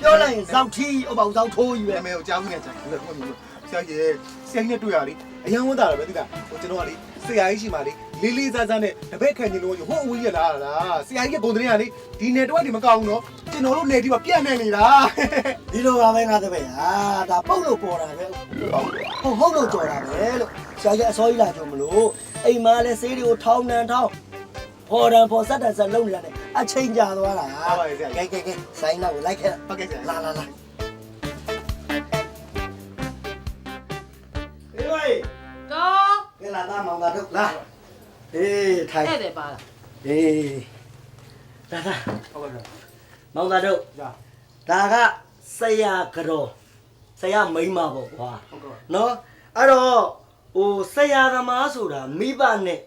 ပြောလိုက်ရင်ဇောက်ထီးဥပ္ပါဇောက်ထိုးကြီးပဲ နာမည်ကိုကြားဘူးနဲ့ကြားဘူးလို့ဆရာကြီးနဲ့တွေ့ရလေအရင်ဝတ်တာပဲတိတာဟိုကျွန်တော်ကလေဆရာကြီးရှိမှလေလေးလေးစားစားနဲ့တပည့်ခံနေလို့ဟိုအဝေးရလာတာဆရာကြီးကဂုံတရင်ကလေဒီနယ်တော့ဒီမကောင်းဘူးနော်ကျွန်တော်တို့နယ်ဒီမှာပြန့်နေနေတာ ဒီလိုပါပဲငါတပည့်ဟာဒါပုတ်လို့ပေါ်တာပဲဟုတ်လို့ကြော်တာပဲလို့ဆရာကြီးအစောကြီးလာကြုံမလို့အိမ်မှာလဲဆေးတွေကိုထောင်းနှံထောင်းဖော်တန်ဖော်ဆက်တန်ဆက်လုံနေရတယ်အချိန်ကြာသွားတာ ဟုတ်ပါရဲ့ဆရာကြီး ကဲဆိုင်နောက်ကိုလိုက်ခဲ့ ဟုတ်ကဲ့ဆရာ လာဟေးဝေးတော့ ကဲလာသားမောင်သားတို့လာအေးထိုင် အဲ့တယ်ပါလား အေးဒါဟုတ်ကဲ့မောင်သားတို့ ဒါ ဒါကဆရာကြောဆရာမိန်းမပေါ့ကွာနော်အဲ့တော့ဟိုဆရာသမားဆိုတာမိဘနဲ့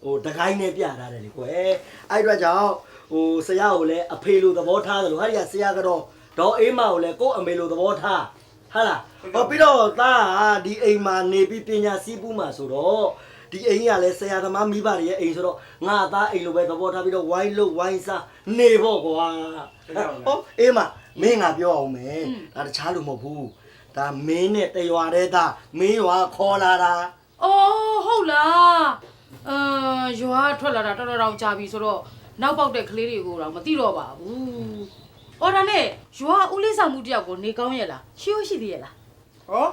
ဟိုတခိုင်းနဲ့ပြထားတယ်လေကွယ်အဲ့အတွက်ကြောင့်ဟိုဆရာကိုလည်းအဖေလိုသဘောထားတယ်လို့ဟာဒီကဆရာကြောဒေါ်အေးမကိုလည်းကိုယ့်အမေလိုသဘောထားဟာလားဟောပြီးတော့သားဒီအိမ်မှာနေပြီးပညာစည်းပူးမှာဆိုတော့ဒီအိမ်ကလည်းဆရာသမားမိဘတွေရဲ့အိမ်ဆိုတော့ငါသားအိမ်လိုပဲသဘောထားပြီးတော့ဝိုင်းလို့ဝိုင်းစားနေဖို့ကွာဟောအေးမမင်းငါပြောအောင်မယ်ဒါတခြားလို့မဟုတ်ဘူးဒါမင်းနဲ့တရွာတဲ့သားမင်းရွာခေါ်လာတာ အော်ဟုတ်လားရွာထွက်လာတာတော်တော်ကြာပြီဆိုတော့နောက်ပေါက်တဲ့ကလေးတွေကိုတော့မသိတော့ပါဘူးအော်ဒါနဲ့ရွာဦးလေးဆောင်မှုတယောက်ကိုနေကောင်းရဲ့လားရှိရရှိသေးရဲ့လား ဟော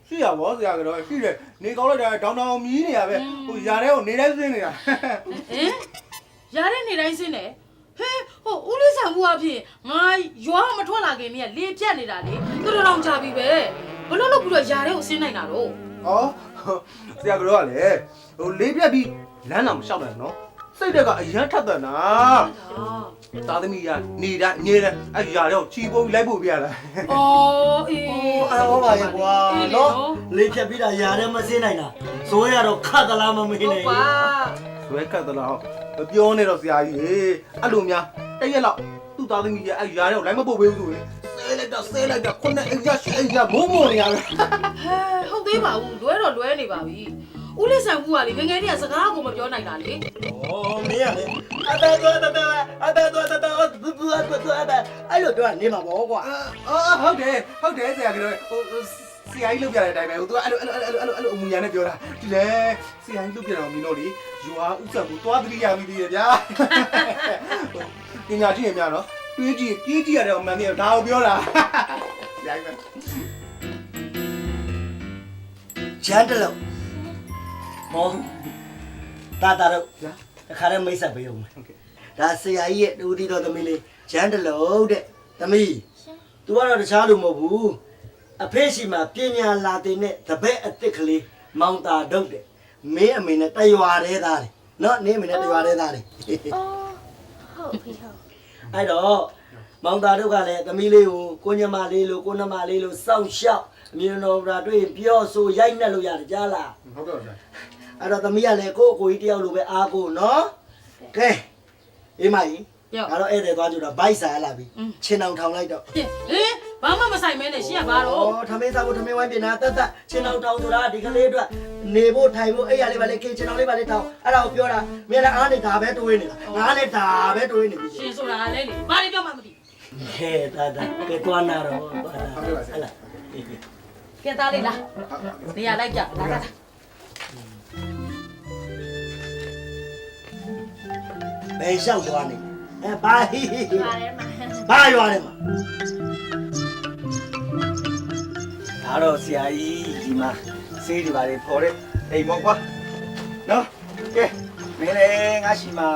ရှိရပါဆရာကတော့ရှိတယ်နေကောင်းလိုက်တာဒေါင်းမြည်နေရပဲဟိုຢာတဲ့ကိုနေတိုင်းစင်းနေတာ ဟင်ရတဲ့နေတိုင်းစင်းတယ်ဟဲဟိုဦးလေးဆောင်မှုအဖြစ်ငါရွာမထွက်လာခင်เนี่ยလေပြတ်နေတာလေတော်တော်ကြာပြီပဲဘလို့လို့ပြီးတော့ຢာတဲ့ကိုစင်းနိုင်တာတော့ ဟောဆရာကတော့ကလေဟိုလေးပြက်ပြီးလမ်းတော်မလျှောက်တယ်နော်စိတ်တက်ကအရန်ထက်တယ်နာသားသမီးကနေတိုင်းနေတိုင်းအဲ့ຢာတဲ့ကိုချီပိုးပြီးလိုက်ဖို့ပြရတာ အော်အေး အဲ့ဟောပါရဲ့ကွာနော်လေးဖြတ်ပြီးတာຢာတဲ့မစင်းနိုင်တာဇိုးရတော့ခတ်သလားမမေးနဲ့ ဟုတ်ပါ ဆွဲကတ်သလားပြောနေတော့ဆရာကြီးဟေးအဲ့လိုများတရက်လောက်သူ့သားသမီးရဲ့အဲ့ຢာတဲ့ကိုလိုက်မပို့ပေးဘူးဆိုရင်ဆဲလိုက်တာခုနဲ့အိမ်ရရှိအိမ်ရမုံမုံနေရပဲ ဟဲဟုတ်သေးပါဘူးလွဲတော့လွဲနေပါပြီဦးလေးဆောင်မှုကလေငယ်ငယ်လေးကစကားကိုမပြောနိုင်တာလေ ဩမင်းရလေအဘဲတော့အဲ့လိုတော့နေမှာပေါ့ကွာ ဟုတ်တယ်ဆရာကတော့ဟိုဆရာကြီးလုပ်ပြတဲ့အတိုင်းပဲဟိုသူကအဲ့လိုအမူအရာနဲ့ပြောတာဒီလေဆရာကြီးလုပ်ပြတော့မင်းတို့လေယူဟာဥစ္စာကိုသွားသတိရမိသေးရဲ့ဗျာပညာရှိရင်များနော် တွေးကြည့်ပြေးကြည့်ရတယ်အမှန်ကြီးဒါကိုပြောတာရိုက်မယ် ဂျန်တလုံးမောတာတော့အခါရဲမိတ်ဆက်ပေးအောင်မယ်ဒါဆရာကြီးရဲ့တူတီတော်သမီးလေးဂျန်တလုံးတဲ့သမီး तू ကတော့တခြားလူမဟုတ်ဘူးအဖေရှိမှာပညာလာတဲ့နဲ့တပည့်အစ်စ်ကလေးမောင်တာဒုတ်တဲ့မင်းအမေနဲ့တရွာတဲ့သားတယ်နော်နင်းအမေနဲ့တရွာတဲ့သားတယ် ဟုတ်ပြီဟုတ် အဲ့တော့မောင်တာတို့ကလည်းသမီးလေးကိုကိုညမလေးလို့ကိုနှမလေးလို့စောင့်ရှောက်အမြင်တော်ရာတွေ့ပြောဆိုရိုက်နှက်လို့ရတယ်ကြားလား ဟုတ်ကဲ့ဗျာ အဲ့တော့သမီးကလည်းကိုကြီးတယောက်လိုပဲအားကိုနော်ကဲအေးမကြီးငါတော့ဧည့်သည်သွားကြတော့ဘိုက်စားလာပြီချင်းအောင်ထောင်လိုက်တော့ ဟင်ဘာမှမဆိုင်မဲနဲ့ရှင်းရပါတော့ ထမင်းစားဖို့ထမင်းဝိုင်းပြင်တာတက်တက်ချင်းအောင်ထောင်ဆိုတာဒီကလေးအတွက်နေဖို့ထိုင်ဖို့အဲ့ရလေးပါလေကင်းချင်းအောင်လေးပါလေထောင်အဲ့ဒါကိုပြောတာမင်းလည်းအားနဲ့ဒါပဲတွေးနေတာငါလည်းဒါပဲတွေးနေပြီ ရှင်းဆိုတာလည်းလေဘာတွေပြောမှမသိ ဟဲ့တာကဲသွားနာတော့ဟဲ့လား ကဲသားလေးလားနေရာလိုက်ကြလာလာ ဘယ်လျှောက်သွားနေဘာဟိဟိ ပါတယ်မှာ ဘာရွာတယ်မှာဒါတော့ဆရာကြီးဒီမှာစေးဒီပါလေဖော်တဲ့အိမ်မောကွာနော်ကဲမင်းလည်းငါရှိမှာ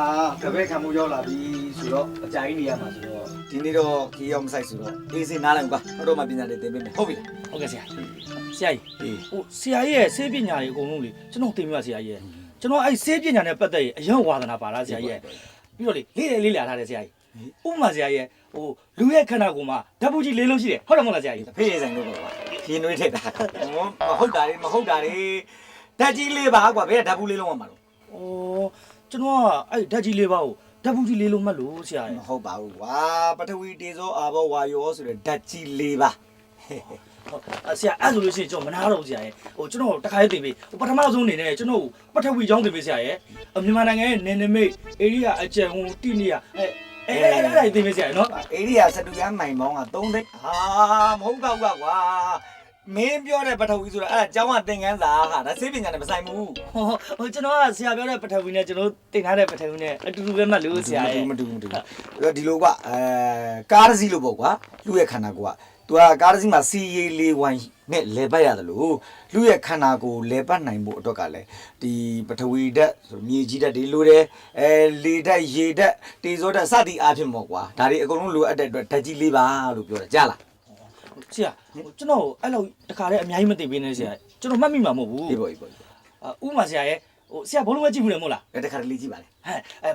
တပည့်ခံမှုရောက်လာပြီဆိုတော့အကြိုင်းနေရမှာဆိုတော့ဒီနေ့တော့ခီးရောက်မဆိုင်ဆိုတော့အေးစင်းနားလိုက်ကွာတော့မှပညာတွေသင်ပေးမယ်ဟုတ်ပြီလား ဟုတ်ကဲ့ဆရာကြီးဟိုဆရာကြီးရဲ့ဆေးပညာတွေအကုန်လုံးလေကျွန်တော်သင်ပြပါဆရာကြီးရဲ့ကျွန်တော်အဲ့ဆေးပညာနဲ့ပတ်သက်ရင်အရင်ဝါသနာပါလားဆရာကြီးရဲ့ပြီးတော့လေလာထားတယ်ဆရာကြီးဥပမာဆရာကြီးရဲ့ဟိုလူရဲ့ခန္ဓာကိုယ်မှာဓာတ်ပူကြီးလေးလုံးရှိတယ်ဟုတ်တယ်မဟုတ်လားဆရာကြီး ဖေးဆိုင်လို့ပေါ့ကွာခင်းနွေးထက်တာမဟုတ်တာလေမဟုတ်တာလေဓာတ်ကြီးလေးပါကွာဘယ်ဓာတ်ဘူးလေးလုံးဝမှာလို့ ဩကျွန်တော်ကအဲ့ဓာတ်ကြီးလေးပါကိုဓာတ်ပူကြီးလေးလုံးမှတ်လို့ဆရာကြီး မဟုတ်ပါဘူးကွာပထဝီတေဇောအာဘောဝါယောဆိုတဲ့ဓာတ်ကြီးလေးပါ ဆရာအဲ့ဆိုလို့ရှိရင်ကျွန်တော်မနာတော့ဘူးဆရာရဲ့ဟိုကျွန်တော်တခါရေးတင်ပေးဟိုပထမဆုံးအနေနဲ့ကျွန်တော်ပထဝီကျောင်းတင်ပေးဆရာရဲ့မြန်မာနိုင်ငံရဲ့နယ်နိမိတ်ဧရိယာအကျယ်ဟိုတိနေရအဲ့တင်ပေးဆရာနော် ဧရိယာစတူရန်မိုင်ပေါင်းက3သိန်းဟာမဟုတ်တော့ကွာမင်းပြောတဲ့ပထဝီဆိုတာအဲ့ဒါကျောင်းကသင်ခန်းစာဟာဒါစေးပညာနဲ့မဆိုင်ဘူး ဟိုကျွန်တော်ကဆရာပြောတဲ့ပထဝီနဲ့ကျွန်တော်တင်ထားတဲ့ပထဝီနဲ့အတူတူပဲမှတ်လို့ဆရာရဲ့ မတူဒီလိုကွာကားတစ်စီးလို့ပေါ့ကွာလူရဲ့ခန္ဓာကိုယ်ကသူကကားတစ်စီးမှာစီရီလေးဝိုင်းနဲ့လဲပတ်ရတယ်လို့လူရဲ့ခန္ဓာကိုယ်လဲပတ်နိုင်ဖို့အတွက်ကလည်းဒီပထဝီဓာတ်ဆိုမြေကြီးဓာတ်တွေလိုတယ်လေဓာတ်ရေဓာတ်တေဇောဓာတ်စသည်အားဖြင့်ပေါ့ကွာဒါတွေအကုန်လုံးလိုအပ်တဲ့အတွက်ဓာတ်ကြီးလေးပါလို့ပြောတယ်ကြားလား ဆရာကျွန်တော်အဲ့လိုတခါတည်းအများကြီးမသိပေးနဲ့ဆရာကျွန်တော်မှတ်မိမှာမဟုတ်ဘူး အေးပေါ့ဥမာဆရာရဲ့ဟိုဆရာဘောလုံးပဲကြည့်ဘူးလေမဟုတ်လား တခါတလေကြည့်ပါလေ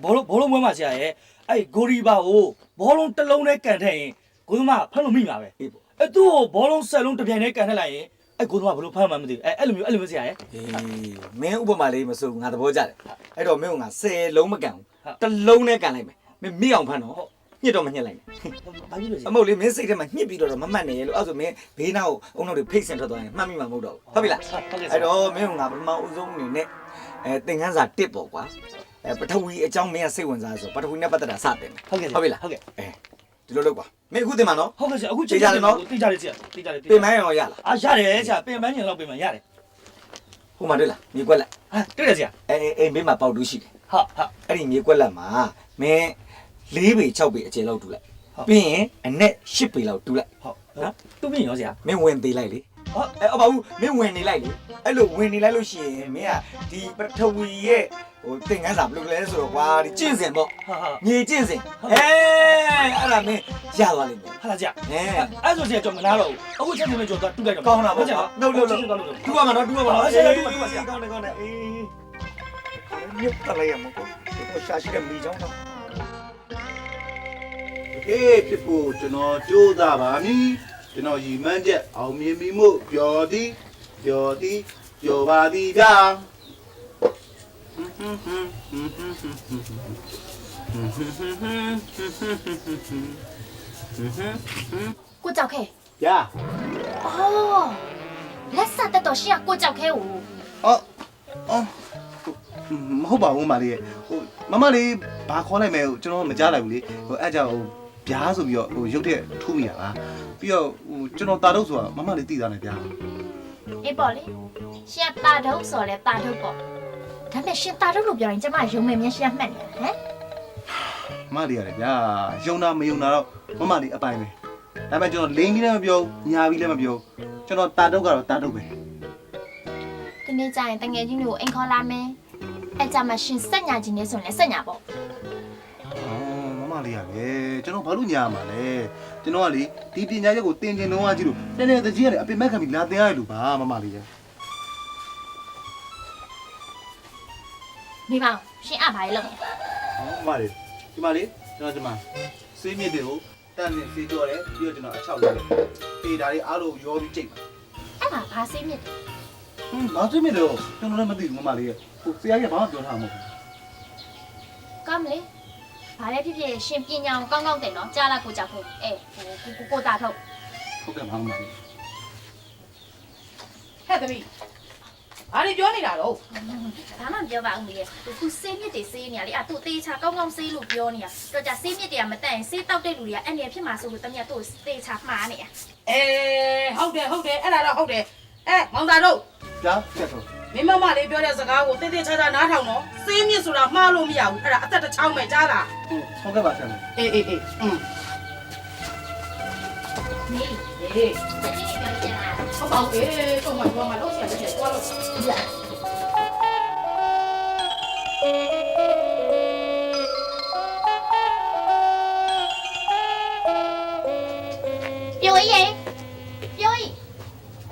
ဘောလုံးပွဲမှာဆရာရဲ့အဲ့ဂိုရီဘာကိုဘောလုံးတစ်လုံးနဲ့ကန်ထက်ရင်ကိုသမားဖမ်းလို့မိမှာပဲ အေးပေါ့ အဲ့သူ့ကိုဘောလုံးဆက်လုံးတစ်ပြိုင်နဲ့ကန်ထက်လိုက်ရင်အဲ့ကိုသမားဘယ်လိုဖမ်းမှမသိဘူးအဲ့လိုမျိုးဆရာရဲ့ အေးမင်းဥပမာလေးမစိုးငါသဘောကျတယ်အဲ့တော့မင်းကငါ10လုံးမကန်ဘူးတစ်လုံးနဲ့ကန်လိုက်မယ်မင်းမိအောင်ဖမ်းတော့ညှစ်တော့မညှစ်လိုက်နဲ့ ဘာဖြစ်လို့ဆရာ အမဟုတ်လေမင်းစိတ်ထဲမှာညှစ်ပြီးတော့မမှတ်နဲ့လို့အဲ့ဆိုမင်းဘေးနားကိုအုံနောက်တွေဖိတ်ဆင်ထွက်သွားရင်မှတ်မိမှာမဟုတ်တော့ဘူးဟုတ်ပြီလားအဲ့တော့မင်းကငါပထမဦးဆုံးအနေနဲ့သင်ခန်းစာ1ပေါ့ကွာပထဝီအကြောင်းမင်းကစိတ်ဝင်စားဆိုပထဝီနဲ့ပတ်သက်တာစတင်တယ်ဟုတ်ပြီလားဟုတ်ကဲ့ဒီလိုလုပ်ပါမင်းအခုတင်မှာနော် ဟုတ်ကဲ့ဆရာအခုချိန်ကြတယ်နော်တိကျတယ်ဆရာတိကျတယ် ပြင်မရောရလား ရတယ်ဆရာပြင်ပန်းညင်လောက်ပြင်ပန်းရတယ် ဟိုမှာတွေ့လားမြေကွက်လက် တွေ့တယ်ဆရာ အေးမင်းမှာပေါက်တူးရှိတယ် ဟုတ် အဲ့ဒီမြေကွက်လက်မှာမင်း4ပေ6ပေအကျယ်လောက်တူးလိုက်ပြီးရင်အနက်10ပေလောက်တူးလိုက် ဟုတ်နော်တူပြင်ရောဆရာ မင်းဝင်သေးလိုက်လေဟုတ်အဲ့ဘာဘူးမင်းဝင်နေလိုက်လေအဲ့လိုဝင်နေလိုက်လို့ရှိရင်မင်းကဒီပထဝီရဲ့ဟိုသင်္ကန်းစာဘယ်လိုလဲဆိုတော့ကွာဒီကျင့်စဉ်ပေါ့မြေကျင့်စဉ်အဲ့ဒါမင်းရသွားလိမ့်မယ် ဟာလားဆရာအဲ့ဆိုဆရာကျွန်တော်မနာတော့ဘူးအခုချက်နေမကျွန်တော်တူလိုက်တော့ ကောင်းတာပေါ့နှုတ်တူရမှာနော်တူရမှာနော် ဆရာတူပါဆရာ ကောင်းတယ်အေးမြတ်တလိုက်ရမှာကိုရှာရှိတဲ့မိချောင်းတော့ အေးဖြစ်ဖို့ကျွန်တော်ကြိုးစားပါမည်ကျွန်တော်ရည်မှန်းချက်အောင်မြင်ပြီမို့ပျော်သည်ပျော်ပါသည်ဗျာ ကိုကြောက်ခဲ ဗျာ အော်လက်ဆက်တက်တော့ရှင်းကိုကြောက်ခဲကို အော်မဟုတ်ပါဘူးမလေးဟိုမလေးဘာခေါ်လိုက်မယ်ကျွန်တော်မကြားလိုက်ဘူးလေဟိုအဲ့ကြောင့်ဟိုဗျာဆိုပြီးတော့ဟိုရုပ်တဲ့ထူးမိတာပါပြီးတော့ဟိုကျွန်တော်တာတော့ဆိုတာမလေးသိတာနဲ့ဗျာ အေးပေါ့လေရှင်းတာတော့ဆိုလဲတာတော့ပေါ့ဒါပေမဲ့ရှင်းတာတော့လို့ပြောရင်ကျမရုံမဲ့မြင်ရှင်းမှတ်နေတာဟမ် မလေးရတယ်ဗျာယုံတာမယုံတာတော့မမလေးအပိုင်ပဲဒါပေမဲ့ကျွန်တော်လိန်ပြီးလည်းမပြောညာပြီးလည်းမပြောကျွန်တော်တာတုတ်ကတော့တာတုတ်ပဲ ဒီနေ့ကျရင်တငယ်ချင်းတွေကိုအိမ်ခေါ်လာမယ်အဲ့ကြမှာရှင်စက်ညာချင်းနေဆိုရင်လည်းစက်ညာပေါ့ မမလေးရပဲကျွန်တော်ဘာလို့ညာမှာလဲကျွန်တော်ကလေဒီပညာရက်ကိုတင်ကျင်တော့အကြည့်လို့တနေ့တကြီးရတယ်အပင်မက်ခံပြီးလာတင်ရလို့ပါမမလေးရ မိမရှင်အဘာလဲလုပ်နေ မမလေးဒီမလေးကျွန်တော်ဒီမှာစေးမြစ်တွေကိုတန်နေစေးကြောတယ်ပြီးတော့ကျွန်တော်အချောက်လုပ်တယ်ပေဒါလေးအားလုံးရောပြီးကြိတ်ပါ အဲ့မှာဘာစေးမြစ် ဘာစေးမြစ်တော့ကျွန်တော်လည်းမသိဘူးမမလေးရဟိုဆရာကြီးကဘာမှပြောထားမှာမဟုတ်ဘူး ကောင်းလေဘာလဲဖြစ်ဖြစ်ရှင်ပညာကိုကောင်းကောင်းတင်တော့ကြားလာကိုကြောက်ဖို့အေးကိုတာထုတ် ဟုတ်ကဲ့ပါမမလေး ဟဲ့သမီးဘာတွေပြောနေတာတော့ ဘာမှမပြောပါဘူးလေသူစေးမြစ်တွေစေးနေရလေသူတေးချကောင်းကောင်းစေးလို့ပြောနေတာတော့ကြစေးမြစ်တွေကမတက်ရင်စေးတောက်တဲ့လူတွေကအဲ့နေဖြစ်မှာဆိုလို့တမီးကသူ့တေးချမှားနေရ ဟုတ်တယ်အဲ့ဒါတော့ဟုတ်တယ်မောင်သားတို့ ကြားချက်တော့ မင်းမလေးပြောတဲ့စကားကိုတိတ်တိတ်ချာချာနားထောင်တော့စေးမြစ်ဆိုတာမှားလို့မရဘူးအဲ့ဒါအသက်တစ်ချောင်းပဲကြားလား ဟုတ်ကဲ့ပါဆရာမ အေးမေး တတိယပြောကြလားဟုတ်ပါဘူးတော့မှလို့ဆရာကြီးသွားလို့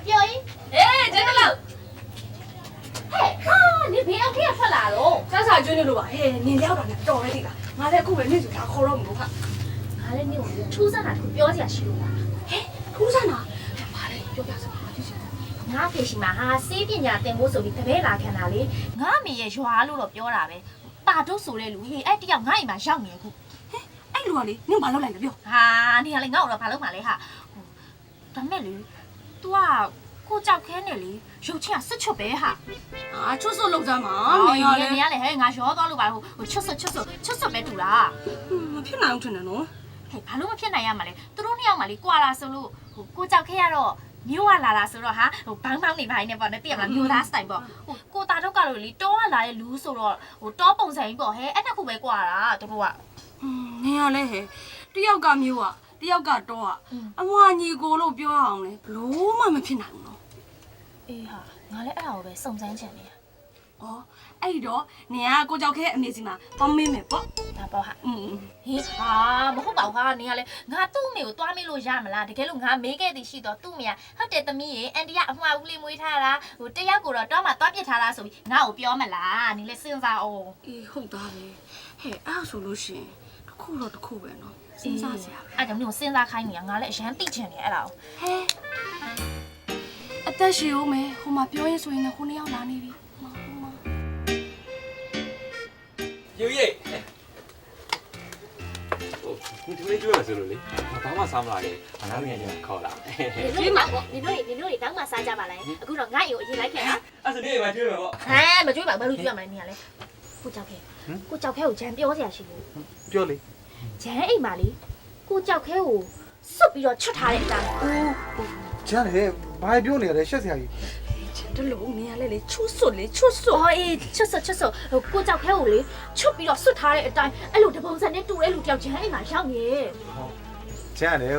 ပြောရင်ကျန်တော့ဟဲ့ဟာနေဘယ်အောင်ကြီးထွက်လာတော့ ဆက်စားကျွန်းနေလို့ပါဟဲ့နင်ရောက်တာနဲ့တော်ပဲသိလားငါလည်းအခုပဲနေစုဒါခေါ်တော့မလို့ခ ငါလည်းနေကိုထူးဆန်းတာပြောစရာရှိလို့လား ဟဲ့ထူးဆန်းတာဘာလဲပြောပြစမ်းပါကြည့်စမ်း ငါဖေရှိမှာဟာစေးပညာသင်ဖို့ဆိုပြီးတပည့်လာခံတာလေငါအမေရဲ့ရွာလို့တော့ပြောတာပဲတာတို့ဆိုတဲ့လူဟေးအဲ့တယောက်ငါ့အိမ်မှာရောက်နေခု အဲ့လူကလေနင်ဘာလုပ်လိုက်လဲပြော ဟာနေကလည်းငါ့ကိုတော့ဘာလုပ်မှလဲဟာဒါမဲ့လေ तू ကကိုကြောက်ခဲနေလေရုပ်ချင်းကစွတ်ချွတ်ပဲဟာ ချွတ်စွတ်လောက်ကြမှာ မင်းကလည်းဟဲ့ငါရောသွားလို့ပါဟိုချွတ်စွတ်ပဲတူလား မဖြစ်နိုင်ဘူးထင်တယ်နော် ဟဲ့ဘာလို့မဖြစ်နိုင်ရမှာလဲသူတို့နှစ်ယောက်မှလေကွာလာဆိုလို့ဟိုကိုကြောက်ခဲရတော့မျိုးကလာတာဆိုတော့ဟာဟိုဘန်းနေပါနေပေါ့နော်သိရမလားမျိုးသားစတိုင်ပေါ့ဟိုကိုတာတော့ကတော့လေတောကလာတဲ့လူဆိုတော့ဟိုတောပုံစံကြီးပေါ့ဟဲ့အဲ့တစ်ခုပဲကွာတာသူတို့က နင်ကလည်းဟဲ့တယောက်ကမျိုးอ่ะတယောက်ကတော့อ่ะအမွာညီကိုလို့ပြောအောင်လေဘလို့မှမဖြစ်နိုင်ဘူးနော် အေးဟာငါလည်းအဲ့ဒါကိုပဲစုံစမ်းချင်နေတာ ဩအဲ့တော့နင်ကကိုကြောက်ခဲအမေစီမှာပေါင်းမင်းမယ်ပေါ့ ဒါပေါ့ဟာဟေးဟာမဟုတ်ပါဘူးဟာနေကလည်းငါသူ့မေကိုတွားမေးလို့ရမလားတကယ်လို့ငါမေးခဲ့သည်ရှိတော့သူ့မေကဟုတ်တယ်သမီးရေအန်တီကအမှားဦးလေးမွေးထားတာဟိုတယောက်ကိုတော့တောင်းမှတွားပစ်ထားလားဆိုပြီးငါ့ကိုပြောမလားနေလဲစဉ်းစားအောင် အေးဟုတ်သားပဲဟဲ့အဲ့ဆိုလို့ရှင်တစ်ခုတော့တစ်ခုပဲနော်စဉ်းစားစရာ အဲ့ကြောင့်မျိုးစဉ်းစားခိုင်းနေရငါလည်းအရန်သိချင်နေအဲ့ဒါကို ဟဲ့အသက်ရှင်ဦးမယ်ဟိုမှာပြောရင်ဆိုရင်လည်းခုနှစ်ယောက်လာနေပြီ ယူရိဟိုဒီသမီးကျွေးရဆိုလို့လေဘာမှစားမလာလေငါငယ်ချင်းခေါ်လာ ဒီမှာပေါ့နင်တို့တောင်းမှစားကြပါလားအခုတော့ငါ့အိမ်ကိုအရင်လိုက်ခဲ့တာ အဲ့ဆိုဒီအိမ်မှာကျွေးမယ်ပေါ့ ဟမ်မကြွေးပါဘာလို့ကြွေးရမလဲနင်ကလည်းကိုကြောက်ခဲကိုကိုဂျန်ပြောစရာရှိဘူး ပြောလေ ဂျန်အိမ်မှာလေကိုကြောက်ခဲကိုစွတ်ပြီးတော့ချွတ်ထားတဲ့အတိုင်း ကျန်လေဘာပြောနေရလဲရှက်စရာကြီး တလုံးနေရလဲလေချွတ်စွတ်လေချွတ်စွတ် အော်အေးချွတ်စွတ်ဟိုကိုကြောက်ခဲကိုလေချွတ်ပြီးတော့စွတ်ထားတဲ့အတိုင်းအဲ့လိုတပုံစံနဲ့တူတဲ့လူတယောက်ဂျန်အိမ်မှာရောက်နေ ကျန်လေ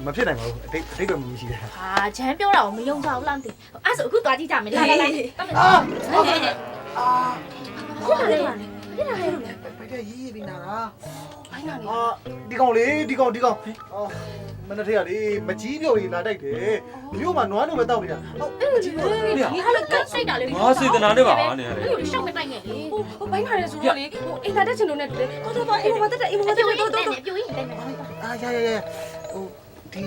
မဖြစ်နိုင်ပါဘူးအတိတ်ကမရှိတယ် ဟာဂျန်ပြောတာကိုမယုံကြဘူးလားမသိအဲ့ဆိုအခုသွားကြည့်ကြမယ်လာခုလာလေပိုက်တဲ့ရေးပြီးနာတာဒီကောင်လေဒီကောင်အော်မနေ့တည်းကလေမကြီးပြုတ်ကြီးလာတိုက်တယ်မြို့မှာနွားတို့ပဲတောက်နေတာဟုတ်မကြီးပြုတ် ဒီဟာလည်းကတ်စိတ်တာလေ ငါစေတနာနဲ့ပါနေရတယ် အဲ့လိုရှောက်မတိုက်နဲ့လေ ဟိုဘိုင်းထားရဲဆိုတော့လေဟိုအိမ်လာတဲ့ချင်လို့နဲ့တူလေတော့အိမ်မှာတက်အိမ်မှာတက်တော့ ပြိုးရင်တိုက်မယ် အာရဟိုဒီ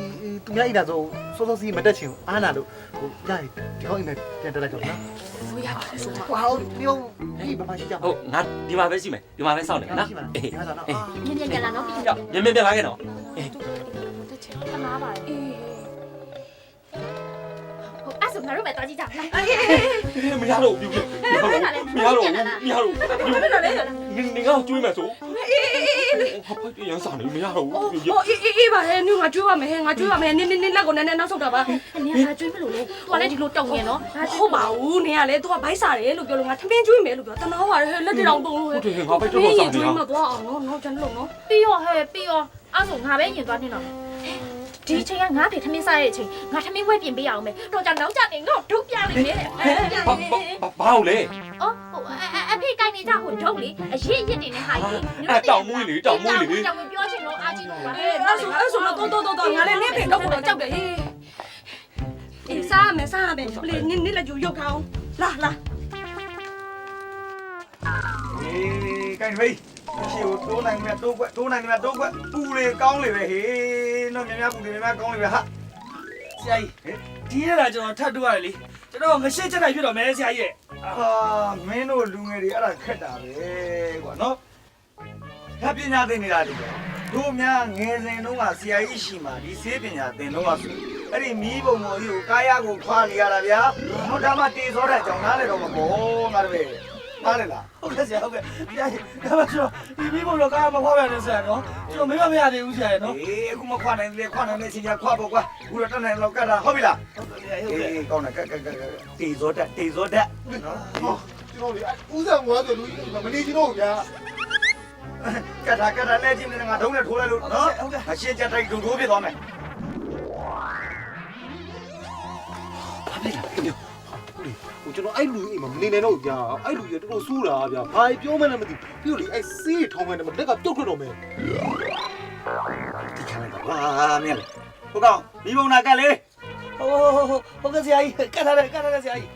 သူများအိမ်သာဆိုစောစီမတက်ချင်ဘူးအားနာလို့ဟိုရဒီကောင်အိမ်နဲ့ပြန်တက်လိုက်တော့နော် ဟိုရပါတယ်ဆိုတော့ ဟိုဒီကောင်ဒီဘာမှရှိကြမှာ ဟုတ်ငါဒီမှာပဲရှိမယ်ဒီမှာပဲစောင့်နေနော်အေး ညင်လာနော်ပြီး မြင်လာခဲ့နော်အေး ခမားပါလေဟိုအဲ့ဆို ငါတို့ပဲတာကြည့်ကြလား မရတော့ဘူးမရတော့နေငါ့ကိုကျွေးမယ်ဆိုဟာဖတ်ရန်စာနေမရတော့ဘူး အေးပါလေနင်ငါကျွေးပါမယ်ငါကျွေးပါမယ်နင်လက်ကိုနည်းနည်းနောက်ဆုတ်တာပါ နင်ငါကျွေးမလို့လေ तू ကလည်းဒီလိုတုံနေနော် ဟုတ်ပါဘူးနင်ကလေ तू ကဘိုက်စားတယ်လို့ပြောလို့ငါထမင်းကျွေးမယ်လို့ပြောတနာပါလေလက်တီတောင်တုံးလို့ ဟုတ်တယ်ငါပဲတော့စားနေတာ ကျွေးမသွားအောင်နော်ကျွန်တော်နော် ပြီးရောအဲ့ဆိုငါပဲရင်သွားနေတော့ဒီချိန်ကငါဖေထမင်းစားရဲ့အချိန်ငါထမင်းဝဲပြင်ပေးအောင်မယ်တော့ကြောင်နောက်ကြနေငါ့ဒုတ်ပြလိုက်လေ ဘာလို့လဲ အော်ဟိုအဖေကိုင်းနေကြဟိုဒုတ်လေအရစ်ရစ်နေနဲ့ဟာကြီး တောင်မွေးလေတောင်မွေးလေ ကြောင်ပြောချင်တော့အားကြီးလို့ပါ အဲ့ဆိုတော့ငါလည်းနင့်ဖေတော့ကိုတော့ကြောက်တယ်အေးစားမယ်လေနင့်လက်ကျူရုပ်ထားအောင်လာ ကိုင်းဖေးရှိကိုတိုးနိုင်မြတ်တိုးကွက်ပူလေကောင်းလေပဲဟေးနော်မြပူလေမြကောင်းလေပဲဟာ ဆရာကြီးဒီနေ့ကကျွန်တော်ထပ်တွေ့ရတယ်လေကျွန်တော်ငရှင်းချက်တိုင်းဖြစ်တော့မယ်ဆရာကြီးရဲ့ ဟာမင်းတို့လူငယ်တွေအဲ့ဒါခက်တာပဲကွာနော်ဓာတ်ပညာသင်နေတာလေတို့များငယ်စဉ်တုန်းကဆရာကြီးရှိမှဒီဆေးပညာသင်တော့ဆိုအဲ့ဒီမီးပုံပေါ်ကြီးကိုကာယကိုခွာနေရတာဗျာဟိုဒါမှတေစောတဲ့ကြောင့်နားလေတော့မပေါ်ငါတို့ပဲနားလေလားဟုတ်ကဲ့ဆရာဟုတ်ကဲ့ဒီတိုင်းဒါမှကျွန်တော်ဒီမီးပုံတော့ကာယမခွာပြန်နေဆရာနော်ကျွန်တော်မရသေးဘူးဆရာရဲ့နော်အေးအခုမခွာနိုင်လေခွာနိုင်တဲ့အချိန်ကျခွာပေါ့ကွာအခုတော့တက်နိုင်တော့ကတ်တာဟုတ်ပြီလားဟုတ်ကဲ့ဆရာဟုတ်ကဲ့အေးကောင်းတယ်ကတ်တေစောတဲ့နော် ကျွန်တော်လေဦးဆောင်သွားဆိုလူမနေချင်တော့ဘူးဗျာ ကတ်တာလဲကြည့်နေငါဒုံးနဲ့ထိုးလိုက်လို့နော်အရှင်းချက်တိုက်ဒုံထိုးပြသွားမယ် ဟိုကျွန်တော်အဲ့လူအိမ်မှာမနေနိုင်တော့ဘူးဗျာအဲ့လူကြီးတော်တော်ဆူးတာဗျာဘာပြောမှလည်းမသိပြီးတော့လေအဲ့ဆေးထောင်းမှန်းတယ်မတက်ကပြုတ်ထွက်တော့မယ် ဒီခါလိုက်ပါမြက်လေဟိုကောင်မိဘုံနာကတ်လေ ဟုတ်ကဲ့ဆရာကြီးကတ်ထားတယ်ဆရာကြီး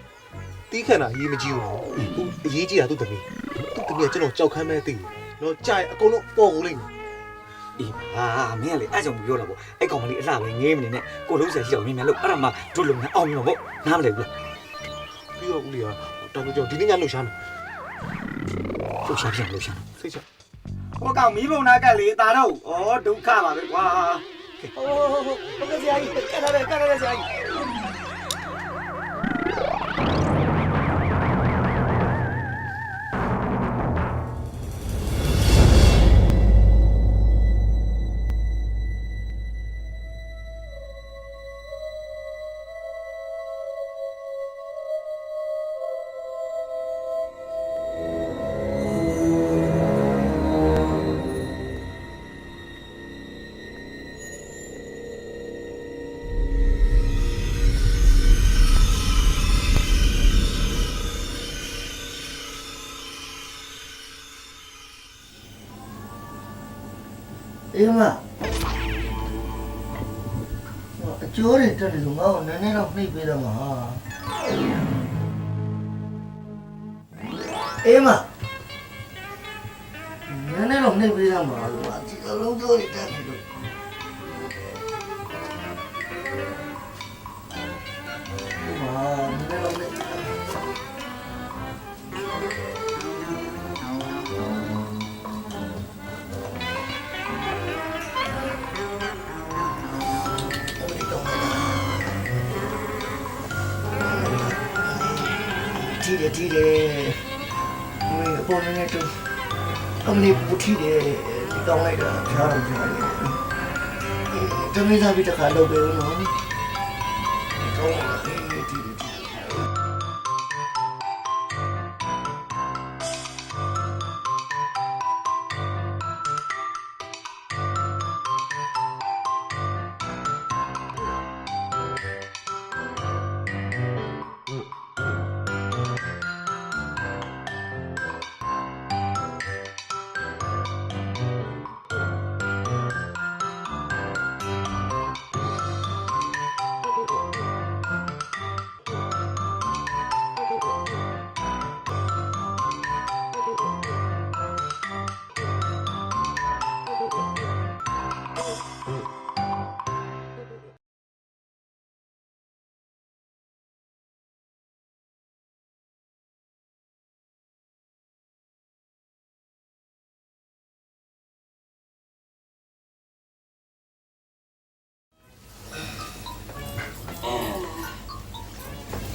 တီးခဏရေးမကြည့်ဘူးနော်ဟိုအရေးကြီးတာသူ့တမီးကကျွန်တော်ကြောက်ခမ်းမဲသိတယ်နော်ကြာရင်အကုန်လုံးပေါ်ကုန်လိမ့်မယ် အေးမင်းကလေအဲ့ကြောင့်ပြောတာပေါ့အဲ့ကောင်မလေးအလှပဲငေးမနေနဲ့ကိုလုံးဆရာရှိတော့မြင်လို့အဲ့ဒါမှတို့လုံနေအောင်မြင်ပေါ့နားမလဲဘူးလား ပြီးတော့ဦးလေးကတော်တော်ကြောက်ဒီနေ့ညလှုပ်ရှားမယ် လှုပ်ရှားစိတ်ချ ဟိုကောင်မီးပုံနာကလေတာတော့ဩဒုက္ခပါပဲကွာ ဟုတ်ကဲ့ဆရာကြီးကတ်ထားတယ်ဆရာကြီး အေးမအကျိုးတွေတက်တယ်လို့ငါ့ကိုနည်းနည်းတော့နှိပ်ပေးတော့မှာအေးမနည်းနည်းတော့နှိပ်ပေးတော့မှာလို့ဒီအလုံးကျိုးတွေတက်တယ်လို့ဟာနည်းနည်းတော့နှိပ်ထီတယ်မင်းအပေါ်နေနေတော့အမလေးပူထီတယ်ဒီကောင်းလိုက်တာဖျားတယ်တမီးသားပြီးတခါလုပ်ပေးဦးနော်ကောင်းလာထီတယ်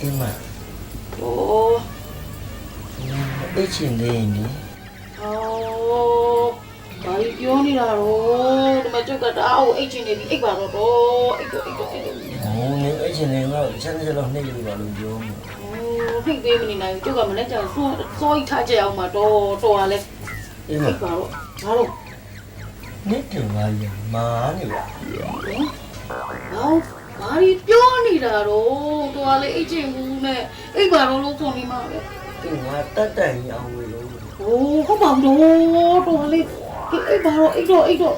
အိမ်မှာ โอ้ အိတ်ချင်နေနေ โอ้ဘာပြောနေတာတော့ဒီမှာကျုပ်ကတအားကိုအိတ်ချင်နေပြီအိတ်ပါတော့အိတ်တော့ ဟိုနေအိတ်ချင်နေတော့ချက်လို့နှိပ်ရပါလို့ပြောမှာ ဖိတ်ပေးမနေနိုင်ဘူးကျုပ်ကမနေ့ကျစိုးရိတ်ထားကြအောင်မှာတော်ရလဲ အိမ် အိ မှာ တ်ပါတော့ဘာလို့ နေ့တင်ပါရမာနေရ ဘာပြောနေတာတော့တော်လည်းအိတ်ချင်ဘူးနဲ့အိတ်ပါတော့လို့ခေါ်နေမှာပဲ ဒီငါတက်တန်ရအောင်လို့ โอ้ဟုတ်ပါတော့တော်လေးအိတ်ပါတော့အိတ်တော့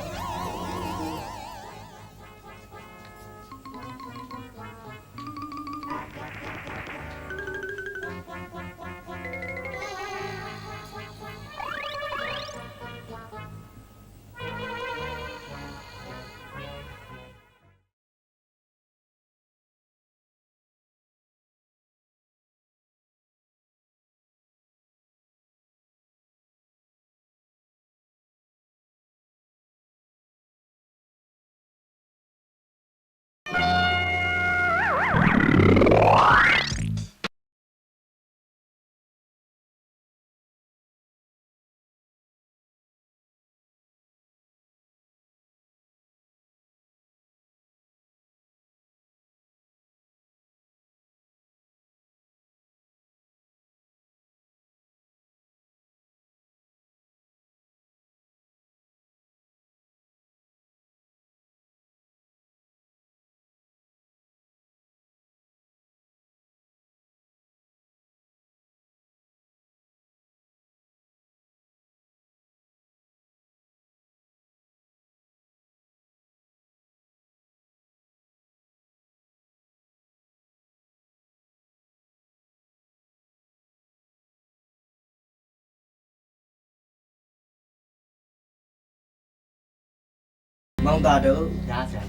မောင်သားတို့ညားစရာ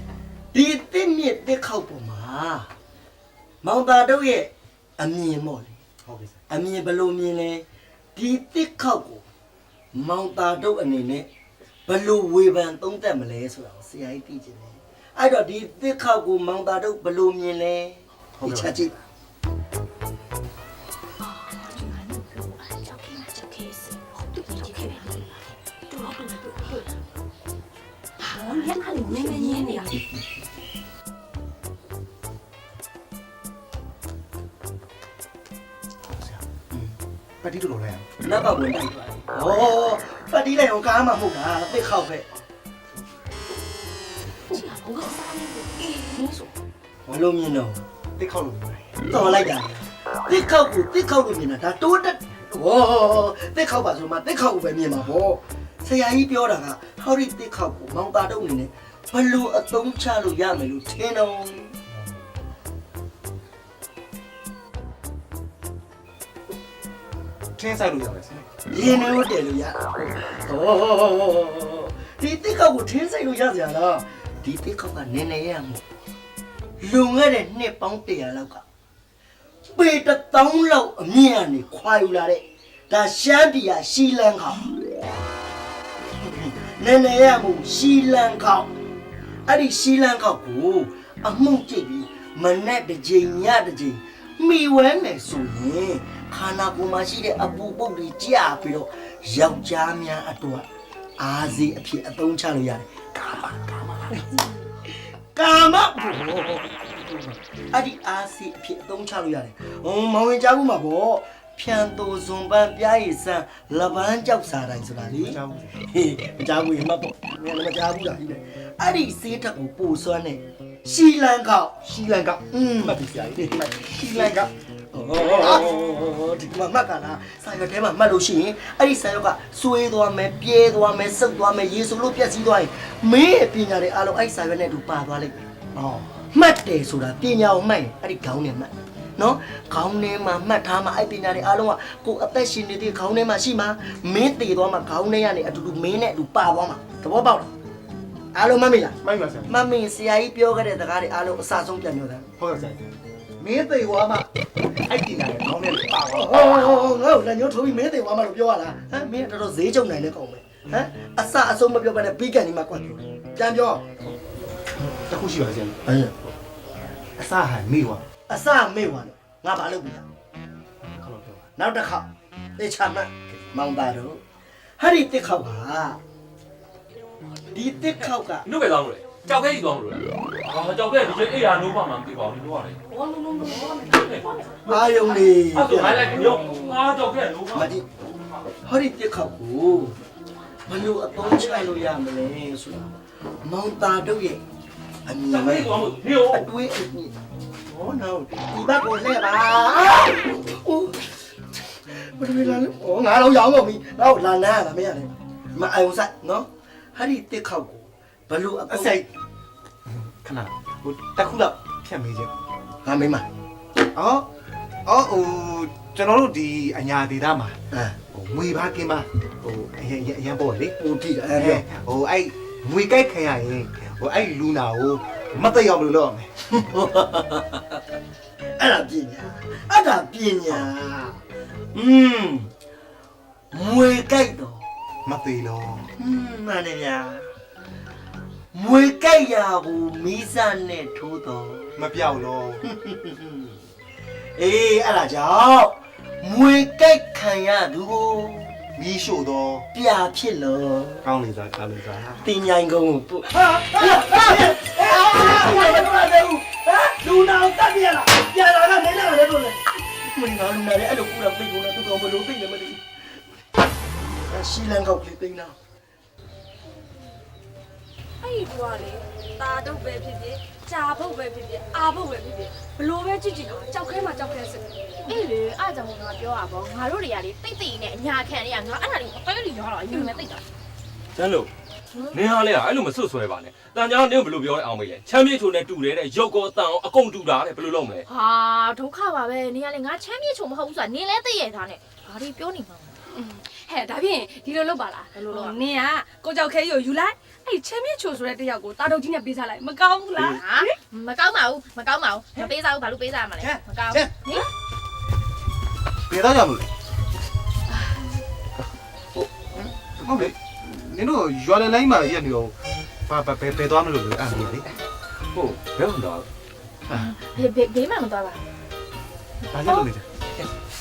ဒီတစ်မြစ်တစ်ခေါက်ပေါ်မှာမောင်သားတို့ရဲ့အမြင်ပေါ့လေဟုတ်ကဲ့အမြင်ဘယ်လိုမြင်လဲဒီတစ်ခေါက်ကိုမောင်သားတို့အနေနဲ့ဘယ်လိုဝေဖန်သုံးသပ်မလဲဆိုတာကိုဆရာကြီးသိချင်တယ်အဲ့တော့ဒီတစ်ခေါက်ကိုမောင်သားတို့ဘယ်လိုမြင်လဲဟုတ်ကဲ့ချက်ကြည့်ပတ်တီတို့လိုလဲ နောက်ကဝင်လိုက်ပါဩပတ်တီလိုက်အောင်ကားမှမဟုတ်တာတစ်ခေါက်ပဲဘယ်လိုမြင်တော့ တစ်ခေါက်လိုလဲ တော်လိုက်တာတစ်ခေါက်ကိုတစ်ခေါက်လို့မြင်တာဒါတိုးတက်ဝေါ်တစ်ခေါက်ပါဆိုမှတစ်ခေါက်ကိုပဲမြင်မှာပေါ့ဆရာကြီးပြောတာကဟောဒီတစ်ခေါက်ကိုမောင်သားတို့အနေနဲ့ဘလို့အသုံးချလို့ရမယ်လို့ထင်တော့ထင်းဆိုင်လို့ရမယ်ဆရာ ရင်းနေလို့တယ်လို့ရဟောဒီတစ်ခေါက်ကိုထင်းဆိုင်လို့ရစရာလားဒီတစ်ခေါက်ကနည်းနည်းရမို့လုံခဲ့တဲ့နှစ်ပေါင်း100လောက်ကပေ1000လောက်အမြင့်ကနေခွာယူလာတဲ့ဒါရှမ်းပြည်ဟာရှီလန်ခေါင်နည်းနည်းရမို့ရှီလန်ခေါင်အဲ့ဒီရှီလန်ခေါင်ကိုအမှုန့်ကြည့်ပြီးမနဲ့တစ်ချိန်ညတစ်ချိန်မိဝဲမယ်ဆိုရင်ခန္ဓာကိုယ်မှာရှိတဲ့အပူပုတ်တွေကြာပြီးတော့ယောက်ျားများအတွက်အားစီအဖြစ်အသုံးချလို့ရတယ်ကာမအဲ့ဒီအားစီအဖြစ်အသုံးချလို့ရတယ်ဟိုမောင်ဝင်ကြားဘူးမှာပေါ့ဖြန်သူဇွန်ပန်းပြားရည်ဆန်းလပန်းကြောက်စားတိုင်းဆိုတာလေမကြားဘူးဟေးမကြားဘူးမပေါ့ငါလည်းမကြားဘူးလားအဲ့ဒီစေးထက်ကိုပို့စွမ်းနေရှီလန်ကောက်မှတ်ပြီဆရာကြီးရှီလန်ကောက်ဒီမှာမှတ်ကလားစာရွက်ထဲမှာမှတ်လို့ရှိရင်အဲ့ဒီစာရွက်ကစွေးသွားမယ်ပြဲသွားမယ်စုပ်သွားမယ်ရေစုပ်လို့ပြက်စီးသွားရင်မင်းရဲ့ပညာတွေအားလုံးအဲ့ဒီစာရွက်နဲ့တူပါသွားလိမ့်မယ်မှတ်တယ်ဆိုတာပညာကိုမှတ်ရင်အဲ့ဒီခေါင်းနဲ့မှတ်နော်ခေါင်းထဲမှာမှတ်ထားမှာအဲ့ပညာတွေအားလုံးကကိုအသက်ရှင်နေတဲ့ခေါင်းထဲမှာရှိမှာမင်းတည်သွားမှာခေါင်းထဲကနေအတူတူမင်းနဲ့အတူပါသွားမှာသဘောပေါက်လားအားလုံးမှတ်မိလားမှတ်ပါဆရာမှတ်မိဆရာကြီးပြောခဲ့တဲ့စကားတွေအားလုံးအစဆုံးပြန်ပြောတာ ဟုတ်ကဲ့ဆရာမင်းသိသွားမှအဲ့ဒီနားကောင်းတယ်ပါပါ ငါ့လက်ညှိုးထိုးပြီးမင်းသိသွားမှလို့ပြောရလားဟမ်မင်းတော်တော်ဈေးကြုံနိုင်တဲ့ကောင်ပဲဟမ်အစအဆုံးမပြောဘဲနဲ့ပြီးကန်ဒီမှာကွက်ပြန်ပြော တခုရှိပါဆရာ အေး အစဟာမေ့သွား အစမေ့သွား ငါဘာလုပ်ပြီလဲနောက်တစ်ခေါက်တေချာမမောင်သားတို့ဟာဒီတစ်ခေါက်ကဒီတစ်ခေါက်က နုပဲသွားလို့လေကြောက်ခဲကြီးသွားလို့လေဟာကြောက်ခဲဒီကျအေးရနိုးပါမှမသိပါဘူးနိုးရတယ်ဘောလုံးလုံး အာယုံလေး အဲ့ဒါလိုက်ရောဟာကြောက်ခဲနိုးပါ မဒီဟာဒီတစ်ခေါက်ကိုဘယ်လိုအသုံးချလို့ရမလဲဆိုတာမောင်သားတို့ရဲ့အမြင်နဲ့အတွေးအမြင်ဟောနော်ဒီဘက်ကိုလှည့်ပါအိုးဘယ်လိုလဲဟောငါတော့ရောင်းကုန်ပြီတော့လာနာလာမရနဲ့မအယုံဆိုင်နော်ဟာဒီတစ်ခေါက်ကိုဘယ်လိုအသုံး ခဏဟိုတစ်ခုတော့ဖြတ်မေးခြင်း ငါမင်းမ အော်ဟိုကျွန်တော်တို့ဒီအညာဒေသမှာဟိုငွေဘာကင်းပါဟိုအရင်ပေါ့လေ ဟိုတိတယ်အဲ့ ဟိုအဲ့ငွေကြိုက်ခံရရင်ဟိုအဲ့လူနာကိုမသိအောင်လို့လုပ်အောင်မယ် အဲ့ဒါပညာအဲ့ဒါပညာမွေကြိုက်တော့ မသိလို့ မှန်တယ်ဗျာမွေကြိုက်ရာကိုမီးစနဲ့ထိုးတော့ မပြောက်လို့ အေးအဲ့ဒါကြောင့်မွေကြိုက်ခံရသူကို မီးရှို့တော့ ပြာဖြစ်လို့ ကောင်းလေစားကောင်းလေစား တင်ញိုင်ကုန်ကိုပို့လူနာတက်ပြလာပြလာကမင်းလာလည်းတော့လေမင်းကလူနာလည်းအဲ့လိုကူတာသိကုန်တာသူကောင်ဘလို့သိနေမသိရှီလန်ကောက်ကလေးသိနေတာ အဲ့ဒီကွာလေတာတော့ပဲဖြစ်ဖြစ်ကြာဖို့ပဲဖြစ်ဖြစ်အာဖို့ပဲဖြစ်ဖြစ်ဘလို့ပဲကြည့်ကြည့်တော့ကြောက်ခဲမှာကြောက်ခဲစစ် အေးလေအားကြောင့်ငါပြောတာပေါ့ငါတို့တွေကလေတိတ်တိတ်နဲ့အညာခံတွေကငါအဲ့ဒါလေးအပိုင်းလေးရောတော့အရင်ကတိတ်တာ ကျန်လို့နင်းဟာလေအဲ့လိုမဆွတ်ဆွဲပါနဲ့တန်ကြောင်နင်းဘယ်လိုပြောလဲအောင်မေးလဲချမ်းမြေချိုနဲ့တူတယ်တဲ့ရုပ်ကောတန်အောင်အကုန်တူတာတဲ့ဘယ်လိုလုပ်မလဲ ဟာဒုက္ခပါပဲနင်ကလေငါချမ်းမြေချုံမဟုတ်ဘူးဆိုတာနင်လည်းသိရထားနဲ့ဘာတွေပြောနေမှာ ဟဲ့ဒါဖြင့်ဒီလိုလုပ်ပါလားနင်ကကိုကြောက်ခဲကြီးကိုယူလိုက်အဲ့ချမ်းမြေချိုဆိုတဲ့တယောက်ကိုတာတုတ်ကြီးနဲ့ပေးစားလိုက်မကောင်းဘူးလား ဟာမကောင်းပါဘူးမကောင်းပါဘူးမပေးစားဘူးဘာလို့ပေးစားရမှာလဲမကောင်းဟင် ဘယ်တော့ကြောက်လို့လဲဟုတ်လေနင်တို့ရွာလိုင်းမှာရက်နေတော့ဘာဘယ်သွားမလို့လဲအဲ့ဒါလေ ဟုတ်ဘယ်ဟုတ်တော့ ဘေးမှမသွားပါ ဘာလို့လုပ်နေလဲ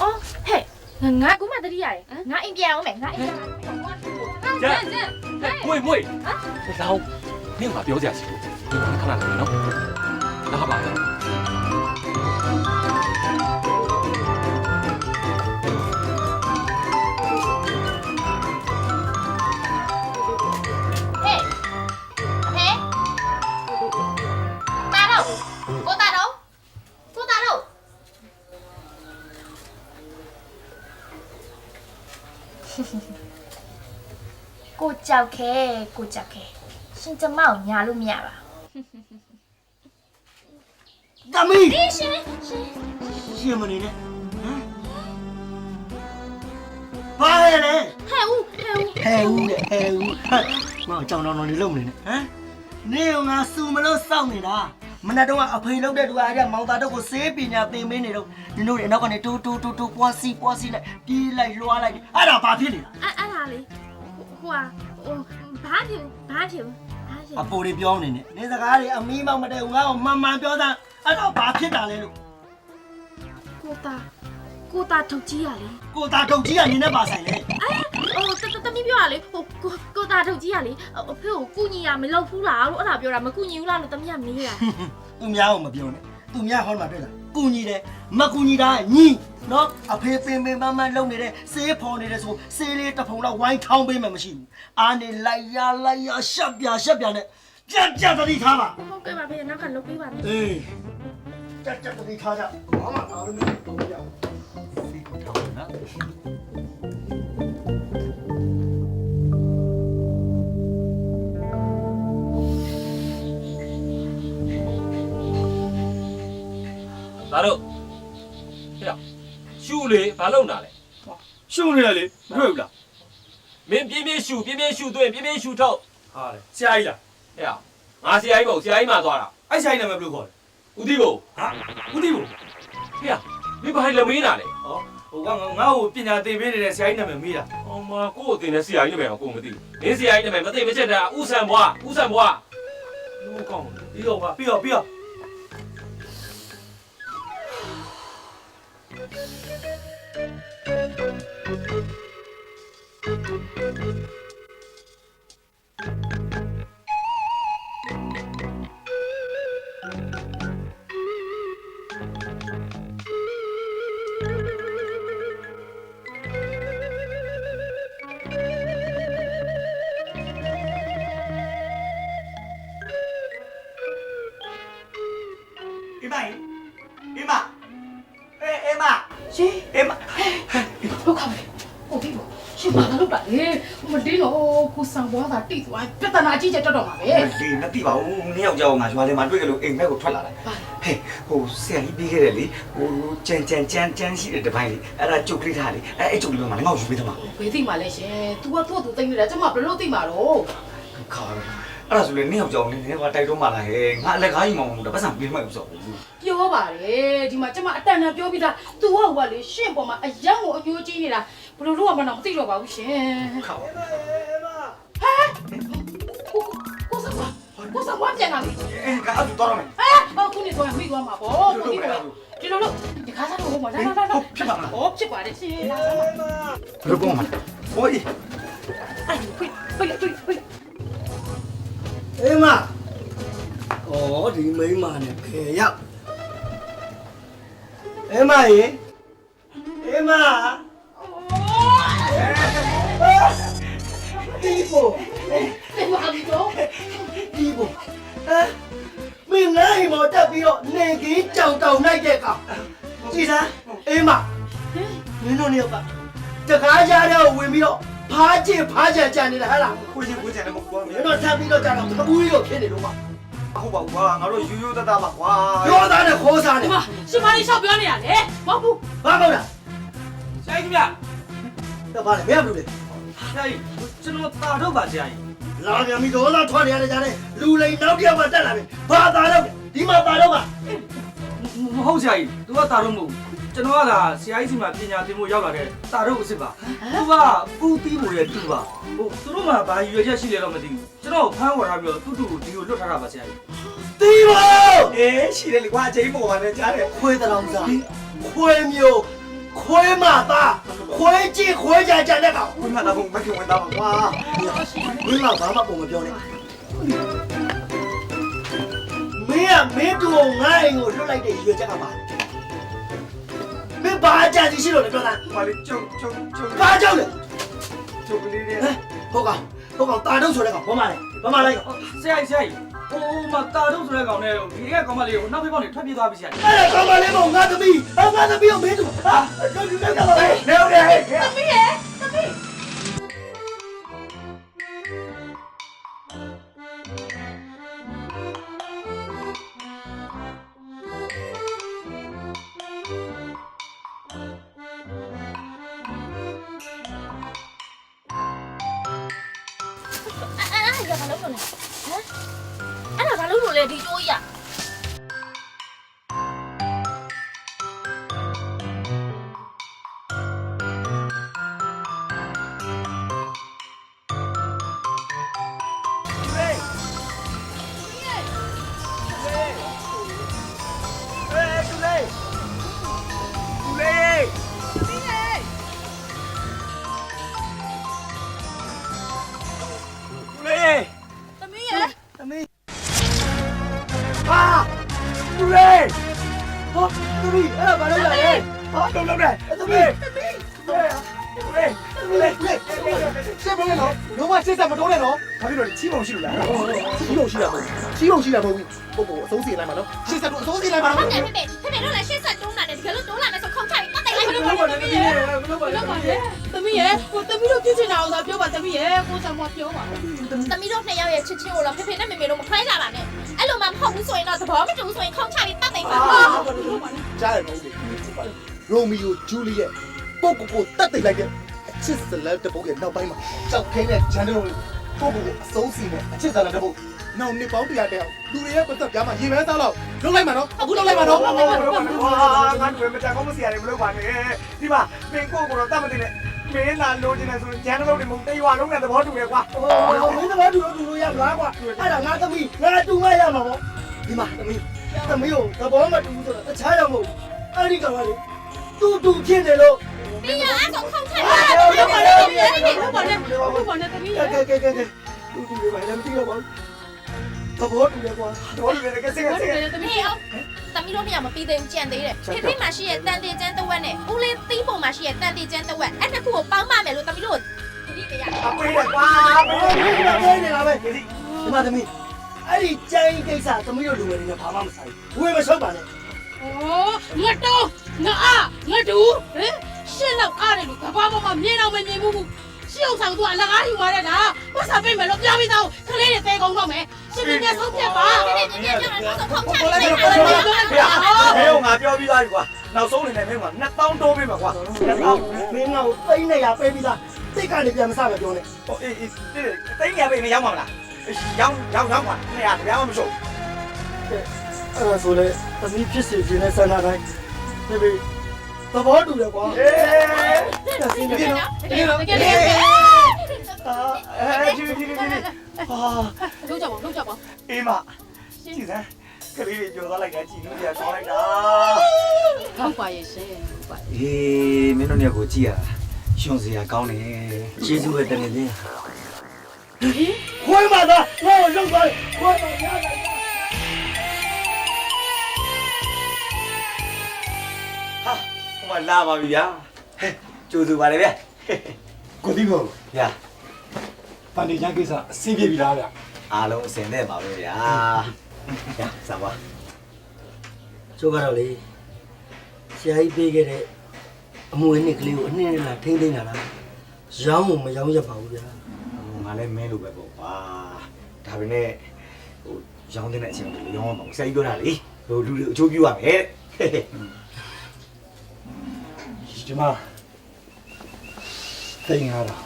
အော်ဟဲ့ငါကူမတတိရတယ်ငါအိမ်ပြန်အောင်မယ်ငါအိမ်ပြန် ကျန်မွေလောင်းနင်းကပြောကြစီခဏလေးနော်လာပါလား ဟဲ့ဟဲ့တာတော့ကိုတာတော့ကိုတာတော့ကိုကြောက်ခဲကိုကြောက်ခဲရှင်ကျမကိုညာလို့မရပါ တမီး ရှင် ရှင်းမနေနဲ့ဘာလဲ ဟဲ့ဦး ဟဲဦးမောင်ကြောင်တော်နေလုံးမနေနဲ့ဟမ်နေငါစူမလို့စောင့်နေတာမနေ့တော့အဖေလောက်တဲ့သူအားရမောင်သားတို့ကိုစေးပညာသင်ပေးနေတော့နင်တို့တွေအနောက်ကနေတူပွားစီလိုက်ပြေးလိုက်လွှားလိုက်အဲ့ဒါဘာဖြစ်နေတာ အဲ့ဒါလေဟိုဘာဖြစ်အပိုတွေပြောနေနဲ့နေစကားတွေအမီးမောင်မတည့်ငါ့ကိုမှန်ပြောသားအဲ့တော့ဘာဖြစ်တာလဲလို့ ကိုတာထုတ်ကြီးရလေ ကိုသားထုတ်ကြီးကနင်းနဲ့ပါဆိုင်လေ တမီးပြောရလေကိုတာထုတ်ကြီးရလေအဖေကိုကုညီရမလုပ်ဘူးလားလို့အဲ့ဒါပြောတာမကုညီဘူးလားလို့တမီးကမေးတာ သူများကိုမပြောနဲ့သူများဟောမှာတွေ့လားကုညီတယ်မကုညီတာညီနော်အဖေပင်မလုံနေတဲ့စေးဖော်နေတဲ့ဆိုစေးလေးတစ်ဖုံလောက်ဝိုင်းထောင်းပေးမှမရှိဘူးအားနေလိုက်ရရှက်ပြနဲ့ကြက်တတိထားပါ ဟုတ်ကဲ့ပါဖေနောက်ကလုပ်ပေးပါနဲ့ အေးကြက်တတိထားကြဘာမှအားလုံးမလုပ်ရအောင်စီကိုထောင်းနော် ဒါတော့ဟဲ့ရှူလေဘာလုပ်တာလဲ ရှုံနေရလေမတွေ့ဘူးလား မင်းပြင်းရှူသွင်းပြင်းရှူထုတ် ဟာလေဆရာကြီးလား ဟဲ့ငါဆရာကြီးပေါ့ဆရာကြီးမှသွားတာ အဲ့ဆရာကြီးနာမည်ဘယ်လိုခေါ်လဲ ဦးတီးကို ဟာဦးတီးကို ဟဲ့မင်းဘာလဲမေးတာလဲ ဟောဟိုကငါ့ကိုပညာသင်ပေးနေတဲ့ဆရာကြီးနာမည်မေးတာ ။အော်မကို့ကိုတင်တဲ့ဆရာကြီးနာမည်ကိုမသိဘူး။နင်းဆရာကြီးနာမည်မသိမချက်တာဥဆန်ဘွား။လို့ကောင်း ပြီးတော့ပါပြီးတော့ ဒီမိုင်းဒီမအေးမ ရှင် အေးမ လောက်ခါမယ်ကိုဒီကိုရှင်ဘာလုပ်တာလဲမတင်းတော့ကိုဆောင်ဘွားသာတိသွားပြဿနာကြီးချက်တော့မှာပဲ ဒီမသိပါဘူးနှစ်ယောက်ကြောင်ငါရွာထဲမှာတွေ့ကြလို့အိမ်ဘက်ကိုထွက်လာတယ်ဟဲ့ဟိုဆရာကြီးပြီးခဲ့တယ်လေဟိုကြမ်းရှိတဲ့တပိုင်းလေအဲ့ဒါကျုပ်ကလေးထားလေအဲ့ကျုပ်လေးမှလည်းငါ့ကိုယူပေးသမှာ ဘယ်သိမှလဲရှင် तू ကသူ့သူသိနေတာကျမဘယ်လို့သိမှာတော့ ခါအဲ့ဒါဆိုလေနှစ်ယောက်ကြောင်နေနေပါတိုက်တော့မှလာဟဲ့ငါအလက်ကားကြီးမှမဟုတ်တာပတ်စံပေးမှမဆိုဘူး ပြောပါတယ်ဒီမှာကျမအတန်တန်ပြောပြီးသား तू ကဟိုကလေရှင့်ပေါ်မှာအယံကိုအညိုးကြီးနေတာဘယ်လိုလုပ်ရမှန်းတော့မသိတော့ပါဘူးရှင် ခါ ဟဲ့ကိုဆောင်ဘွားပြန်လာပြီ အဲ့ကအဲ့တော့ရမယ် ခုနေသွားမိသွားမှာပေါ့ကိုဒီလိုဒီလိုလို့ဒီခါစားတော့ဟိုမှာလာဖြစ်ပါမလားဟုတ်ဖြစ်ပါတယ်ရှင်လာပါ ဘယ်လိုကောင်းမှာဟိုအေး အဲ့ဖိတ် အေးမဩဒီမိန်းမနဲ့ဖယ်ရောက်အေးမရေအေးမဒီပို တယ်ဘာလို့တော့ ဒီပိုမင်းငါ့အိမ်မော်တက်ပြီးတော့နေကြီးကြောင်တောင်လိုက်တဲ့ကောင်ကြည်စမ်းအေးမမင်းတို့နေကတကားကြားတဲ့ဝင်ပြီးတော့ဖားကြကြနေတာဟဲ့လား ကိုကြီးလည်းမဟုတ်ဘူး မင်းတို့ထပ်ပြီးတော့ကြာတော့ကပူးကြီးတော့ဖြစ်နေလို့မ ဟုတ်ပါဘူးကွာငါတို့ယူတပါကွာ ပြောသားနဲ့ခေါ်စားနေ ဒီမှာရှင်မလေးရှောက်ပြောနေရလေမဟုတ်ဘူး ဘာကောင်းလား ဆရာကြီးဗျာ တော့ပါလေမရဘူးလေ ဆရာကြီးကျွန်တော်တာတော့ပါဆရာကြီး လာပြန်ပြီတော့လာထွက်နေရတဲ့ကြားနဲ့လူလိန်နောက်တစ်ယောက်မှတက်လာပြီဘာသာတော့ဒီမှာတာတော့က မဟုတ်ဆရာကြီး तू ကတာတော့မဟုတ်ကျွန်တော်ကဆရာကြီးစီမှာပညာသင်ဖို့ရောက်လာတဲ့တာတော့အစ်စ်ပါ तू ကပူတီးဖို့ရဲ့တူပါဟိုသူတို့မှဘာရွေချက်ရှိလဲတော့မသိဘူးကျွန်တော်ဖမ်းဝရထားပြီးတော့တူတူဒီကိုလွတ်ထားတာပါဆရာကြီး တီးပါ အေးရှိတယ်လေကွာအချိန်ပေါ်ပါနဲ့ကြားတယ် ခွေးတလောင်စားခွေးမျိုးခွေးမသားခွေးကြီးခွေးကြတဲ့ကောင် ခွေးမသားဘုံမခင်ဝင်သားပါကွာ မင်းကဘာမှပုံမပြောနဲ့မင်းတို့ငါ့အိမ်ကိုလွတ်လိုက်တဲ့ရွေချက်ကပါမင်းဘာကြစီရှိလို့လဲပြောတာ ဘာလဲကျုံ ဘာကြောက်လဲ ကျုပ်ကလေးတွေ ဟုတ်ကောင်တာတော့ဆိုတဲ့ကောင်ဘာမှလိုက် ဆရာကြီးဟိုမှာတာတော့ဆိုတဲ့ကောင်နဲ့ဒီကကောင်မလေးကိုနောက်ဖေးပေါက်နေထွက်ပြေးသွားပြီဆရာကြီး အဲ့ဒါကောင်မလေးမငါသမီးကိုမင်းတို့ဟာတော့ဒီတော့ပါလေ နေဦးလေဟဲ့ သမီးရဲ့သမီး အဲ့ဒါဘာလို့လဲဒီတိုးကြီးอ่ะ သမီးဟာသူလေဟောသမီးအဲ့ဒါဘာလို့လဲဟောတော့လဲသမီးရှင်းမလို့လုံးဝရှင်းစက်မတော့နဲ့နော် ဘာဖြစ်လို့လဲချီးပုံရှိလို့လားချီးပုံရှိတာမဟုတ်ဘူးချီးပုံရှိတာမဟုတ်ဘူးပို့အစိုးစီလိုက်မှာနော်ရှင်းစက်တော့အစိုးစီလိုက်မှာနော် ဖေဖေတို့လည်းရှေ့ဆက်တုံးလာတယ်တကယ်လို့တုံးလာမယ်ဆိုခုံချပြီးပတ်တယ်လိုက် ဘယ်လိုပါလဲသမီးရဲ့သမီးရဲ့ကိုသမီးတို့ပြစ်ချင်တာအောင်သာပြောပါသမီးရဲ့ကိုဆောင်မပြောပါဘူး သမီးတို့နှစ်ယောက်ရဲ့ချစ်ချင်းကိုတော့ဖေဖေနဲ့မေမေတို့မခွဲကြပါနဲ့အဲ့လိုမှမဟုတ်ဘူးဆိုရင်တော့သဘောမတူဘူးဆိုရင်ခုံချပြီးပတ်တယ်ပါ ကြားရမဟုတ်ဘူးရိုမီယိုဂျူလီယက်ပုတ်ကိုတတ်သိလိုက်တဲ့အချစ်စလန်တပုတ်ရဲ့နောက်ပိုင်းမှာကြောက်ခင်းတဲ့ဂျန်တို့ပုတ်ကိုအဆုံးစီနဲ့အချစ်စလန်တပုတ်နောက်နှစ်ပေါင်း100တဲ့အောင်လူတွေရဲ့ပတ်သက်ပြားမှာရေမဲစားတော့လုံးလိုက်မှာနော်အခုလုံးလိုက်မှာနော် ဟာငါတို့မတန်ကောင်းမစီရတယ်မလုပ်ပါနဲ့ဒီမှာမင်းကိုကတော့တတ်မတင်နဲ့မင်းလာလိုချင်တယ်ဆိုရင်ဂျန်တို့တွေမတေးရွာလုံးနဲ့သဘောတူရဲ့ကွာ ဟိုမင်းသဘောတူလို့ရမလားကွာအဲ့ဒါငါသမီးငါတူမရမှာပေါ့ဒီမှာသမီးကိုသဘောမတူဘူးဆိုတော့တခြားတော့မဟုတ်အဲ့ဒီကောင်ကလေ တူဖြစ်နေလို့ ပညာအကောင်ခေါင်းချက် ဟုတ်ပါနဲ့ဟုတ်ပါနဲ့ဟုတ်ပါနဲ့တမီး ကဲတူတွေပါလည်းမသိတော့ပါဘူးသဘောတူတယ်ကွာသဘောတူတယ်ကဲစိတ်ကစိတ် တမီးအောင်တမီးတို့မရမပြီးသေးဘူးကြံသေးတယ်ဖေဖေမှာရှိရဲ့တန်တေကျန်းတဝက်နဲ့ဦးလေးသီးပုံမှာရှိရဲ့တန်တေကျန်းတဝက်အဲ့တစ်ခုကိုပေါင်းမမယ်လို့တမီးတို့ဒီနေ့ပြရ အပေးတယ်ကွာပေးနေတာပဲဒီမှာသမီးအဲ့ဒီကျန်းကိစ္စသမီးတို့လူငယ်တွေနဲ့ဘာမှမဆိုင်ဘူးဝေမရှုပ်ပါနဲ့ ငါတော့ငါငါတူဟင်ရှင်းတော့အားတယ်လို့ကဘာမှမမြင်တော့မမြင်ဘူးရှင်းအောင်ဆောင်သူအလကားယူသွားတဲ့လားပတ်စာပေးမယ်လို့ပြောပြီးသားခလေးတွေတဲကုန်တော့မယ်ရှင်းပြဆုံးဖြတ်ပါခလေးတွေပြန်ပြန်တော့ဆုံးဖြတ်ပါ မင်းကငါပြောပြီးသားပြီကွာနောက်ဆုံးနေနေမင်းက2000တိုးပေးမှာကွာ2000 မင်းငါ့ကိုသိနေရပေးပြီးသားစိတ်ကနေပြန်မစပဲပြောနေ ဟိုအေးတိတ်ရပေးမရောက်မှာမလားရောက်ကွာနေရတရားမှမရှုပ် အဲ့ဒါဆိုလေသမီးဖြစ်စီခြင်းနဲ့ဆန္ဒတိုင်းပြေသဘောတူတယ်ကွာအေးတစင်းနေနော် တကယ်တကယ် ဒီဟာ လုံးကြပါလုံးကြပါ အေးမကြည့်စမ်းကလေးတွေပြောသွားလိုက်တာကြည့်လို့ကြာဆောင်းလိုက်တာ ဟုတ်ပါရဲ့ရှင်ဟုတ်ပါ အေးမင်းတို့เนี่ยကိုကြည့်ရတာရှင်စရာကောင်းတယ်ကျေးဇူးပဲတကယ်ချင်း ခွေးမသားဟိုရောက်သွားခွေးမရလိုက် ဟာဟိုမှာလာပါပြီဗျာကျိုးစုပါလေဗျာ ကိုတိကို ဗျာ တန်တီချမ်းကိစ္စအဆင်ပြေပြီလားဗျ အားလုံးအစင်နဲ့ပါပဲဗျာဗျာစပါ ကျိုးကတော့လေဆရာကြီးပေးခဲ့တဲ့အမွေနှစ်ကလေးကိုအနှစ်နဲ့လာထိမ့်သိမ့်လာတာရောင်းကိုမရောင်းရပါဘူးဗျာ ငါလည်းမင်းလိုပဲပေါ့ပါဒါပေမဲ့ဟိုရောင်းတဲ့အချိန်ကိုရောင်းအောင်ပါဆရာကြီးပြောတာလေဟိုလူတွေအချိုးပြရမယ် ဒီမှာသိငါတာ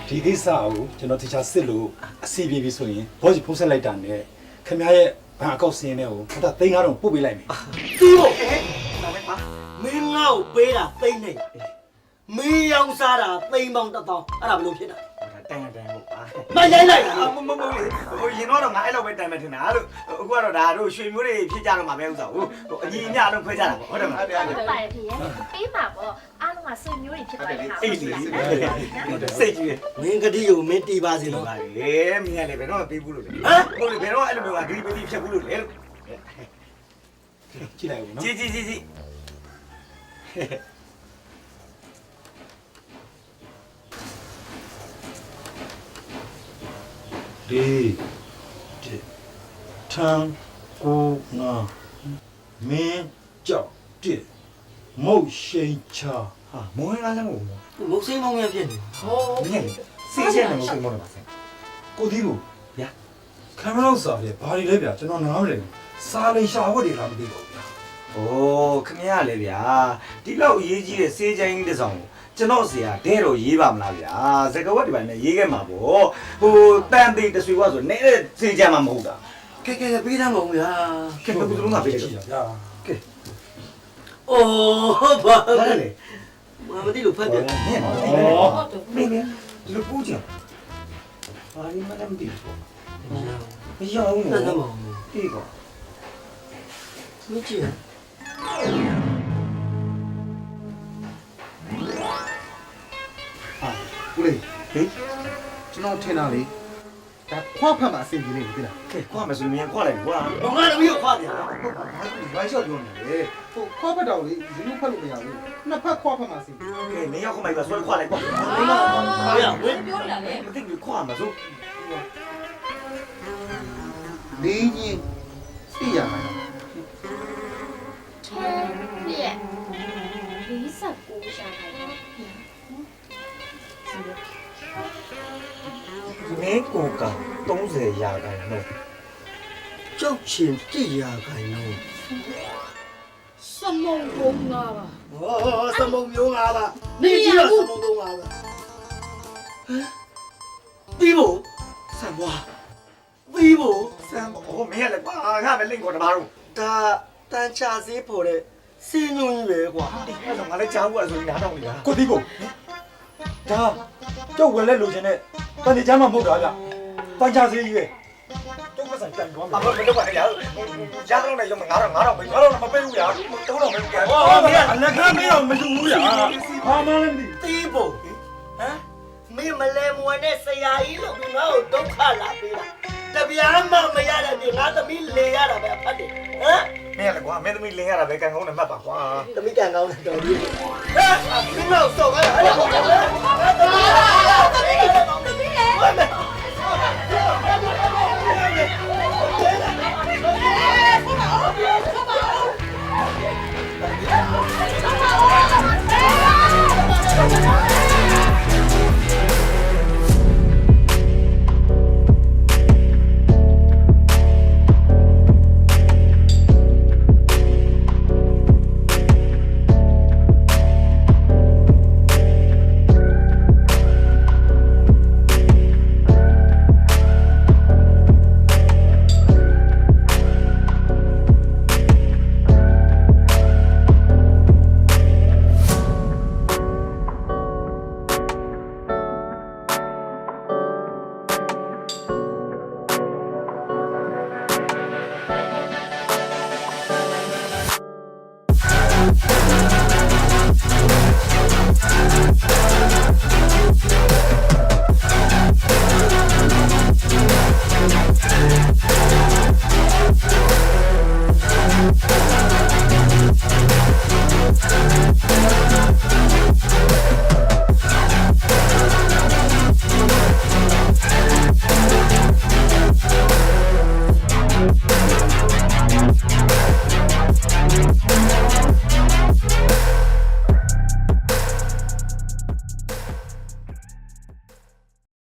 ဒီကိစ္စကိုကျွန်တော်တခြားစစ်လို့အစီပြေပြီဆိုရင်ဘောကြီးဖုံးဆက်လိုက်တာနဲ့ခင်ဗျားရဲ့ဘဏ်အကောင့်စင်းနဲ့ကိုခဏသိငါတော့ပို့ပေးလိုက်မယ် တီးဖို့မင်းငါ့ကိုပေးတာသိမ့်နေမင်းရောင်းစားတာသိမ့်ပေါင်း1000အဲ့ဒါဘယ်လိုဖြစ်တာ တန်ပေါ့ပါ မရိုင်းလိုက်တာ မဟိုရင်တော့ငါအဲ့လိုပဲတန်မယ်ထင်တာလို့အခုကတော့ဒါတို့ရွှေမျိုးတွေဖြစ်ကြတော့မှာပဲဥစ္စာဟိုအညီအမျှတော့ခွဲကြတာပေါ့ဟုတ်တယ်မလား ဟုတ်ပါတယ်ဖေပေးပါပေါ့အားလုံးကဆွေမျိုးတွေဖြစ်သွားတဲ့ဟာ အေးလေစိတ်ကြီး မင်းကတိကိုမင်းတီးပါစေလို့ ပါလေမင်းကလည်းဘယ်တော့မှပေးဘူးလို့လေဟမ်ဟုတ်လေဘယ်တော့အဲ့လိုမျိုးကဂရီပတိဖြစ်ဘူးလို့လေလို့ ကြည့်လိုက်ဦးနော် ကြည့်ဒီထန်ကိုငါမင်းကြောက်တစ်မုတ်ရှိန်ချာ ဟာမွေးကားလည်းမဟုတ်ဘူး မုတ်စိမ့်မောင်းရဖြစ်နေ ဟောမင်းစိတ်ချက်နဲ့မစိတ်မောင်းပါစေ ကိုဒီကို ဗျာ ကင်မရာစာလေဘာတွေလဲဗျာကျွန်တော်နားမလည်ဘူးစားလိန်ရှာဝတ်တွေလားမသိပါဘူးဗျာ โอ้ခင်ဗျားလေဗျာဒီလောက်အရေးကြီးတဲ့စေးချိုင်းတစ်ဆောင်ကိုကျွန်တော်ဆရာဒဲတော့ရေးပါမလားဗျာစကဝတ်ဒီပိုင်းနဲ့ရေးခဲ့မှာပေါ့ဟိုတန်သေးတဆွေဝါဆိုနေတဲ့စေးချမ်းမှာမဟုတ်တာ ကဲပေးသားမအောင်ဗျာ ကဲဘယ်သူမှပေးတယ် ကြည့်ရဗျာ အိုးဘာ ဘာလဲ မသိလို့ဖတ်တယ် မင်းလူပူးချင်ဘာလို့မလဲမသိဘူးမရအောင် ဖတ်တယ်မ နော် အောင် ဒီကော မကြည့် ဟာဦးလေးဟေးကျွန်တော်ထင်တာလေဒါခွားဖတ်မှာအဆင်ပြေနေပြီလား ကဲခွာမယ်ဆိုရင်မြန်ခွာလိုက်ကွာ ဘာမှမပြောခွာပြန် ဟုတ်ပါဘာလို့ရိုင်းရှော့ပြောနေလဲဟိုခွားဖတ်တော့လေဒီလိုဖတ်လို့မရဘူးနှစ်ဖက်ခွားဖတ်မှာအဆင်ပြေ ကဲမင်းရောက်ခမိုက်ပါဆွဲခွာလိုက်ကွာ ဘာရဝင်း ပြောနေတာလေ မသိဘူးခွာမှာဆို လေးကြီးသိရမှာလား ပြည့်49ရှာခိုင်းတယ် မင်းကိုက30ရာခိုင်နှုန်း ကြောက်ချင်ကြည့်ရခိုင်လို့ စမုံကုန်းငါပါ ဟောစမုံမျိုးငါပါနေကြည့်တော့စမုံသုံးငါပါပြီးဖို့ ဆန်ဘွား ပြီးဖို့ ဆန်ဘွားဟိုမင်းကလည်းဘာငါပဲလင့်ကုန်တမားတော့ ဒါတန်ချစေးဖို့တဲ့စင်းညွန့်ကြီးပဲကွာ အဲ့တော့ငါလည်းကြားဘူးလားဆိုရင်နားထောင်နေတာ ကိုဒီကိုဒါကြောက်ဝယ်လဲလိုချင်တဲ့တန်တီချမ်းမှမဟုတ်တာဗျတန်ချာစေးကြီးပဲကျုပ်က ပတ်ဆိုင်ပြန်သွားမယ် အမမလုပ်ပါနဲ့ရရတော့နဲ့ရုံး9000ပေး ငါတော့မပေးဘူးရာ3000ပေးပြန် ဟောမင်းအလက်ခံမင်းတော့မယူဘူးရာဟာမလည်းမသိ တီးဖို့ဟမ်မင်းမလဲမဝင်တဲ့ဆရာကြီးလို့ငါ့ကိုဒုက္ခလာပေးတာတပြားမှမရတဲ့ဒီငါသမီးလေရတာပဲအဖတ်တယ်ဟမ် မင်းလည်းကွာမင်းသမီးလင်းရတာပဲကန်ကောင်းနဲ့မှတ်ပါကွာ သမီးကန်ကောင်းတယ်တော်ပြီဟမ်မင်းတော့စော်ကားအဲ့ဒါ